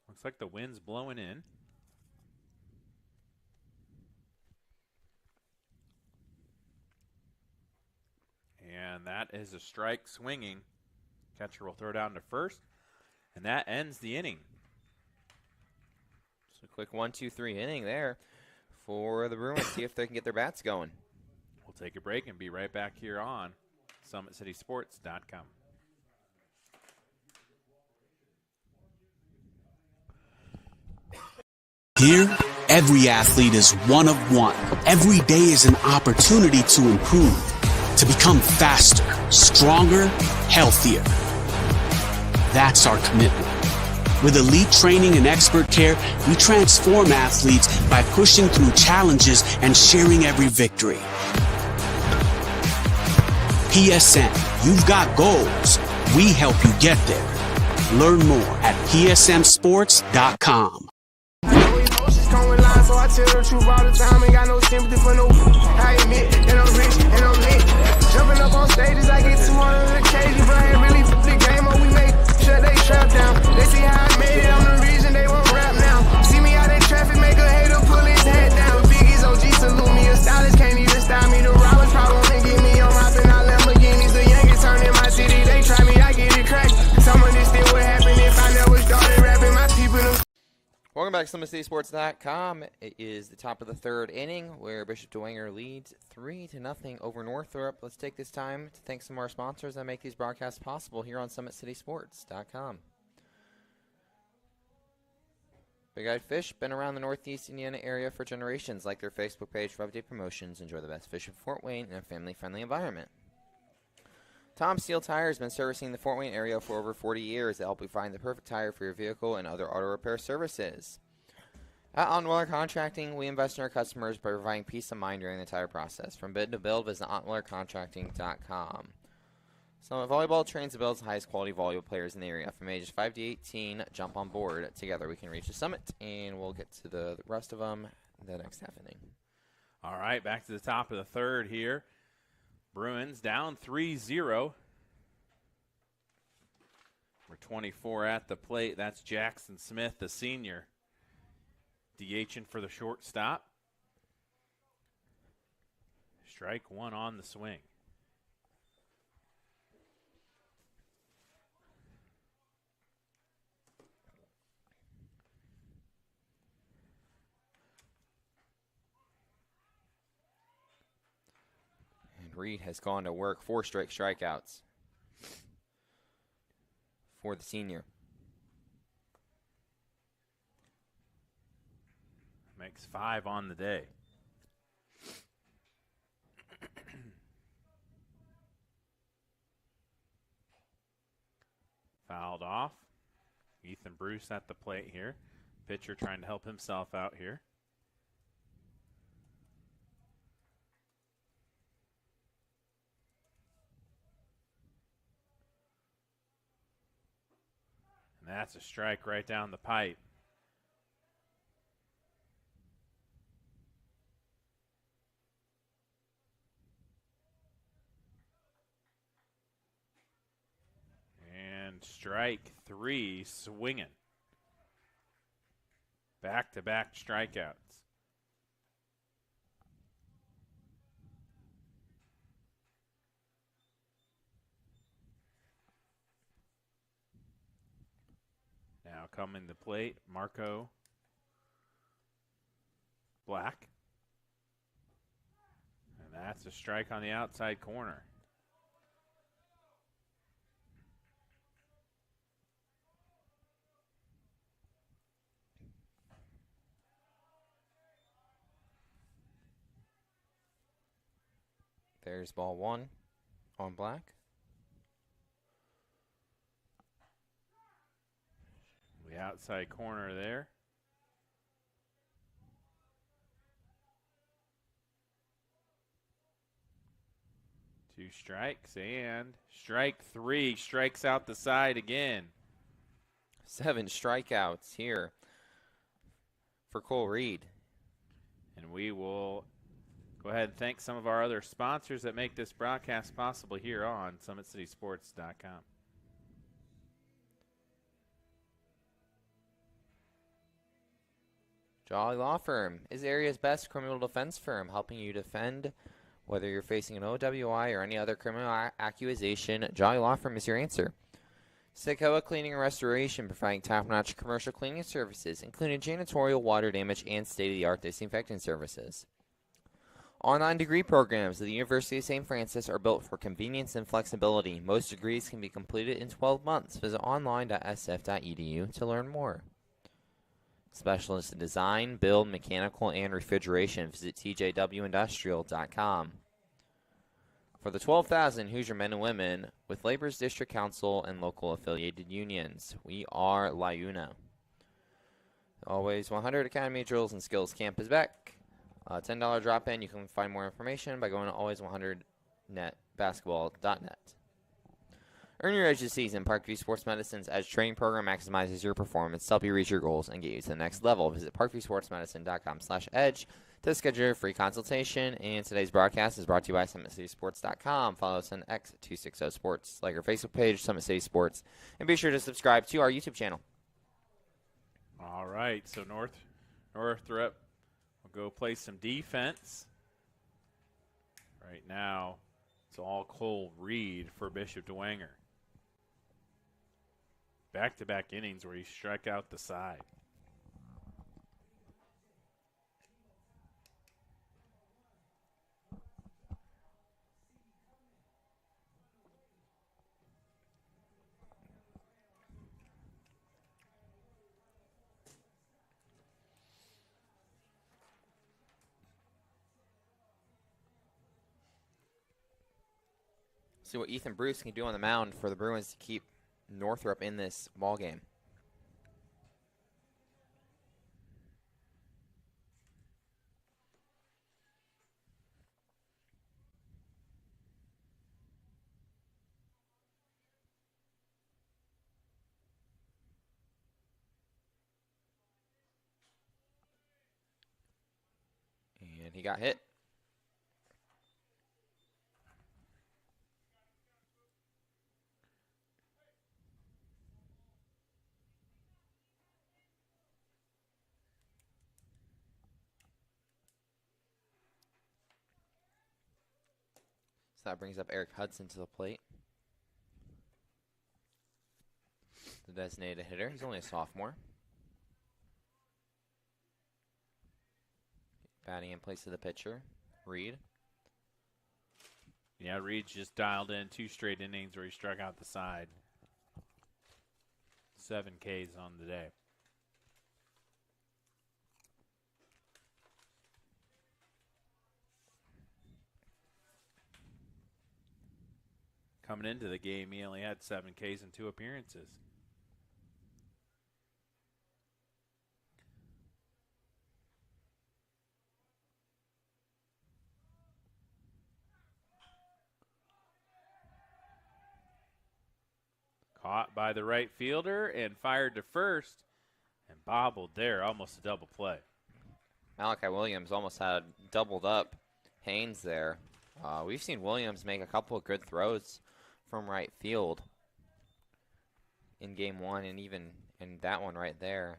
Speaker 2: Looks like the wind's blowing in. And that is a strike swinging. Catcher will throw down to first. And that ends the inning.
Speaker 3: So a quick 1-2-3 inning there for the Bruins. See if they can get their bats going.
Speaker 2: We'll take a break and be right back here on SummitCitySports.com.
Speaker 6: Here, every athlete is one of one. Every day is an opportunity to improve, to become faster, stronger, healthier. That's our commitment. With elite training and expert care, we transform athletes by pushing through challenges and sharing every victory. PSN, you've got goals. We help you get there. Learn more at psmsports.com.
Speaker 10: So I tell the truth all the time, ain't got no sympathy for no. I admit that I'm rich and I'm lit. Jumping up on stages, I get 200 occasions, but I ain't really the game up. We make sure they trap down. They see how I made it, I'm the reason they won't rap now. See me out in traffic, make a hater pull his head down. Biggie's OG salute me, a stylist can't even style me. The robbers probably wanna get me on rapping out Lamborghinis. The youngest turn in my city, they try me, I get it cracked. Some of this still would happen if I never started rapping. My people.
Speaker 3: Welcome back to SummitCitySports.com. It is the top of the 3rd inning where Bishop Dwenger leads 3-0 over Northrop. Let's take this time to thank some of our sponsors that make these broadcasts possible here on SummitCitySports.com. Big Eyed Fish, been around the Northeast Indiana area for generations. Like their Facebook page for update promotions. Enjoy the best fish in Fort Wayne in a family-friendly environment. Tom Steel Tire has been servicing the Fort Wayne area for over 40 years to help you find the perfect tire for your vehicle and other auto repair services. At Ontwiller Contracting, we invest in our customers by providing peace of mind during the tire process. From bid to build, visit OntwillerContracting.com. Summit Volleyball trains and builds the highest quality volleyball players in the area. From ages 5 to 18, jump on board. Together we can reach the summit, and we'll get to the rest of them the next half inning.
Speaker 2: All right, back to the top of the third here. Bruins down 3-0. Number 24 at the plate. That's Jackson Smith, the senior. DHing for the shortstop. Strike one on the swing.
Speaker 3: Reed has gone to work, 4 straight strikeouts for the senior.
Speaker 2: Makes 5 on the day. Fouled off. Ethan Bruce at the plate here. Pitcher trying to help himself out here. And that's a strike right down the pipe. And strike 3, swinging. Back-to-back strikeouts. Now coming to plate, Marco Black. And that's a strike on the outside corner.
Speaker 3: There's ball 1 on Black.
Speaker 2: The outside corner there. Two strikes, and strike 3 strikes out the side again.
Speaker 3: 7 strikeouts here for Cole Reed.
Speaker 2: And we will go ahead and thank some of our other sponsors that make this broadcast possible here on SummitCitySports.com.
Speaker 3: Jolly Law Firm is the area's best criminal defense firm, helping you defend whether you're facing an OWI or any other criminal accusation. Jolly Law Firm is your answer. Sequoia Cleaning and Restoration, providing top-notch commercial cleaning services, including janitorial, water damage, and state-of-the-art disinfecting services. Online degree programs at the University of St. Francis are built for convenience and flexibility. Most degrees can be completed in 12 months. Visit online.sf.edu to learn more. Specialists in design, build, mechanical, and refrigeration. Visit tjwindustrial.com. For the 12,000 Hoosier men and women with Labor's District Council and local affiliated unions, we are LIUNA. Always 100 Academy Drills and Skills Camp is back. $10 drop-in. You can find more information by going to always100netbasketball.net. Earn your edge this season. Parkview Sports Medicine's Edge Training Program maximizes your performance to help you reach your goals and get you to the next level. Visit parkviewsportsmedicine.com/edge to schedule your free consultation. And today's broadcast is brought to you by SummitCitySports.com. Follow us on X260Sports, like our Facebook page, Summit City Sports, and be sure to subscribe to our YouTube channel.
Speaker 2: All right, so Northrop will go play some defense. Right now, it's all Cole Reed for Bishop Dwenger. Back-to-back innings where he struck out the side.
Speaker 3: See what Ethan Bruce can do on the mound for the Bruins to keep Northrop in this ball game. And he got hit. So that brings up Eric Hudson to the plate. The designated hitter. He's only a sophomore. Batting in place of the pitcher, Reed.
Speaker 2: Yeah, Reed's just dialed in 2 straight innings where he struck out the side. 7 Ks on the day. Coming into the game, he only had 7 Ks in 2 appearances. Caught by the right fielder and fired to first and bobbled there, almost a double play.
Speaker 3: Malachi Williams almost had doubled up Haynes there. We've seen Williams make a couple of good throws from right field in game 1, and even in that one right there.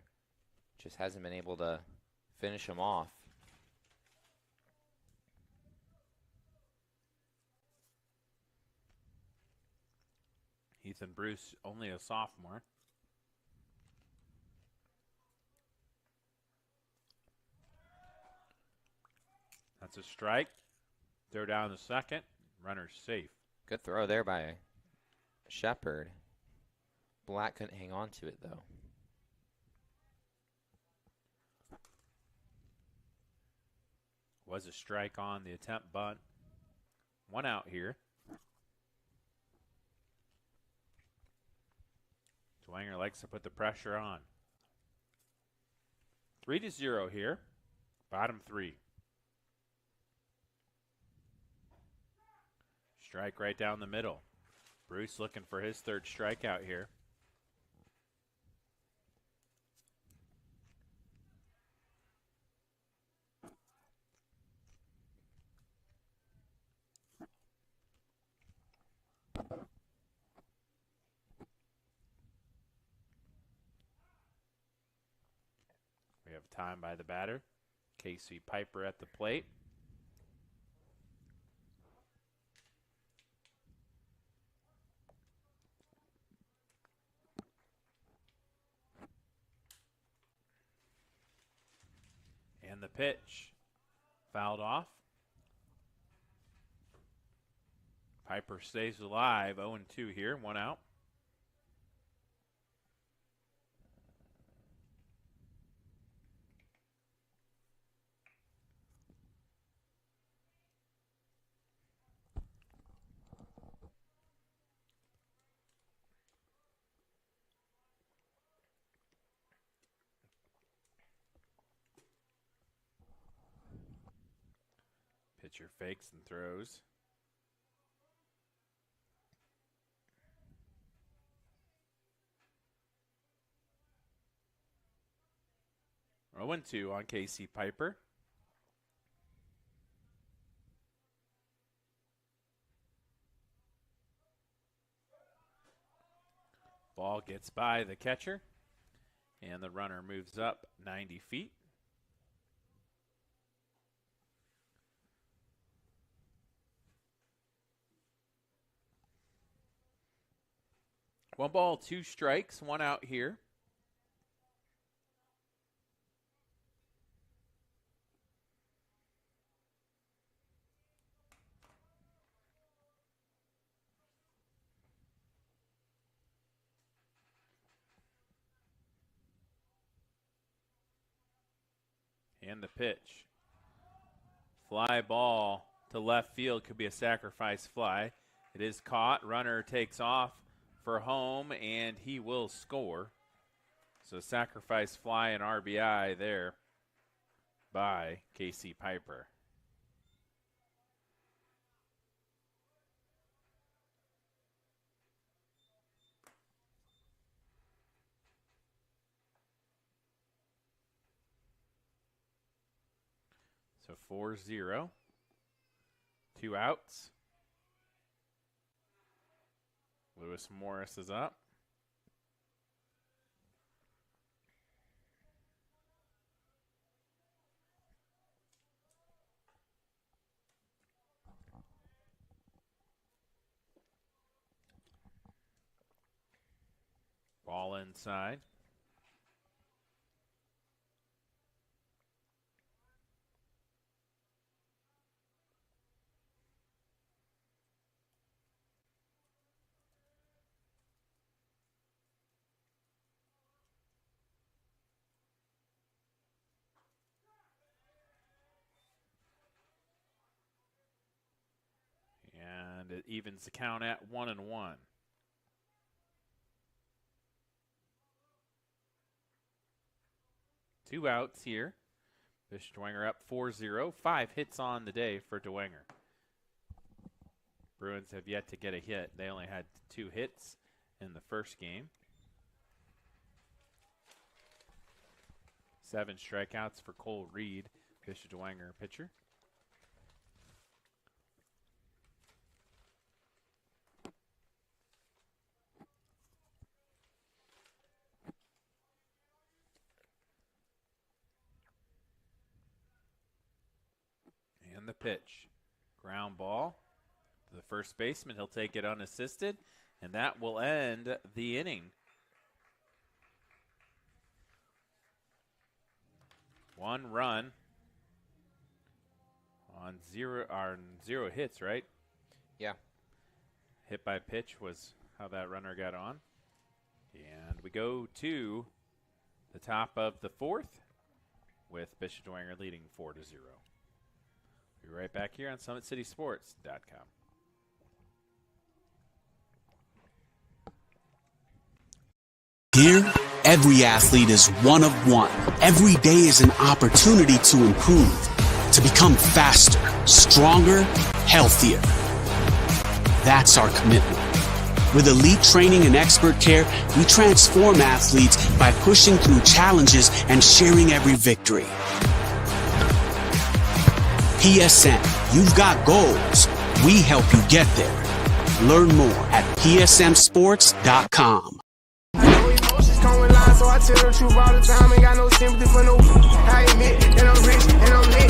Speaker 3: Just hasn't been able to finish him off.
Speaker 2: Ethan Bruce, only a sophomore. That's a strike. Throw down the second. Runner's safe.
Speaker 3: Good throw there by Shepard. Black couldn't hang on to it, though.
Speaker 2: Was a strike on the attempt bunt. 1 out here. Dwenger likes to put the pressure on. 3-0 here. Bottom 3. Strike right down the middle. Bruce looking for his 3rd strikeout here. We have time by the batter. Casey Piper at the plate. And the pitch fouled off. Piper stays alive. 0-2 here. 1 out. Pitcher fakes and throws. Oh, 1-2 on Casey Piper. Ball gets by the catcher, and the runner moves up 90 feet. One ball, 2 strikes, 1 out here. And the pitch. Fly ball to left field, could be a sacrifice fly. It is caught. Runner takes off for home, and he will score. So sacrifice fly and RBI there by Casey Piper. So 4-0. 2 outs. Lewis Morris is up. Ball inside. And it evens the count at 1-1. Two outs here. Bishop Dwenger up 4-0. 5 hits on the day for Dwenger. Bruins have yet to get a hit. They only had 2 hits in the first game. 7 strikeouts for Cole Reed, Bishop Dwenger pitcher. The pitch. Ground ball to the first baseman. He'll take it unassisted, and that will end the inning. 1 run on 0 hits, right?
Speaker 3: Yeah.
Speaker 2: Hit by pitch was how that runner got on. And we go to the top of the 4th with Bishop Dwenger leading 4-0. Be right back here on SummitCitySports.com.
Speaker 6: Here, every athlete is one of one. Every day is an opportunity to improve, to become faster, stronger, healthier. That's our commitment. With elite training and expert care, we transform athletes by pushing through challenges and sharing every victory. PSN, you've got goals. We help you get there. Learn more at psmsports.com.
Speaker 10: So I tell the truth all the time, ain't got no sympathy for no. I admit that I'm rich and I'm lit.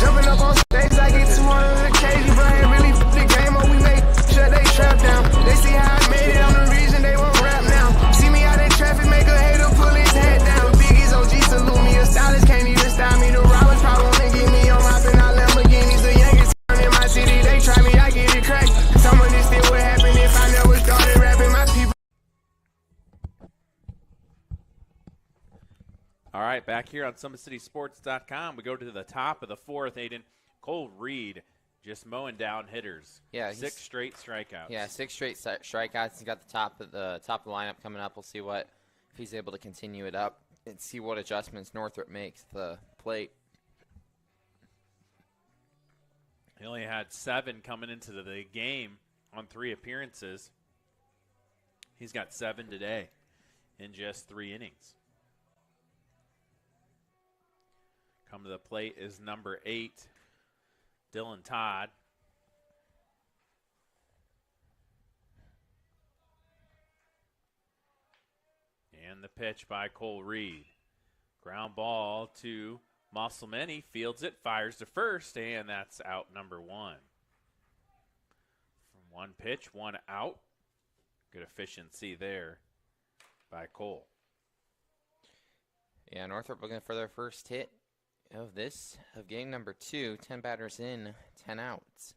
Speaker 10: Jumping up on stage, I get 200 kg, but I ain't really the game up we make. Shut they trap down. They see how I made it, I'm the reason they won't rap now. See me out in traffic, make a hater pull his head down. Biggie's OG salute me, a stylist can't even style me. The robbers probably wanna get me on hopping out Lamborghinis. The youngest in my city, they try me, I get it cracked. Some of this still would happen if I never started rapping. My people.
Speaker 2: All right, back here on SummitCitySports.com, we go to the top of the 4th, Aiden. Cole Reed just mowing down hitters.
Speaker 3: Yeah,
Speaker 2: 6 straight strikeouts.
Speaker 3: Yeah, 6 straight strikeouts. He's got the top of the lineup coming up. We'll see if he's able to continue it up and see what adjustments Northrop makes at the plate.
Speaker 2: He only had 7 coming into the game on 3 appearances. He's got 7 today in just 3 innings. Come to the plate is number 8, Dylan Todd. And the pitch by Cole Reed. Ground ball to Musselman. He fields it, fires to first, and that's out number 1. From 1 pitch, 1 out. Good efficiency there by Cole.
Speaker 3: Yeah, Northrop looking for their first hit of game number 2. 10 batters in, 10 outs.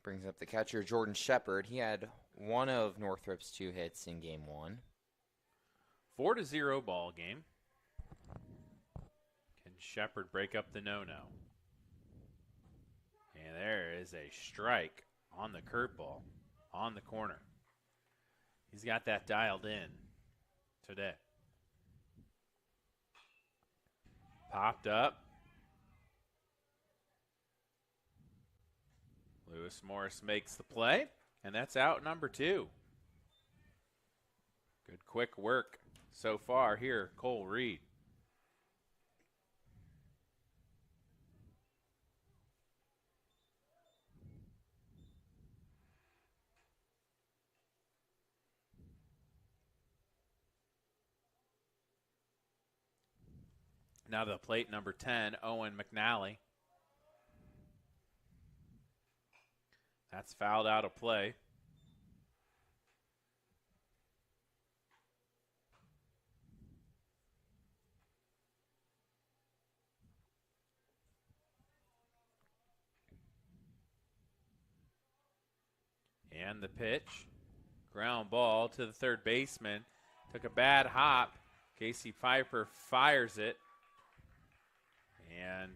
Speaker 3: Brings up the catcher, Jordan Shepard. He had one of Northrop's 2 hits in game 1.
Speaker 2: 4-0 ball game. Can Shepard break up the no-no? And there is a strike on the curveball, on the corner. He's got that dialed in today. Popped up. Lewis Morris makes the play, and that's out number 2. Good quick work so far here, Cole Reed. Now to the plate, number 10, Owen McNally. That's fouled out of play. And the pitch. Ground ball to the third baseman. Took a bad hop. Casey Piper fires it. And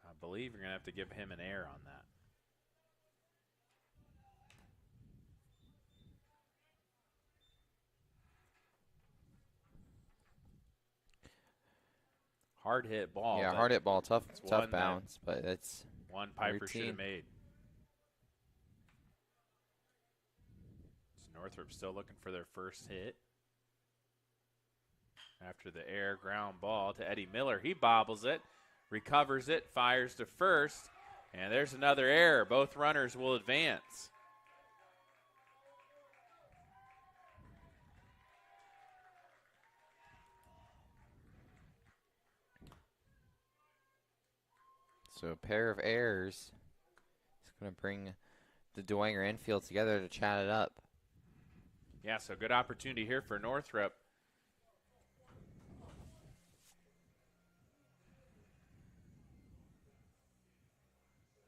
Speaker 2: I believe you're going to have to give him an error on that. Hard hit ball.
Speaker 3: Yeah, hard hit ball, tough bounce, but it's
Speaker 2: one Piper should have made. So Northrop still looking for their first hit. After the air ground ball to Eddie Miller. He bobbles it, recovers it, fires to first, and there's another error. Both runners will advance.
Speaker 3: So a pair of errors. It's going to bring the Dwenger infield together to chat it up.
Speaker 2: Yeah, so good opportunity here for Northrop.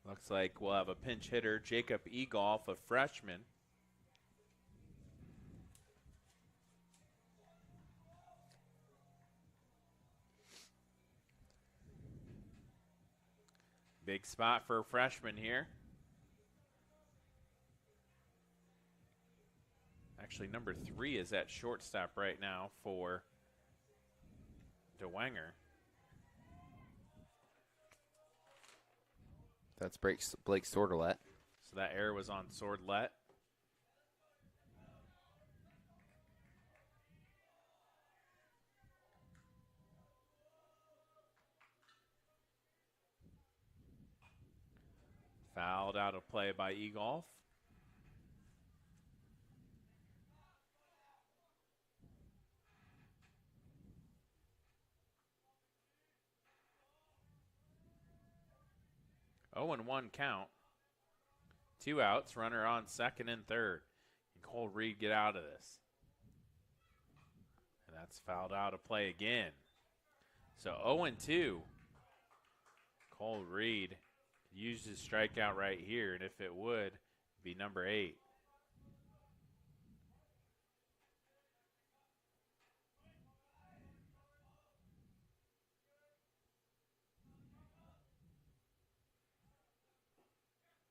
Speaker 2: Looks like we'll have a pinch hitter, Jacob Egolf, a freshman. Big spot for a freshman here. Actually, number 3 is at shortstop right now for Dwenger.
Speaker 3: That's Blake Sordelet.
Speaker 2: So that error was on Sordelet. Fouled out of play by Egolf. Oh, and 1 count. 2 outs, runner on second and third. Can Cole Reed get out of this? And that's fouled out of play again. So 0-2. Cole Reed used his strikeout right here, and if it would, it'd be number 8.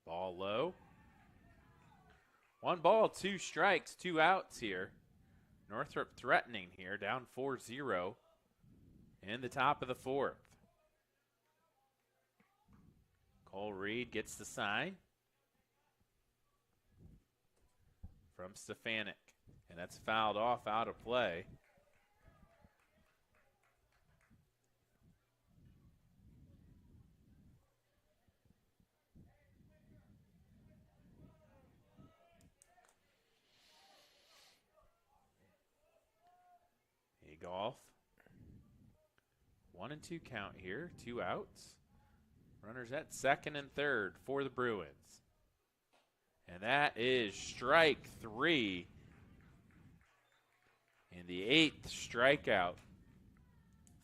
Speaker 2: Ball low. 1 ball, 2 strikes, 2 outs here. Northrop threatening here, down 4-0 in the top of the 4th. Cole Reed gets the sign from Stefanik, and that's fouled off out of play. Golf. 1 and 2 count here, 2 outs. Runners at second and third for the Bruins. And that is strike 3. And the 8th strikeout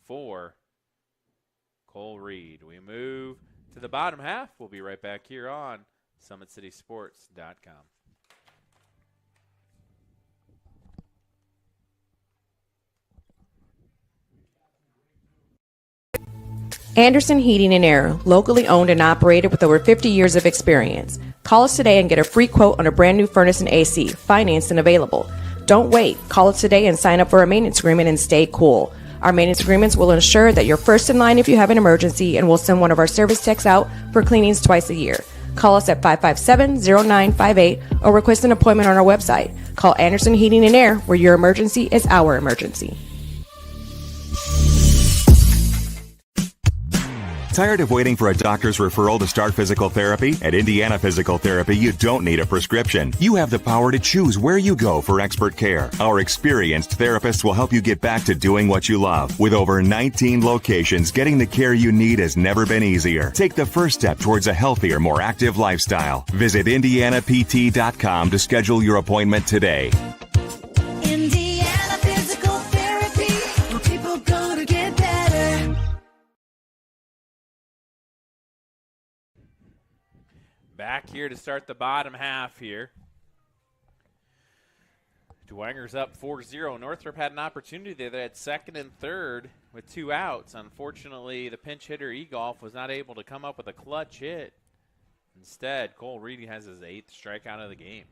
Speaker 2: for Cole Reed. We move to the bottom half. We'll be right back here on SummitCitySports.com.
Speaker 8: Anderson Heating and Air, locally owned and operated with over 50 years of experience. Call us today and get a free quote on a brand new furnace and AC, financed and available. Don't wait. Call us today and sign up for a maintenance agreement and stay cool. Our maintenance agreements will ensure that you're first in line if you have an emergency, and we'll send one of our service techs out for cleanings twice a year. Call us at 557-0958 or request an appointment on our website. Call Anderson Heating and Air, where your emergency is our emergency.
Speaker 9: Tired of waiting for a doctor's referral to start physical therapy? At Indiana Physical Therapy, you don't need a prescription. You have the power to choose where you go for expert care. Our experienced therapists will help you get back to doing what you love. With over 19 locations, getting the care you need has never been easier. Take the first step towards a healthier, more active lifestyle. Visit IndianaPT.com to schedule your appointment today.
Speaker 4: Indiana Physical Therapy, where people go to get better.
Speaker 2: Back here to start the bottom half here. Dwenger's up 4-0. Northrop had an opportunity there. They had second and third with 2 outs. Unfortunately, the pinch hitter Egolf was not able to come up with a clutch hit. Instead, Cole Reed has his 8th strikeout of the game.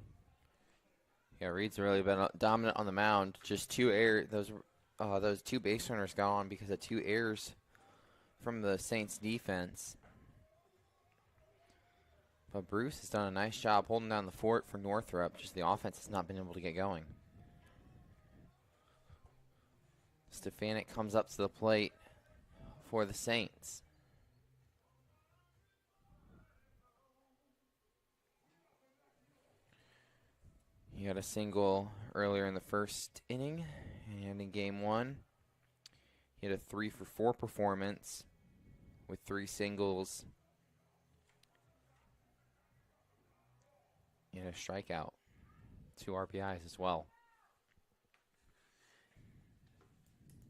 Speaker 3: Yeah, Reed's really been dominant on the mound. Just 2 errors. Those 2 base runners gone because of 2 errors from the Saints defense. But Bruce has done a nice job holding down the fort for Northrop. Just the offense has not been able to get going. Stefanik comes up to the plate for the Saints. He had a single earlier in the first inning, and in game 1, he had a 3-for-4 performance with 3 singles and a strikeout, 2 RBIs as well.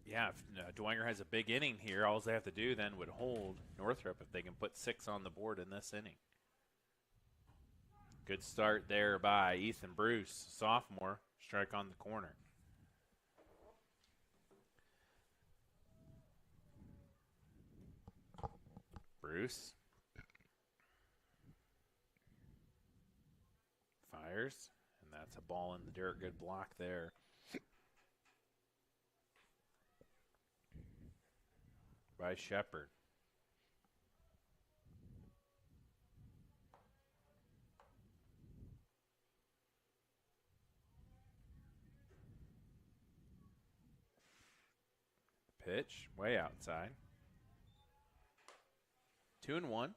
Speaker 2: Yeah, if Dwenger has a big inning here, all they have to do then would hold Northrop if they can put 6 on the board in this inning. Good start there by Ethan Bruce, sophomore, strike on the corner. Bruce fires, and that's a ball in the dirt. Good block there. By Shepard. Pitch way outside. 2-1.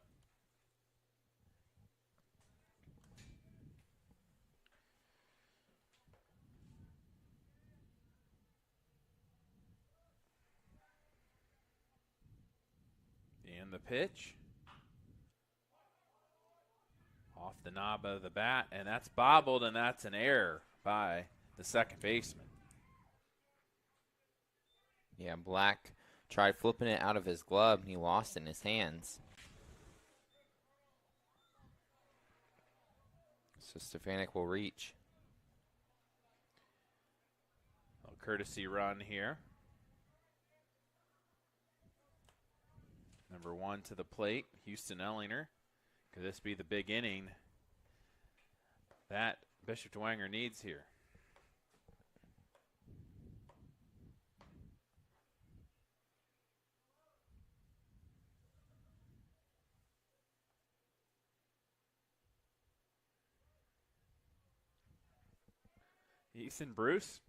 Speaker 2: And the pitch. Off the knob of the bat, and that's bobbled, and that's an error by the second baseman.
Speaker 3: Yeah, Black tried flipping it out of his glove, and he lost it in his hands. So Stefanik will reach.
Speaker 2: A little courtesy run here. Number 1 to the plate, Houston Ellinger. Could this be the big inning that Bishop Dwenger needs here? Ethan Bruce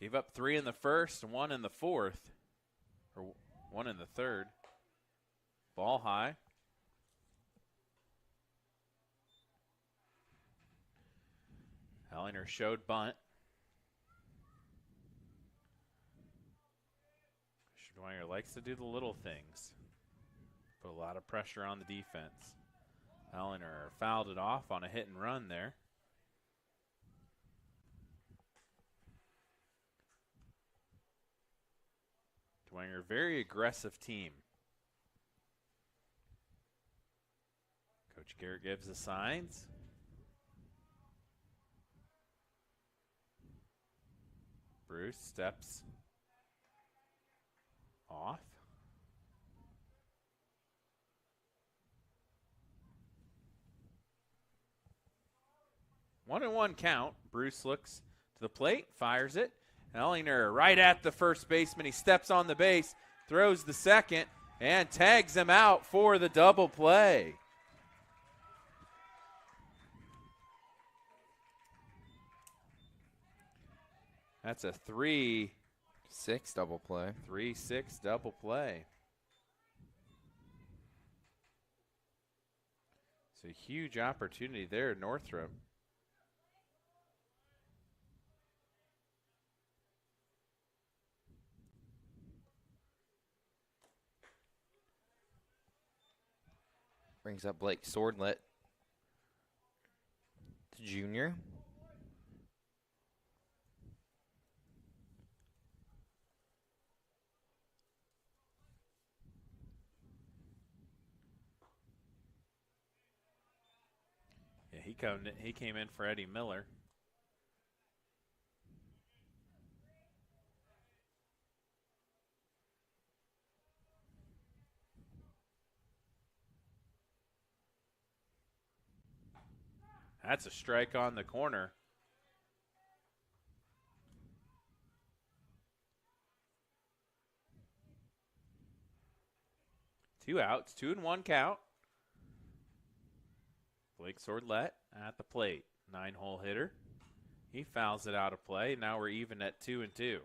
Speaker 2: gave up 3 in the first and 1 in the fourth, or 1 in the third. Ball high. Ellinger showed bunt. Dwenger likes to do the little things. Put a lot of pressure on the defense. Ellinger fouled it off on a hit and run there. Dwenger, very aggressive team. Coach Garrett gives the signs. Bruce steps off. 1-1 count. Bruce looks to the plate, fires it. Ellinger right at the first baseman. He steps on the base, throws the second, and tags him out for the double play. That's a 3-6
Speaker 3: double play.
Speaker 2: 3-6 double play. It's a huge opportunity there, Northrop.
Speaker 3: Brings up Blake Swordlet, the junior.
Speaker 2: Yeah, he came in for Eddie Miller. That's a strike on the corner. Two outs, 2-1 count. Blake Swordlet at the plate. 9-hole hitter. He fouls it out of play. Now we're even at 2-2.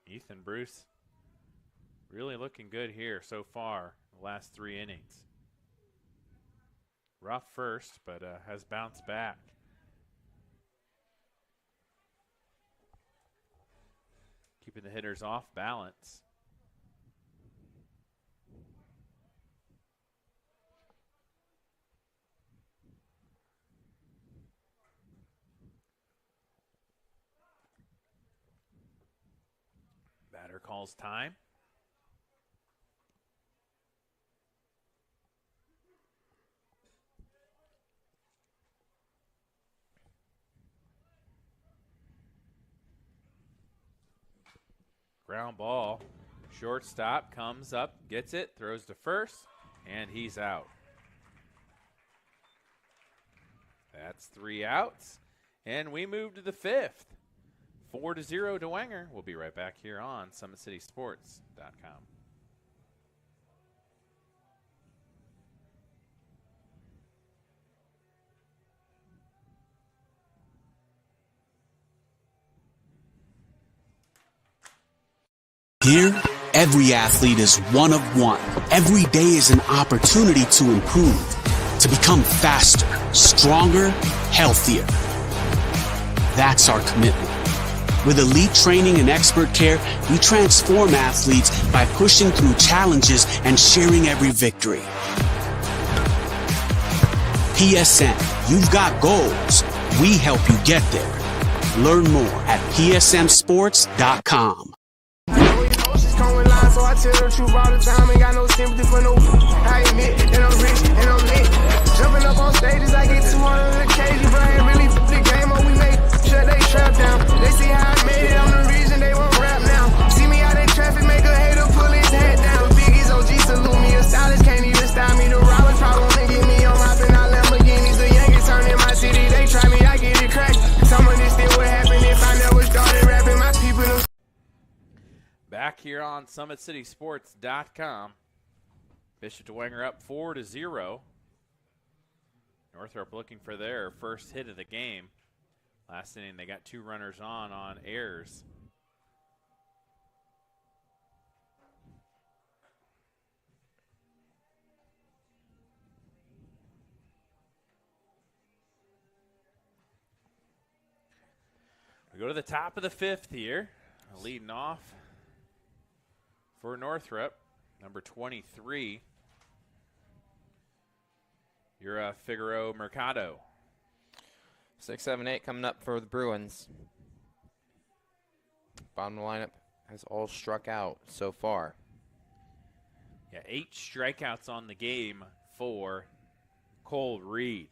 Speaker 2: Ethan Bruce really looking good here so far, the last 3 innings. Rough first, but has bounced back. Keeping the hitters off balance. Batter calls time. Ground ball. Shortstop comes up, gets it, throws to first, and he's out. That's 3 outs. And we move to the 5th. 4-0 Dwenger. We'll be right back here on SummitCitySports.com.
Speaker 6: Here, every athlete is one of one. Every day is an opportunity to improve, to become faster, stronger, healthier. That's our commitment. With elite training and expert care, we transform athletes by pushing through challenges and sharing every victory. PSN, you've got goals. We help you get there. Learn more at psmsports.com.
Speaker 10: So I tell the truth all the time, ain't got no sympathy for no. I admit that I'm rich and I'm lit. Jumping up on stages, I get 200 occasions, bro. I ain't really the game, or we make sure they trap down. They see how I made it, I'm the reason they won't rap now. See me out in traffic, make a hater pull his head down. Biggie's OG salute me, a stylist can't even style me. The robbers probably wanna get me on hopping out Lamborghinis. The youngest turn in my city, they try me, I get it cracked. Some of this still would happen if I never started rapping. My people don't.
Speaker 2: Back here on SummitCitySports.com. Bishop Dwenger up 4-0. Northrop looking for their first hit of the game. Last inning, they got 2 runners on errors. We go to the top of the 5th here. Leading off for Northrop, number 23, you're Figaro Mercado.
Speaker 3: 6, 7, 8 coming up for the Bruins. Bottom of the lineup has all struck out so far.
Speaker 2: Yeah, 8 strikeouts on the game for Cole Reed.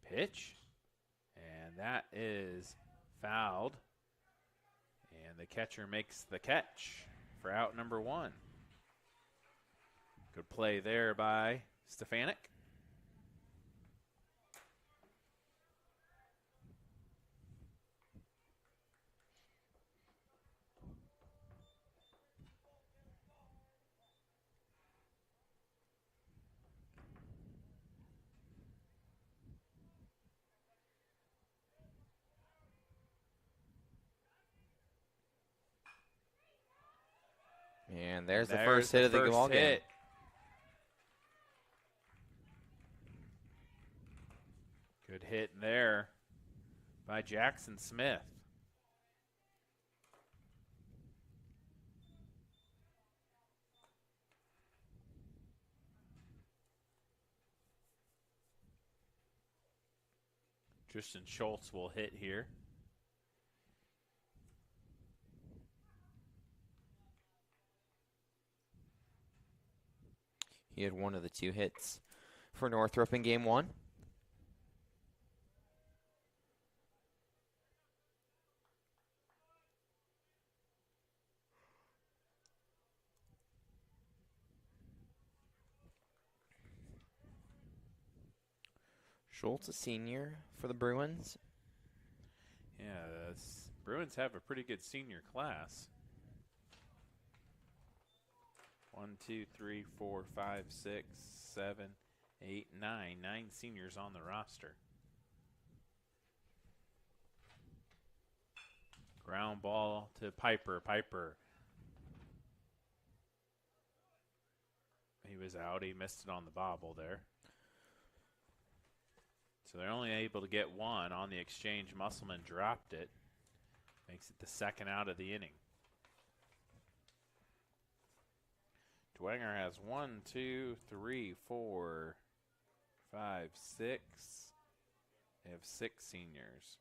Speaker 2: Pitch. And that is fouled. And the catcher makes the catch for out number 1. Good play there by Stefanik.
Speaker 3: And there's the first hit of the ball game.
Speaker 2: Good hit there by Jackson Smith. Tristan Schultz will hit here.
Speaker 3: He had one of the 2 hits for Northrop in game 1. Schultz, a senior for the Bruins.
Speaker 2: Yeah, the Bruins have a pretty good senior class. 1, 2, 3, 4, 5, 6, 7, 8, 9. 9 seniors on the roster. Ground ball to Piper. Piper. He was out. He missed it on the bobble there. So they're only able to get 1 on the exchange. Musselman dropped it. Makes it the second out of the inning. Dwenger has 1, 2, 3, 4, 5, 6. They have 6 seniors.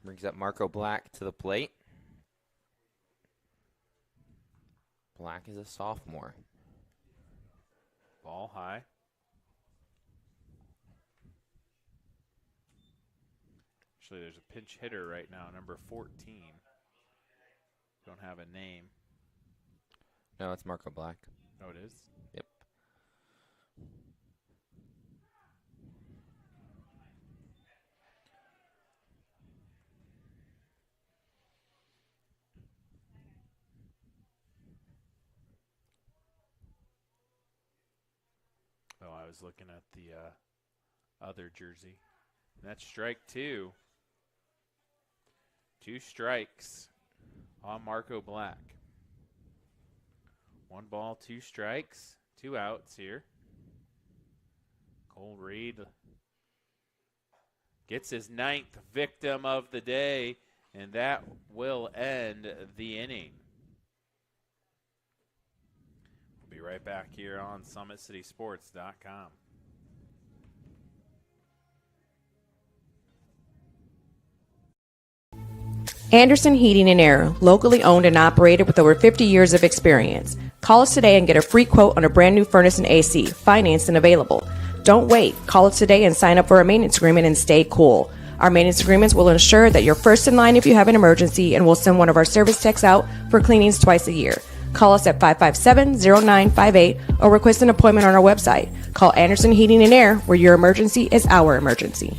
Speaker 3: Brings up Marco Black to the plate. Black is a sophomore.
Speaker 2: Ball high. Actually, there's a pinch hitter right now, number 14. Don't have a name.
Speaker 3: No, it's Marco Black.
Speaker 2: Oh, it is?
Speaker 3: Yep.
Speaker 2: Oh, I was looking at the other jersey. And that's strike 2. 2 strikes on Marco Black. 1 ball, 2 strikes, 2 outs here. Cole Reed gets his 9th victim of the day, and that will end the inning. We'll be right back here on SummitCitySports.com.
Speaker 8: Anderson Heating and Air, locally owned and operated with over 50 years of experience. Call us today and get a free quote on a brand new furnace and AC, financed and available. Don't wait. Call us today and sign up for a maintenance agreement and stay cool. Our maintenance agreements will ensure that you're first in line if you have an emergency, and we'll send one of our service techs out for cleanings twice a year. Call us at 557-0958 or request an appointment on our website. Call Anderson Heating and Air, where your emergency is our emergency.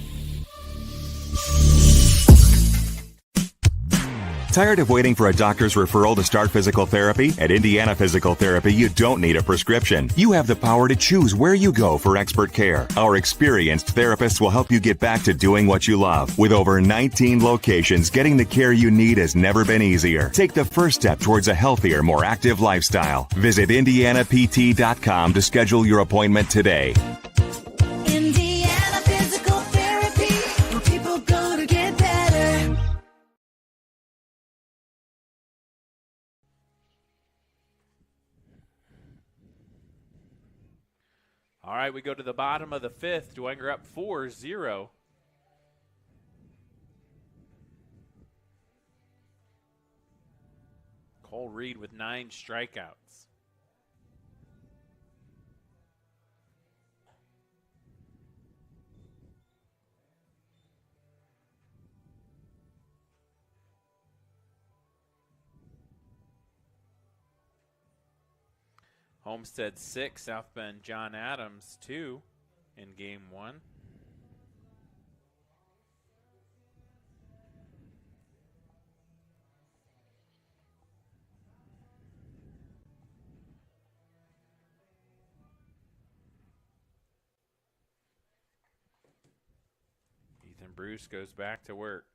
Speaker 9: Tired of waiting for a doctor's referral to start physical therapy? At Indiana Physical Therapy, you don't need a prescription. You have the power to choose where you go for expert care. Our experienced therapists will help you get back to doing what you love. With over 19 locations, getting the care you need has never been easier. Take the first step towards a healthier, more active lifestyle. Visit IndianaPT.com to schedule your appointment today.
Speaker 4: Indiana Physical Therapy, where people go to get better.
Speaker 2: All right, we go to the bottom of the 5th. Dwenger up 4-0. Cole Reed with 9 strikeouts. Homestead 6, South Bend John Adams 2 in game 1. Ethan Bruce goes back to work.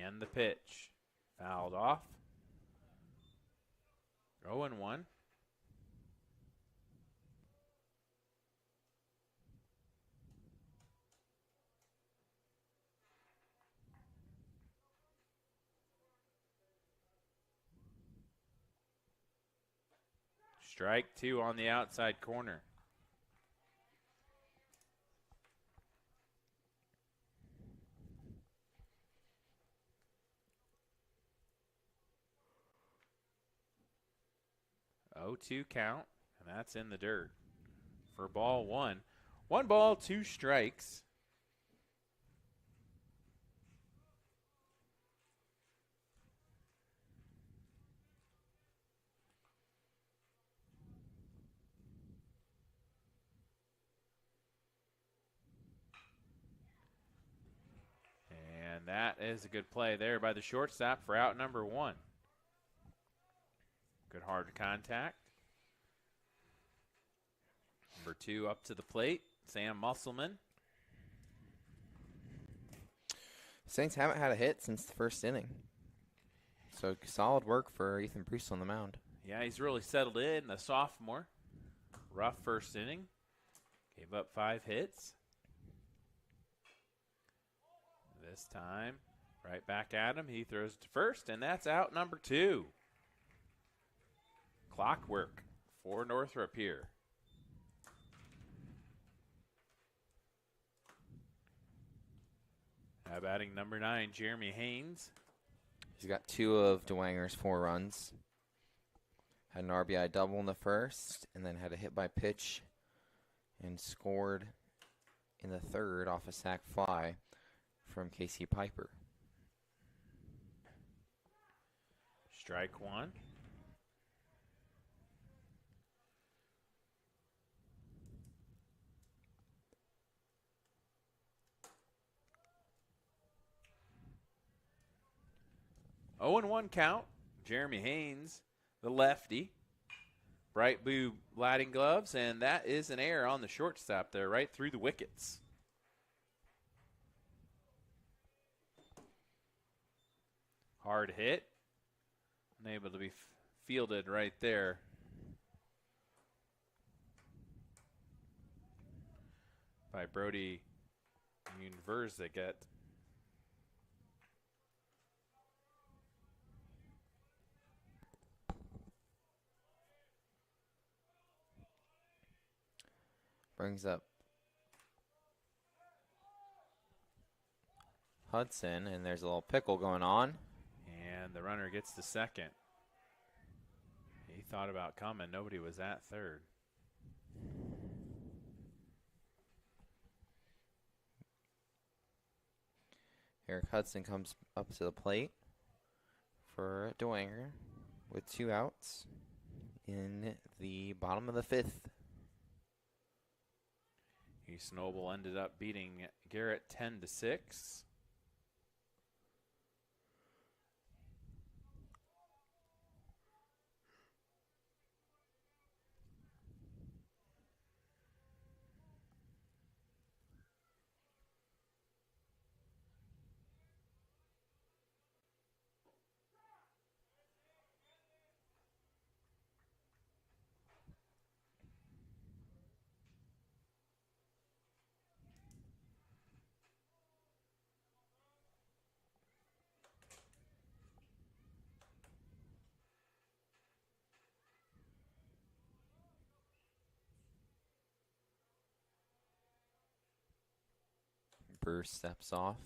Speaker 2: And the pitch. Fouled off. 0-1. Strike 2 on the outside corner. Oh, 2 count, and that's in the dirt for ball 1. 1 ball, 2 strikes. And that is a good play there by the shortstop for out number 1. Good hard contact. Number 2 up to the plate, Sam Musselman.
Speaker 3: Saints haven't had a hit since the first inning. So solid work for Ethan Bruce on the mound.
Speaker 2: Yeah, he's really settled in, the sophomore. Rough first inning. Gave up 5 hits. This time, right back at him. He throws to first, and that's out number 2. Clockwork for Northrop here. Now batting number 9, Jeremy Haynes.
Speaker 3: He's got 2 of Dwenger's 4 runs. Had an RBI double in the first, and then had a hit by pitch and scored in the third off a sac fly from Casey Piper.
Speaker 2: Strike 1. Oh, and 1 count. Jeremy Haynes, the lefty. Bright blue batting gloves, and that is an error on the shortstop there, right through the wickets. Hard hit. Unable to be fielded right there. By Brody Unverziget.
Speaker 3: Brings up Hudson, and there's a little pickle going on.
Speaker 2: And the runner gets to second. He thought about coming. Nobody was at third.
Speaker 3: Eric Hudson comes up to the plate for Dwenger with 2 outs in the bottom of the 5th.
Speaker 2: East Noble ended up beating Garrett 10-6.
Speaker 3: Piper steps off.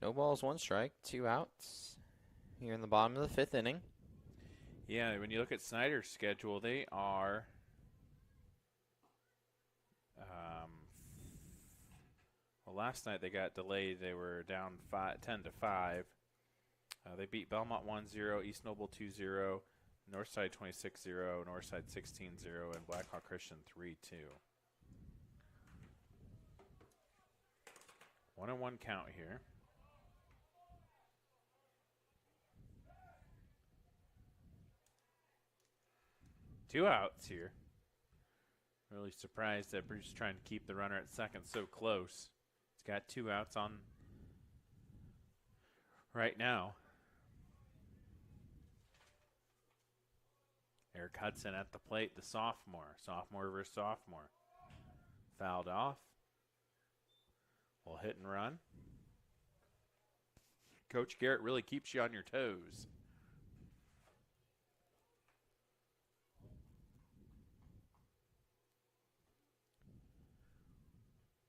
Speaker 3: No balls, 1 strike, 2 outs here in the bottom of the 5th inning.
Speaker 2: Yeah, when you look at Snyder's schedule, they are well, last night they got delayed. They were down 10-5. They beat Belmont 1-0, East Noble 2-0, Northside 26-0, Northside 16-0, and Blackhawk Christian 3-2. 1-1 count here. Two outs here. Really surprised that Bruce is trying to keep the runner at second so close. He's got 2 outs on right now. Eric Hudson at the plate, the sophomore. Sophomore versus sophomore. Fouled off. Will hit and run. Coach Garrett really keeps you on your toes.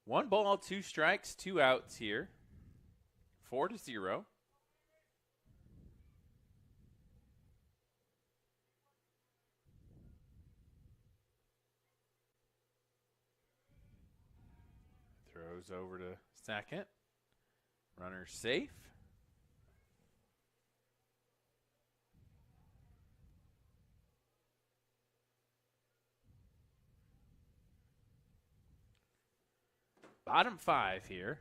Speaker 2: One ball, 2 strikes, 2 outs here. 4-0. Throws over to second. Runner safe. Bottom 5 here.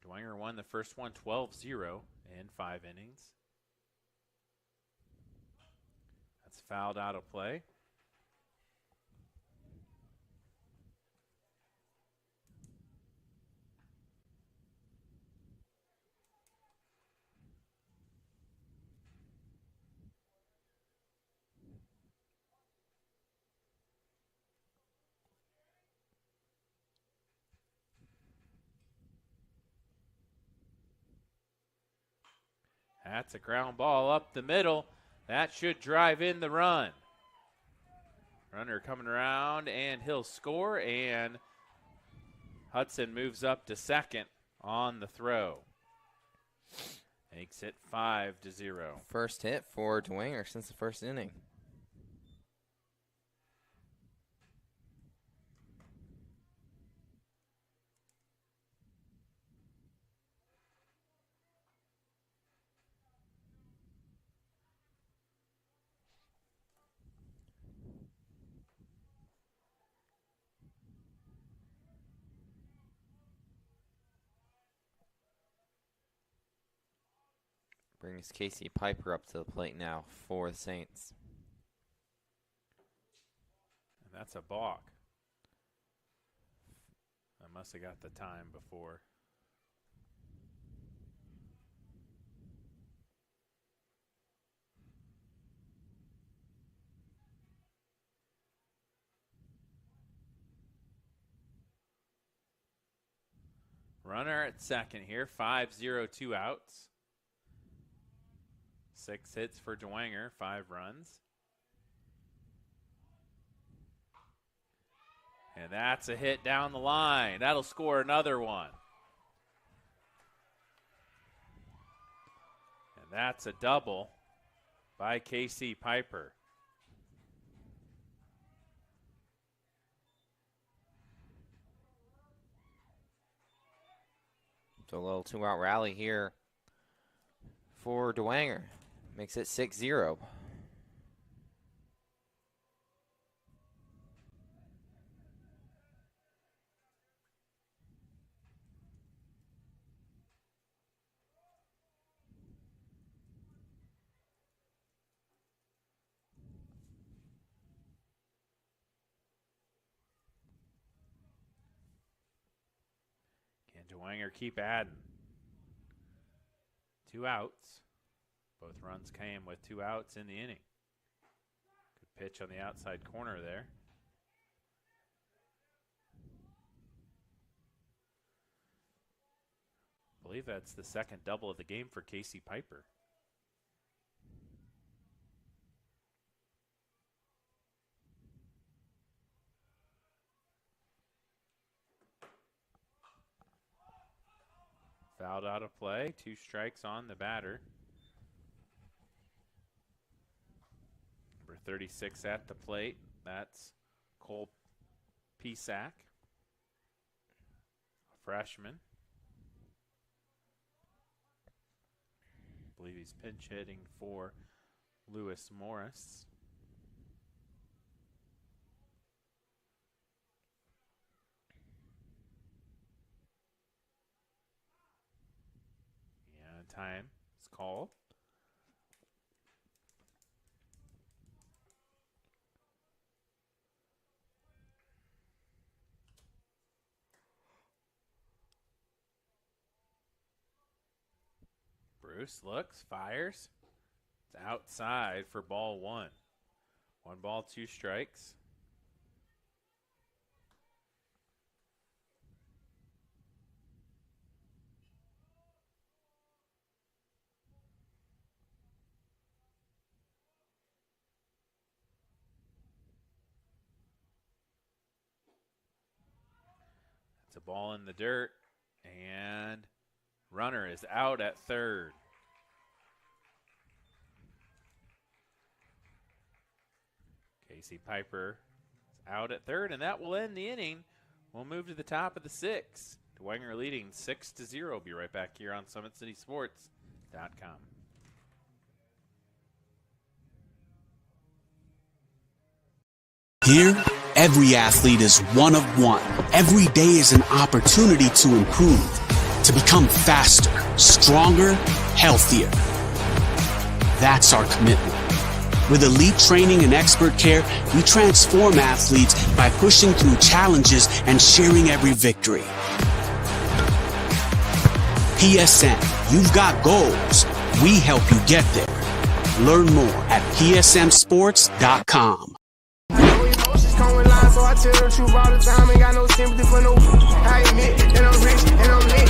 Speaker 2: Dwenger won the first one 12-0 in 5 innings. That's fouled out of play. That's a ground ball up the middle. That should drive in the run. Runner coming around, and he'll score, and Hudson moves up to second on the throw. Makes it 5-0.
Speaker 3: First hit for Dwenger since the first inning. Brings Casey Piper up to the plate now for the Saints.
Speaker 2: And that's a balk. I must have got the time before. Runner at second here, 5-0, 2 outs. 6 hits for Dwenger, 5 runs. And that's a hit down the line. That'll score another one. And that's a double by Casey Piper.
Speaker 3: So a little 2-out rally here for Dwenger. Makes it 6-0.
Speaker 2: Can Dwenger keep adding? 2 outs. Both runs came with 2 outs in the inning. Good pitch on the outside corner there. I believe that's the second double of the game for Casey Piper. Fouled out of play. 2 strikes on the batter. Number 36 at the plate. That's Cole Pisak, a freshman. I believe he's pinch hitting for Lewis Morris. And time is called. Bruce looks, fires. It's outside for ball 1. 1 ball, 2 strikes. It's a ball in the dirt, and runner is out at third. Casey Piper is out at third, and that will end the inning. We'll move to the top of the 6th. Dwenger leading 6-0. Be right back here on SummitCitySports.com.
Speaker 6: Here, every athlete is one of one. Every day is an opportunity to improve, to become faster, stronger, healthier. That's our commitment. With elite training and expert care, we transform athletes by pushing through challenges and sharing every victory. PSN, you've got goals. We help you get there. Learn more at psmsports.com.
Speaker 10: So I tell the truth all the time, ain't got no sympathy for no. I admit that I'm rich and I'm lit.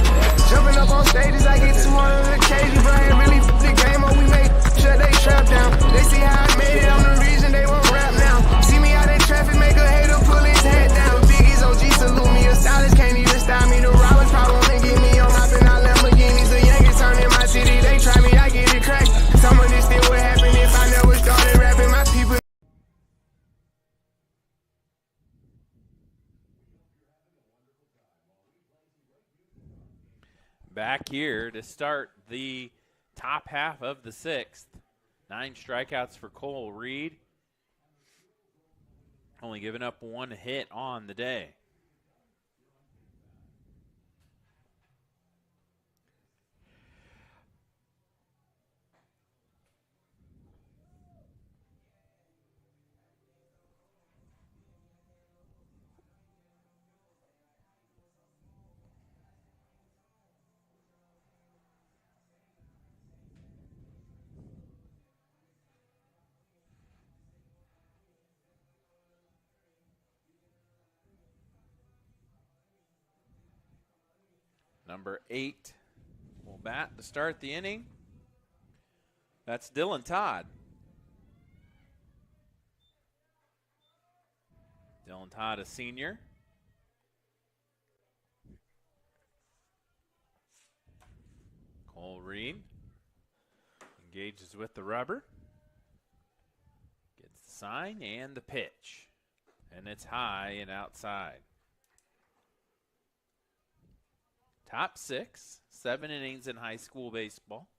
Speaker 10: Jumping up on stages, I get 200 occasions, but I ain't really the game up. We make sure they trap down. They see how I made it, I'm the reason they won't rap now. See me out in traffic, make a hater pull his head down. Biggie's OG salute me, a stylist can't even style me. The robbers probably wanna get me on my out Lamborghinis. The Yankees turn in my city, they try me, I get it cracked. Some of this still would happen if I never started rapping. My people.
Speaker 2: Back here to start the top half of the 6th. 9 strikeouts for Cole Reed. Only giving up 1 hit on the day. Number 8 will bat to start the inning. That's Dylan Todd. Dylan Todd, a senior. Cole Reed engages with the rubber. Gets the sign and the pitch. And it's high and outside. Top 6, 7 innings in high school baseball.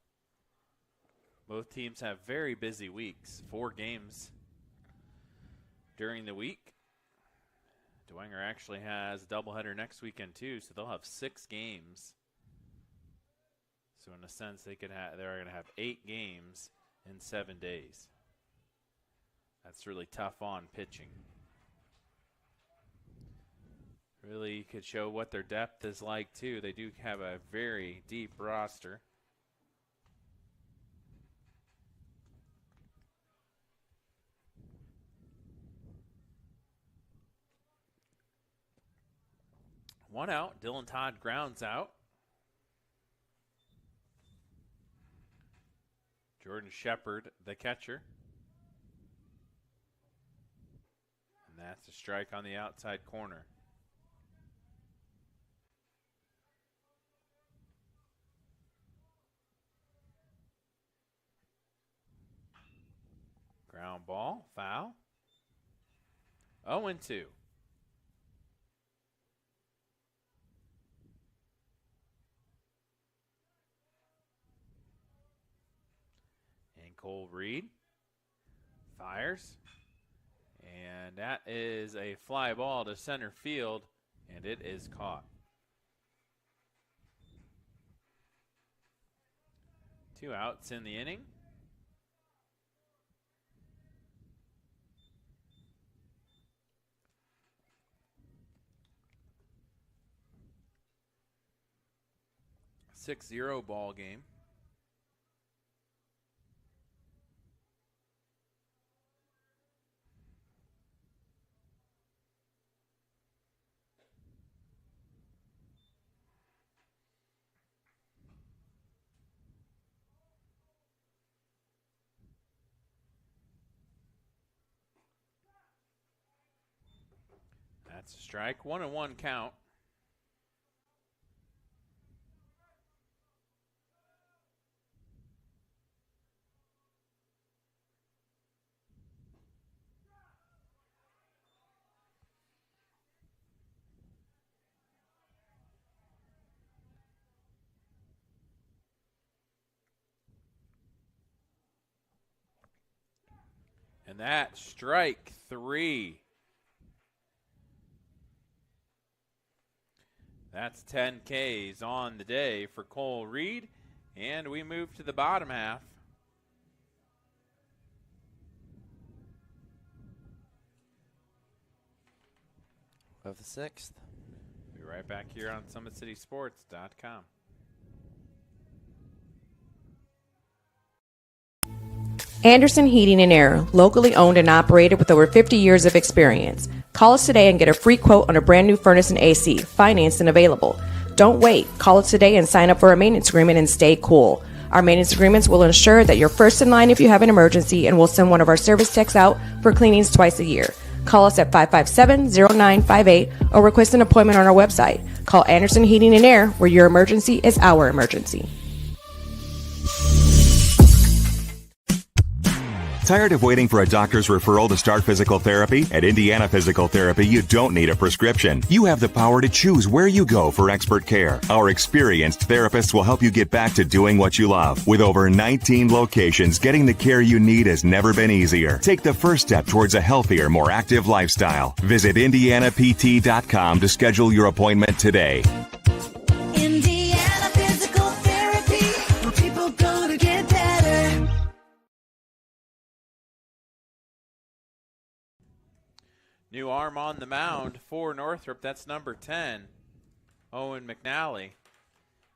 Speaker 2: Both teams have very busy weeks, 4 games during the week. Dwenger actually has a doubleheader next weekend too, so they'll have 6 games. So in a sense, they're going to have 8 games in 7 days. That's really tough on pitching. Really could show what their depth is like too. They do have a very deep roster. One out. Dylan Todd grounds out. Jordan Shepard, the catcher. And that's a strike on the outside corner. Ground ball, foul. 0-2. And Cole Reed fires. And that is a fly ball to center field, and it is caught. 2 outs in the inning. A 6-0 ball game. That's a strike. 1-1 count. And that's strike 3. That's 10 Ks on the day for Cole Reed. And we move to the bottom half.
Speaker 3: Of the 6th.
Speaker 2: Be right back here on SummitCitySports.com.
Speaker 8: Anderson Heating and Air, locally owned and operated with over 50 years of experience. Call us today and get a free quote on a brand new furnace and AC, financed and available. Don't wait. Call us today and sign up for a maintenance agreement and stay cool. Our maintenance agreements will ensure that you're first in line if you have an emergency, and we'll send one of our service techs out for cleanings twice a year. Call us at 557-0958 or request an appointment on our website. Call Anderson Heating and Air, where your emergency is our emergency.
Speaker 9: Tired of waiting for a doctor's referral to start physical therapy? At Indiana Physical Therapy, you don't need a prescription. You have the power to choose where you go for expert care. Our experienced therapists will help you get back to doing what you love. With over 19 locations, getting the care you need has never been easier. Take the first step towards a healthier, more active lifestyle. Visit IndianaPT.com to schedule your appointment today.
Speaker 4: Indiana Physical Therapy, where people go to get better.
Speaker 2: New arm on the mound for Northrop. That's number 10, Owen McNally.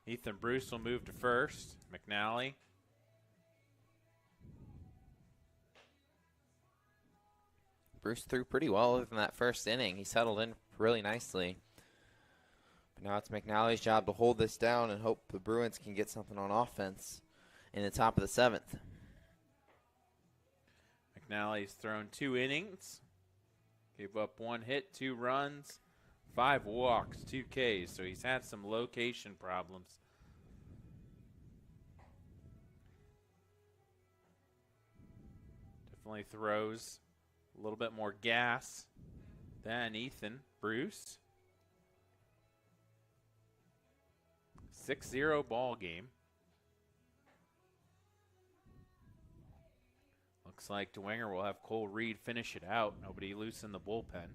Speaker 2: Ethan Bruce will move to first. McNally.
Speaker 3: Bruce threw pretty well in that first inning. He settled in really nicely. But now it's McNally's job to hold this down and hope the Bruins can get something on offense in the top of the 7th.
Speaker 2: McNally's thrown 2 innings. Gave up 1 hit, 2 runs, 5 walks, 2 Ks. So he's had some location problems. Definitely throws a little bit more gas than Ethan Bruce. 6-0 ball game. Looks like Dwenger will have Cole Reed finish it out. Nobody loose in the bullpen.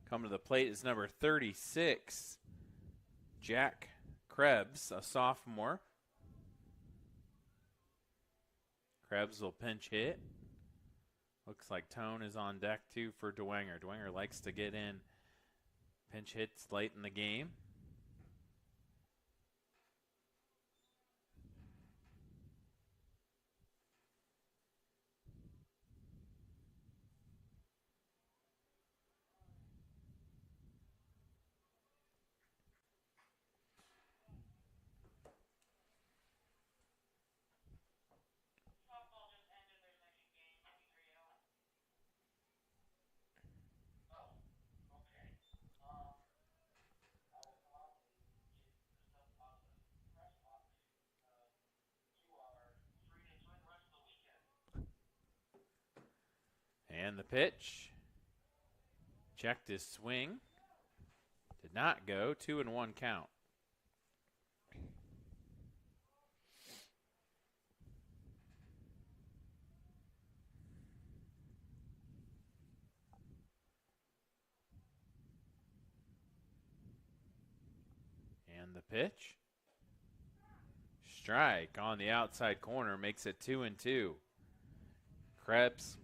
Speaker 2: Coming to the plate is number 36, Jack Krebs, a sophomore. Krebs will pinch hit. Looks like Tone is on deck, too, for Dwenger. Dwenger likes to get in pinch hits late in the game. And the pitch. Checked his swing. Did not go. 2-1 count. And the pitch. Strike on the outside corner makes it 2-2. Krebs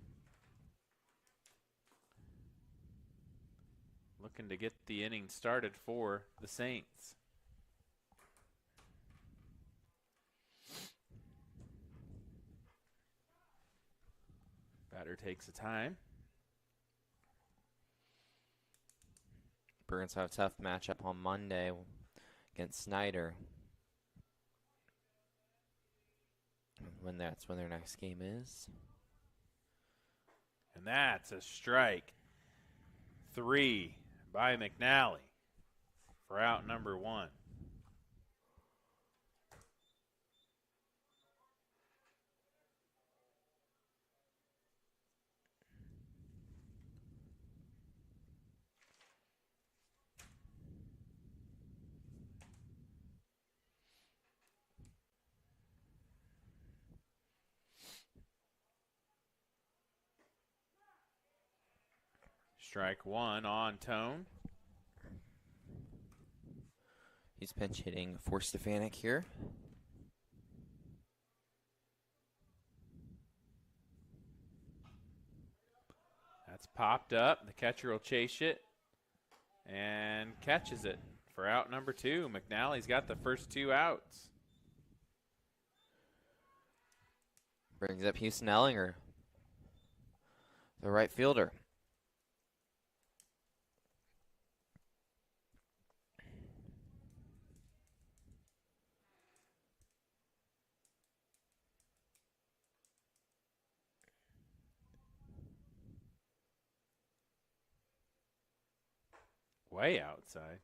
Speaker 2: looking to get the inning started for the Saints. Batter takes the time.
Speaker 3: Bruins have a tough matchup on Monday against Snyder. That's when their next game is.
Speaker 2: And that's a strike. 3 by McNally for out number 1. Strike 1 on Tone.
Speaker 3: He's pinch hitting for Stefanik here.
Speaker 2: That's popped up. The catcher will chase it and catches it for out number 2. McNally's got the first 2 outs.
Speaker 3: Brings up Houston Ellinger, the right fielder.
Speaker 2: Way outside.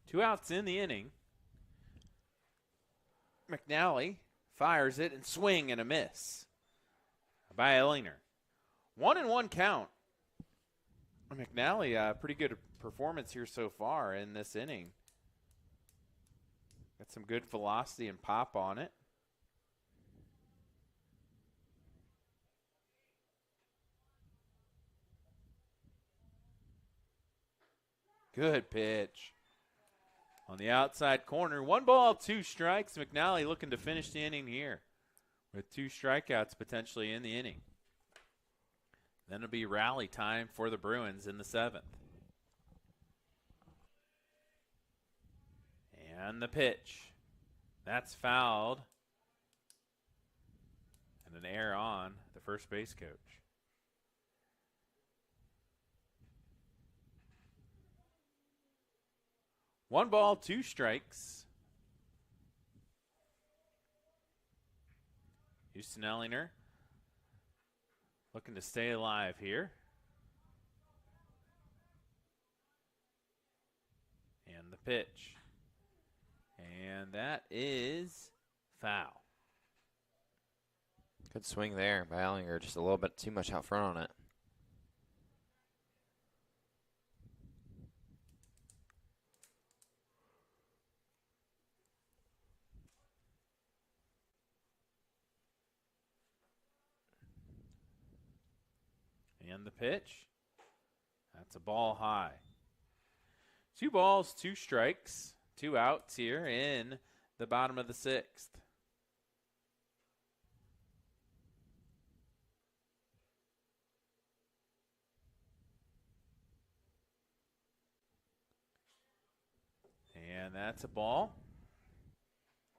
Speaker 2: Two outs in the inning. McNally fires it and swing and a miss by Ellinger. 1-1 count. McNally, pretty good performance here so far in this inning. Got some good velocity and pop on it. Good pitch. On the outside corner. 1 ball, 2 strikes. McNally looking to finish the inning here with 2 strikeouts potentially in the inning. Then it'll be rally time for the Bruins in the 7th. And the pitch. That's fouled. And an error on the first base coach. One ball, 2 strikes. Houston Ellinger looking to stay alive here. And the pitch. And that is foul.
Speaker 3: Good swing there by Ellinger, just a little bit too much out front on it.
Speaker 2: And the pitch. That's a ball high. 2 balls, 2 strikes, 2 outs here in the bottom of the 6th. And that's a ball.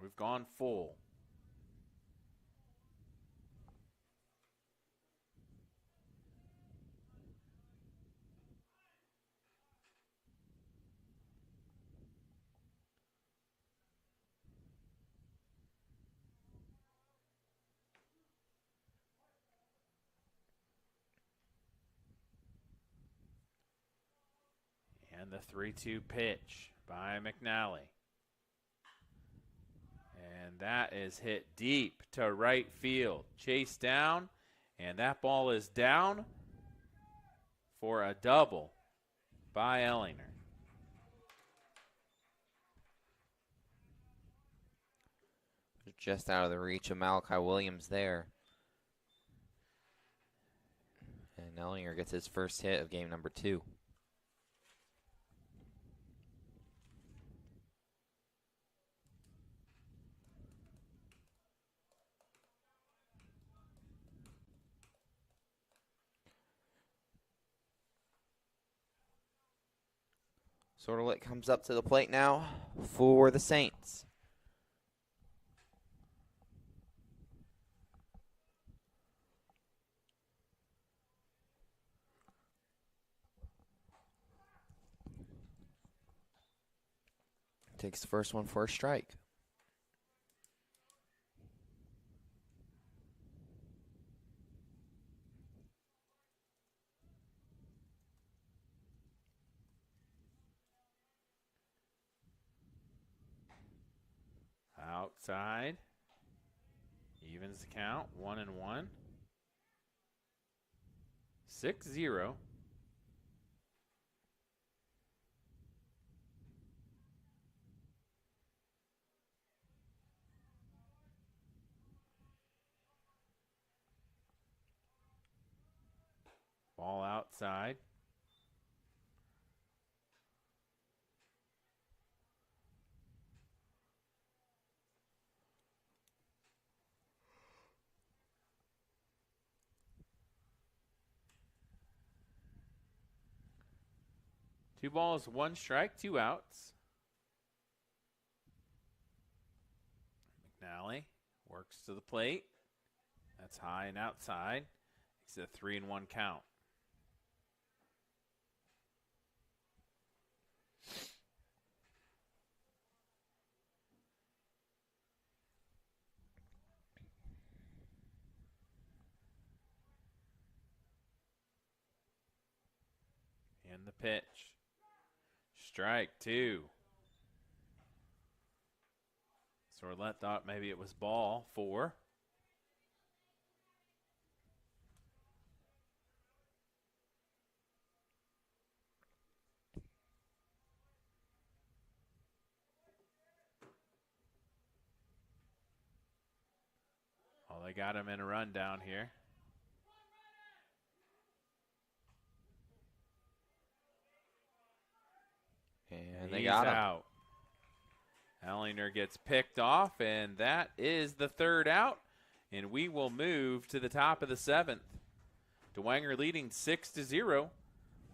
Speaker 2: We've gone full. And the 3-2 pitch by McNally. And that is hit deep to right field. Chased down, and that ball is down for a double by Ellinger.
Speaker 3: Just out of the reach of Malachi Williams there. And Ellinger gets his first hit of game number 2. Sordelet comes up to the plate now for the Saints. Takes the first one for a strike.
Speaker 2: Outside. Evens the count. 1-1. 6-0. Ball outside. Two balls, 1 strike, 2 outs. McNally works to the plate. That's high and outside. It's a 3-1 count. And the pitch. Strike 2. Sordelet thought maybe it was ball 4. Well, they got him in a run down here.
Speaker 3: And they got him.
Speaker 2: Out. Ellinger gets picked off, and that is the 3rd out. And we will move to the top of the 7th. Dwenger leading 6-0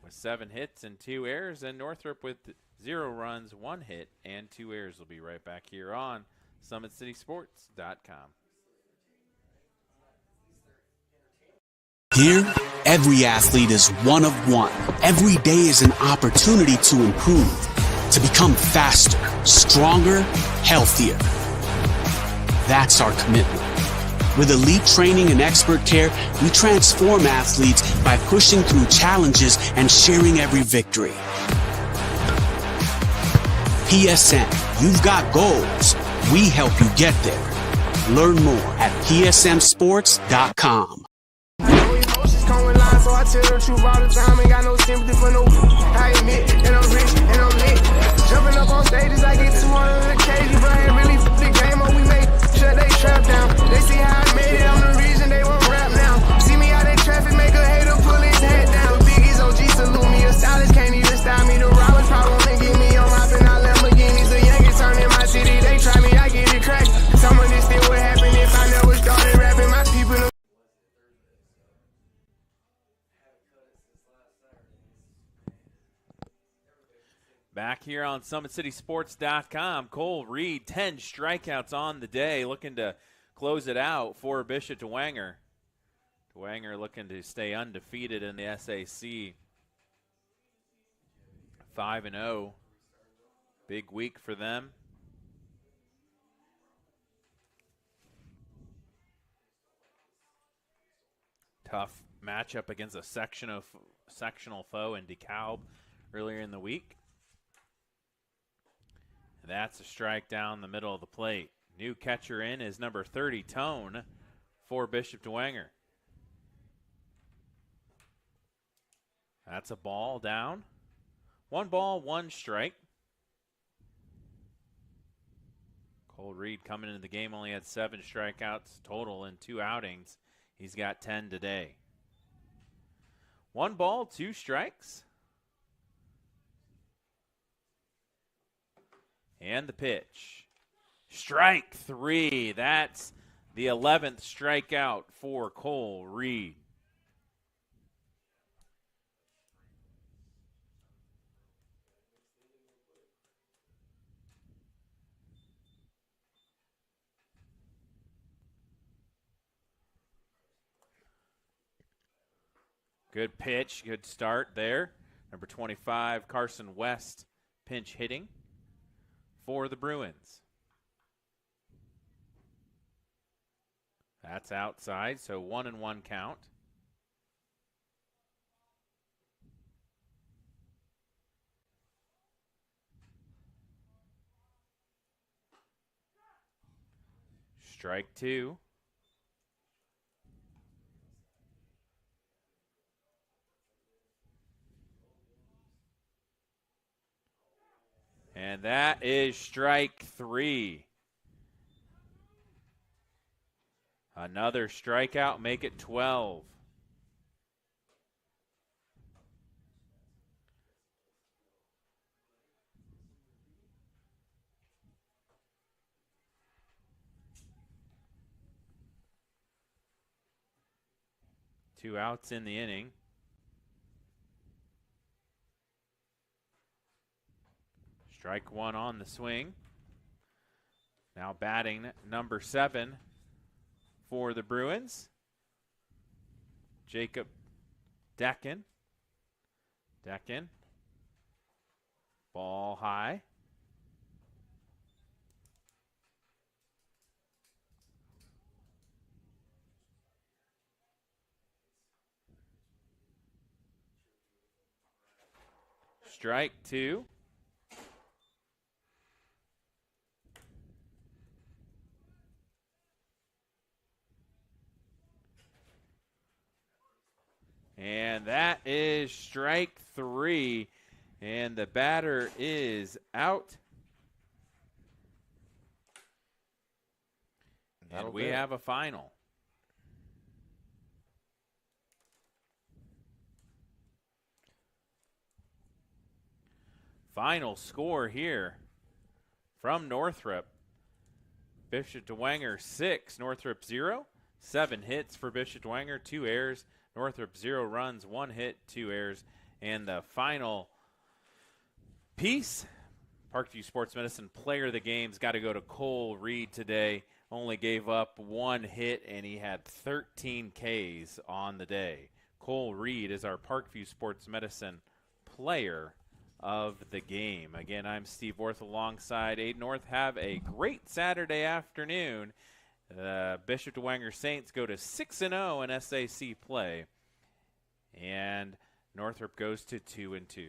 Speaker 2: with 7 hits and 2 errors, and Northrop with 0 runs, 1 hit, and 2 errors. Will be right back here on SummitCitySports.com.
Speaker 6: Here, every athlete is one of one. Every day is an opportunity to improve, to become faster, stronger, healthier. That's our commitment. With elite training and expert care, we transform athletes by pushing through challenges and sharing every victory. PSN, you've got goals. We help you get there. Learn more at psmsports.com.
Speaker 10: So I tell the truth all the time, ain't got no sympathy for no. I admit, and I'm rich, and I'm lit. Jumping up on stages, I get 200 occasions, but I ain't really the game on we make. Shut they trap down. They see how I made it, I'm the reason they won't rap now. See me out in traffic, make a hater pull his head
Speaker 2: Back here on SummitCitySports.com, Cole Reed, 10 strikeouts on the day, looking to close it out for Bishop Dwenger. Dwenger looking to stay undefeated in the SAC. 5-0. Big week for them. Tough matchup against a sectional foe in DeKalb earlier in the week. That's a strike down the middle of the plate. New catcher in is number 30, Tone, for Bishop Dwenger. That's a ball down. 1 ball, 1 strike. Cole Reed coming into the game only had 7 strikeouts total in 2 outings. He's got 10 today. 1 ball, 2 strikes. And the pitch. Strike 3. That's the 11th strikeout for Cole Reed. Good pitch, good start there. Number 25, Carson West, pinch hitting for the Bruins. That's outside, so 1-1 count. Strike 2. And that is strike 3. Another strikeout, make it 12. Two outs in the inning. Strike 1 on the swing. Now batting number 7 for the Bruins, Jacob Decken. Ball high. Strike 2. And that is strike 3. And the batter is out. And we have a final. Final score here from Northrop. Bishop Dwenger 6, Northrop 0. 7 hits for Bishop Dwenger, 2 errors. Northrop 0 runs, 1 hit, 2 errors. And the final piece, Parkview Sports Medicine Player of the Game's got to go to Cole Reed today. Only gave up 1 hit, and he had 13 Ks on the day. Cole Reed is our Parkview Sports Medicine Player of the Game. Again, I'm Steve Orth alongside Aiden North. Have a great Saturday afternoon. Bishop Dwenger Saints go to 6-0 in SAC play, and Northrop goes to 2-2.